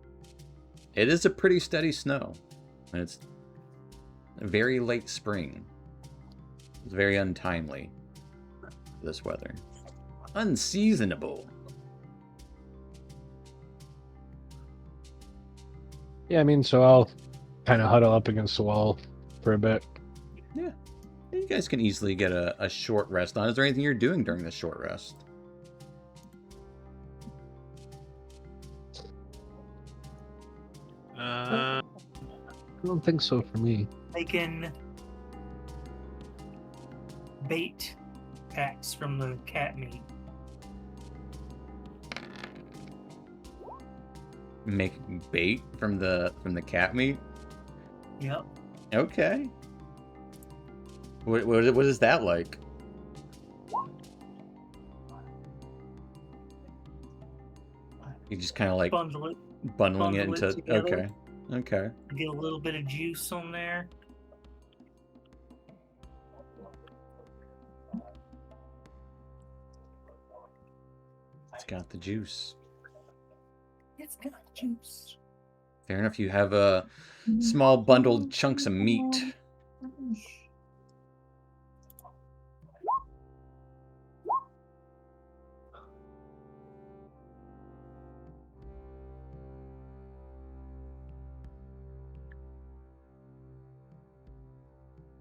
it is a pretty steady snow. And it's a very late spring. It's very untimely, this weather. Unseasonable. Yeah, I mean, so I'll kind of huddle up against the wall for a bit. Yeah. You guys can easily get a short rest on. Is there anything you're doing during this short rest? I don't think so for me. Making bait packs from the cat meat. Making bait from the cat meat? Yep. Okay. What is that like? You just kind of like Bundle it. bundling it bundle it into. together. Okay. Get a little bit of juice on there. It's got the juice. It's got juice. Fair enough. You have a small bundled chunks of meat.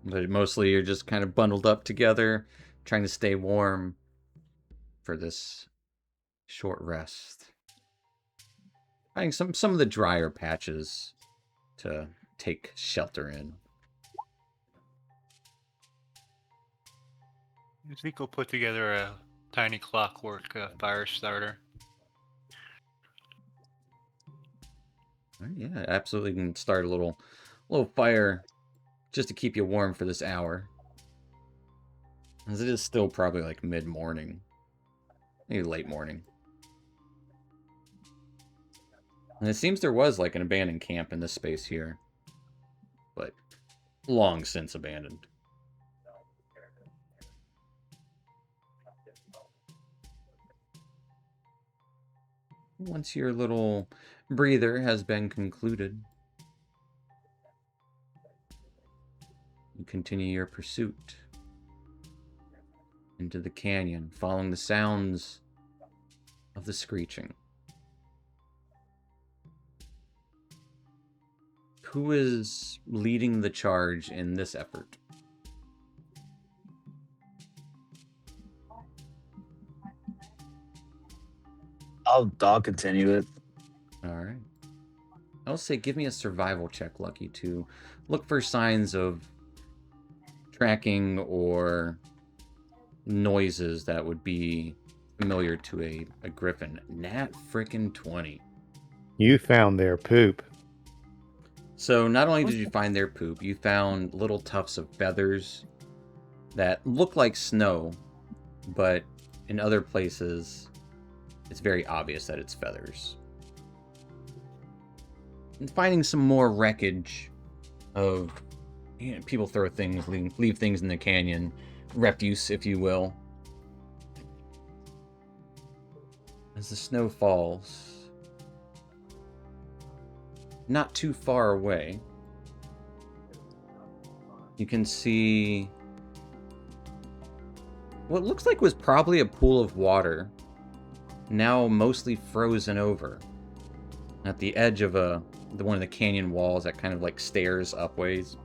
But mostly you're just kind of bundled up together, trying to stay warm for this short rest. Finding some of the drier patches to take shelter in. I think we'll put together a tiny clockwork fire starter. Yeah, absolutely. You can start a little fire just to keep you warm for this hour. As it is still probably like mid-morning. Maybe late morning. And it seems there was like an abandoned camp in this space here. But long since abandoned. Once your little breather has been concluded, you continue your pursuit into the canyon, following the sounds of the screeching. Who is leading the charge in this effort? I'll continue it. All right. I'll say give me a survival check, Lucky, to look for signs of tracking or noises that would be familiar to a griffin. Nat frickin' 20. You found their poop. So not only did you find their poop, you found little tufts of feathers that look like snow, but in other places, it's very obvious that it's feathers. And finding some more wreckage of, you know, people throw things, leave things in the canyon, refuse, if you will. As the snow falls, not too far away, you can see what looks like was probably a pool of water, now mostly frozen over, at the edge of one of the canyon walls that kind of like stairs upways,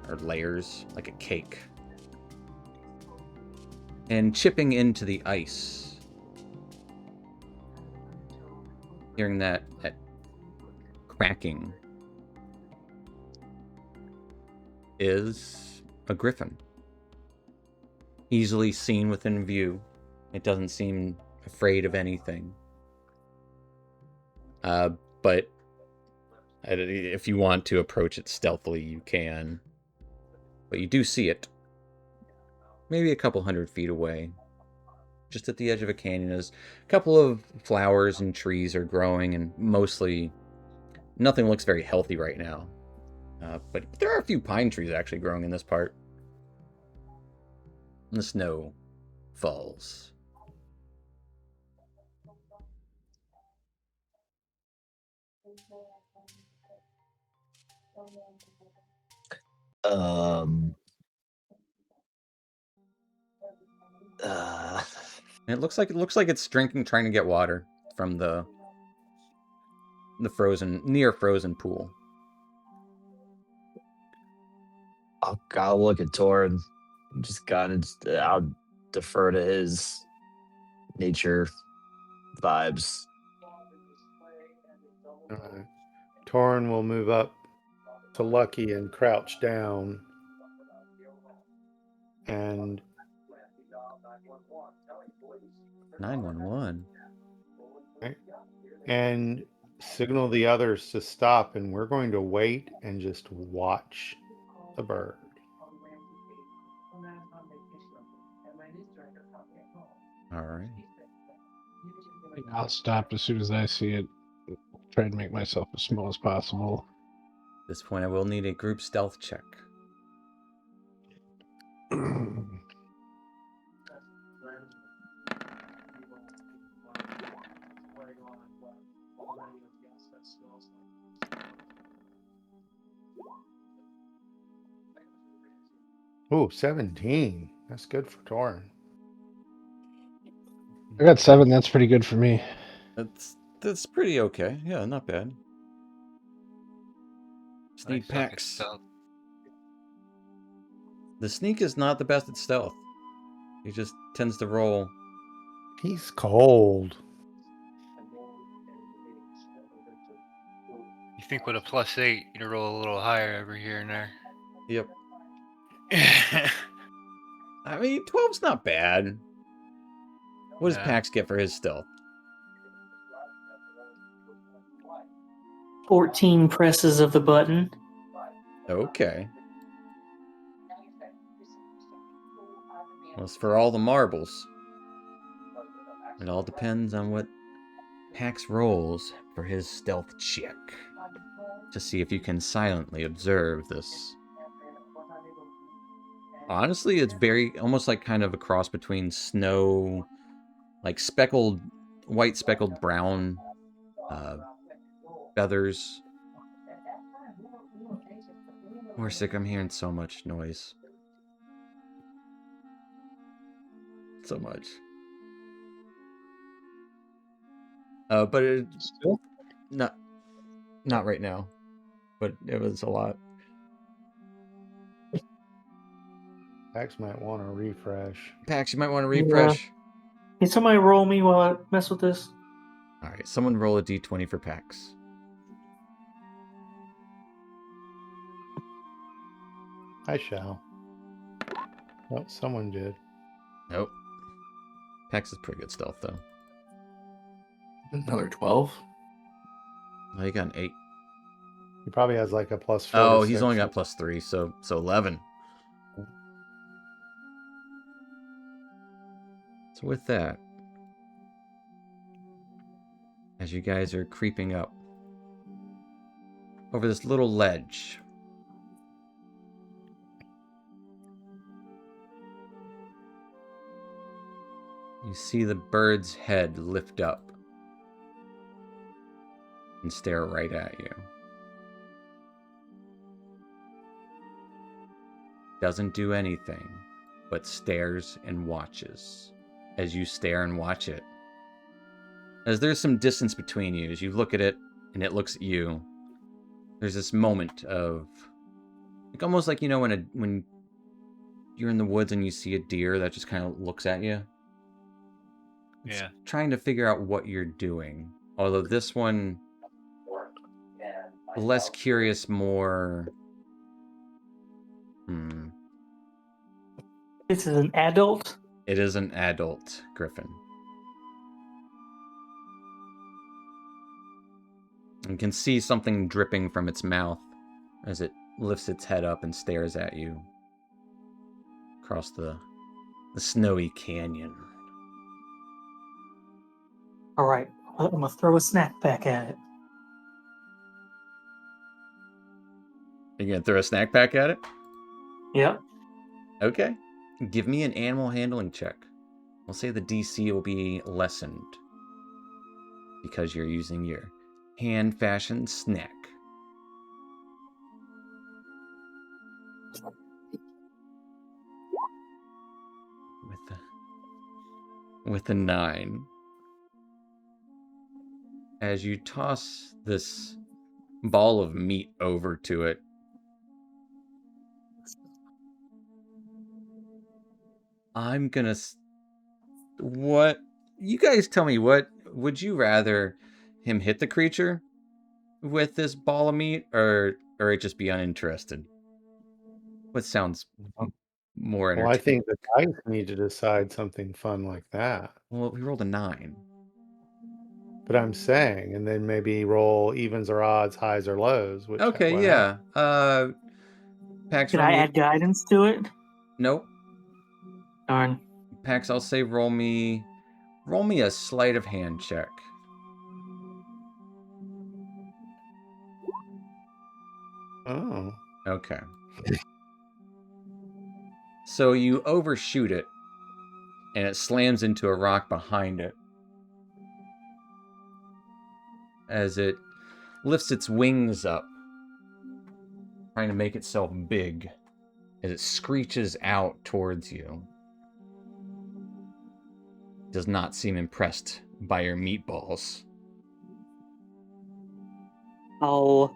or layers, like a cake. And chipping into the ice. Hearing that cracking is a griffin. Easily seen within view. It doesn't seem afraid of anything. But if you want to approach it stealthily, you can. But you do see it. Maybe a couple 100 feet away. Just at the edge of a canyon, as a couple of flowers and trees are growing, and mostly nothing looks very healthy right now. But there are a few pine trees actually growing in this part. and the snow falls. Um. Uh, And it looks like it's drinking, trying to get water from the near frozen pool. I'll look at Torin. Just kind of, I'll defer to his nature vibes. Torin will move up to Lucky and crouch down and 911. and signal the others to stop, and we're going to wait and just watch the bird. All right. I'll stop as soon as I see it. Try and make myself as small as possible. At this point, I will need a group stealth check. Oh, 17. That's good for Torin. I got 7. That's pretty good for me. That's pretty okay. Yeah, not bad. Sneak I suck at Pax. stealth. The sneak is not the best at stealth. He just tends to roll. He's cold. You think with a +8, you'd roll a little higher every here and there. Yep. I mean, 12's not bad. What does Yeah. Pax get for his stealth? 14 presses of the button. Okay. Well, it's for all the marbles. It all depends on what Pax rolls for his stealth check. To see if you can silently observe this. Honestly, it's very, almost like kind of a cross between snow, like white speckled brown feathers. We're sick, I'm hearing so much noise. So much. But it, Still? not right now. But it was a lot. Pax might want to refresh. Pax, you might want to refresh. Can somebody roll me while I mess with this? Alright, someone roll a d20 for Pax. I shall. Well, someone did. Nope. Pax is pretty good stealth, though. Another 12. Oh, he got an 8. He probably has like a +4. Oh, to he's 6. only got +3, so 11. So with that, as you guys are creeping up over this little ledge, you see the bird's head lift up and stare right at you. Doesn't do anything, but stares and watches as you stare and watch it. As there's some distance between you, as you look at it and it looks at you, there's this moment of, like, almost like, you know, when you're in the woods and you see a deer that just kind of looks at you. It's Yeah. trying to figure out what you're doing. Although this one, less curious, more... This is an adult. It is an adult griffin. You can see something dripping from its mouth as it lifts its head up and stares at you across the snowy canyon. All right, I'm gonna throw a snack pack at it. You gonna throw a snack pack at it? Yep. Okay. give me an animal handling check. We'll say the DC will be lessened because you're using your hand-fashioned snack. With a 9. As you toss this ball of meat over to it, I'm gonna... What? You guys tell me, what would you rather him hit the creature with this ball of meat, or it just be uninterested? What sounds more Well, entertaining? I think the dice need to decide something fun like that. Well, we rolled a 9. But I'm saying, and then maybe roll evens or odds, highs or lows. Which Okay, what yeah. Pax, Can roll I me... add guidance to it? Nope. Darn. Pax, I'll say roll me a sleight of hand check. Oh. Okay. So you overshoot it, and it slams into a rock behind it. As it lifts its wings up, trying to make itself big, as it screeches out towards you. Does not seem impressed by your meatballs. I'll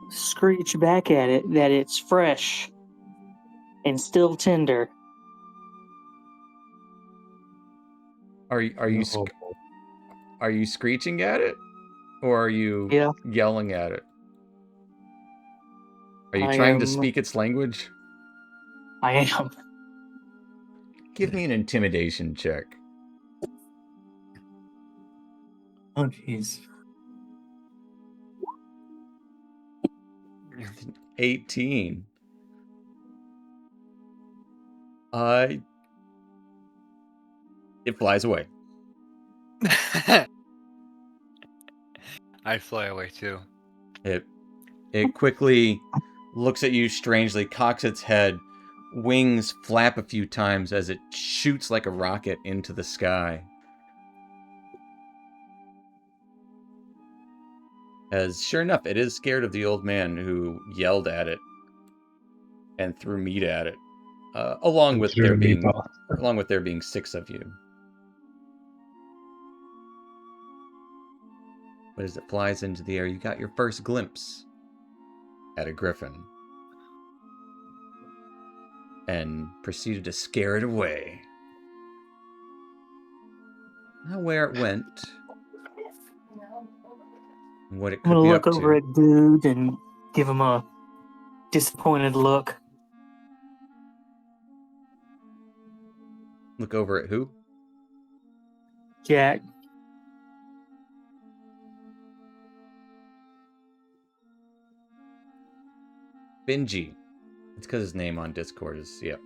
screech back at it that it's fresh and still tender. Are you Oh. are you screeching at it, or are you Yeah. yelling at it? Are you I trying to am- speak its language? I am. Give me an intimidation check. Oh, jeez. 18. It flies away. I fly away too. It quickly looks at you strangely, cocks its head, wings flap a few times as it shoots like a rocket into the sky. As sure enough, it is scared of the old man who yelled at it and threw meat at it. Along with there being 6 of you. But as it flies into the air, you got your first glimpse at a griffin. And proceeded to scare it away. Not where it went. What it I'm gonna could be look up over to. at Dude and give him a disappointed look. Look over at who? Jack. Benji. It's because his name on Discord is, yep.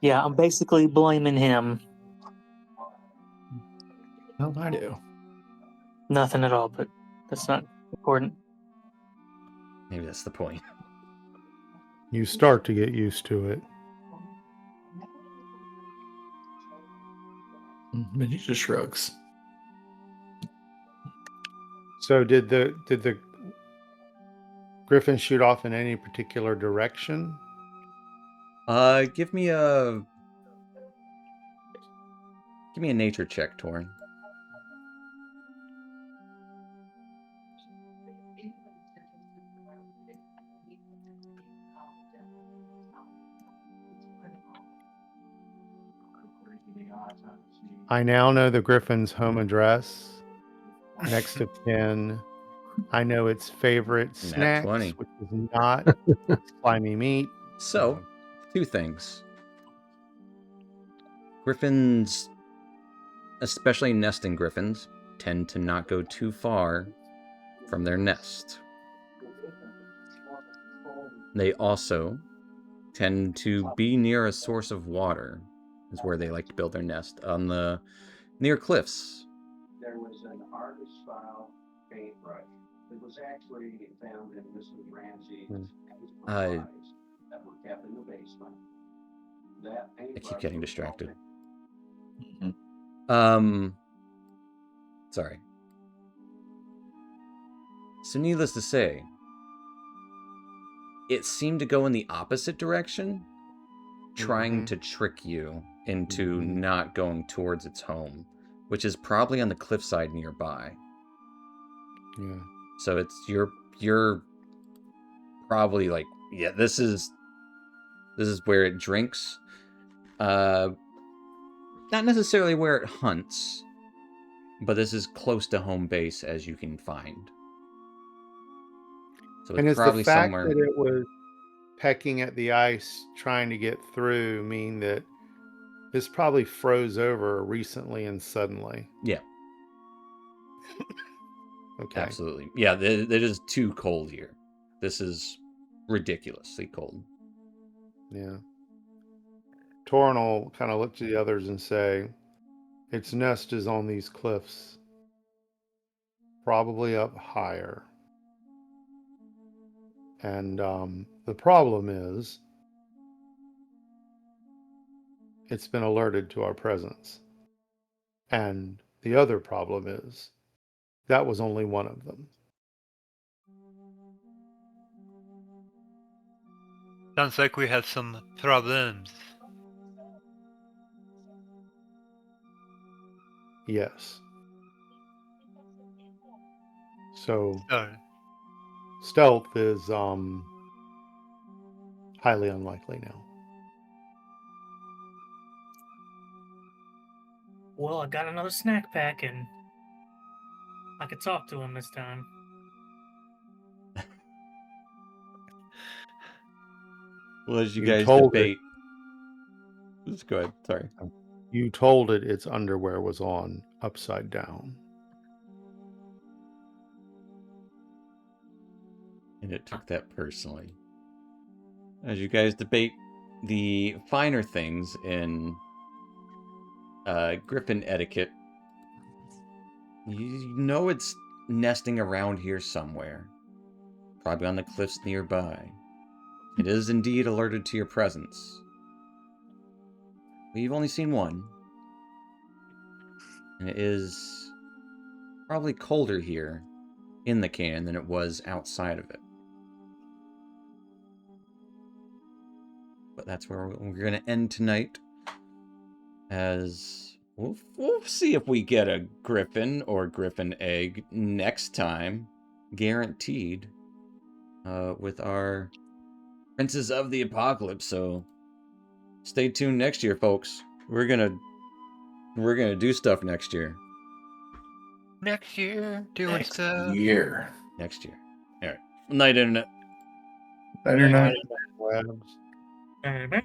Yeah, I'm basically blaming him. Well, I do. Nothing at all, but that's not important. Maybe that's the point. You start to get used to it. But he just shrugs. So did the griffin shoot off in any particular direction? Give me a nature check, Torn. I now know the griffin's home address. Next of kin. I know its favorite snacks, 20. which is not slimy meat. So, 2 things. Griffins, especially nesting griffins, tend to not go too far from their nest. They also tend to be near a source of water, is where they like to build their nest, on the near cliffs. I keep getting distracted. Sorry. So needless to say, it seemed to go in the opposite direction, trying to trick you into not going towards its home, which is probably on the cliffside nearby. Yeah. So it's you're probably like, yeah, this is where it drinks. Not necessarily where it hunts, but this is close to home base as you can find. So And it's is the probably fact somewhere. that it was pecking at the ice trying to get through mean that this probably froze over recently and suddenly? Yeah, Okay. absolutely. Yeah, it is too cold here. This is ridiculously cold. Yeah. Torin will kind of look to the others and say, its nest is on these cliffs, probably up higher. And the problem is, it's been alerted to our presence. And the other problem is, that was only one of them. Sounds like we have some problems. Yes. So Sorry. stealth is highly unlikely now. Well, I got another snack pack, and I could talk to him this time. Well, as you You guys told debate. Let's go ahead. Sorry. You told it its underwear was on upside down. And it took that personally. As you guys debate the finer things in griffin etiquette, you know it's nesting around here somewhere. Probably on the cliffs nearby. It is indeed alerted to your presence. We've only seen one. And it is probably colder here in the canyon than it was outside of it. But that's where we're going to end tonight. As we'll see if we get a griffin or griffin egg next time. Guaranteed. With our Princes of the Apocalypse. So stay tuned next year, folks. We're gonna do stuff next year. Next year, doing stuff. Year. Next year. All right. Night, internet. Better not. Labs. Bye-bye.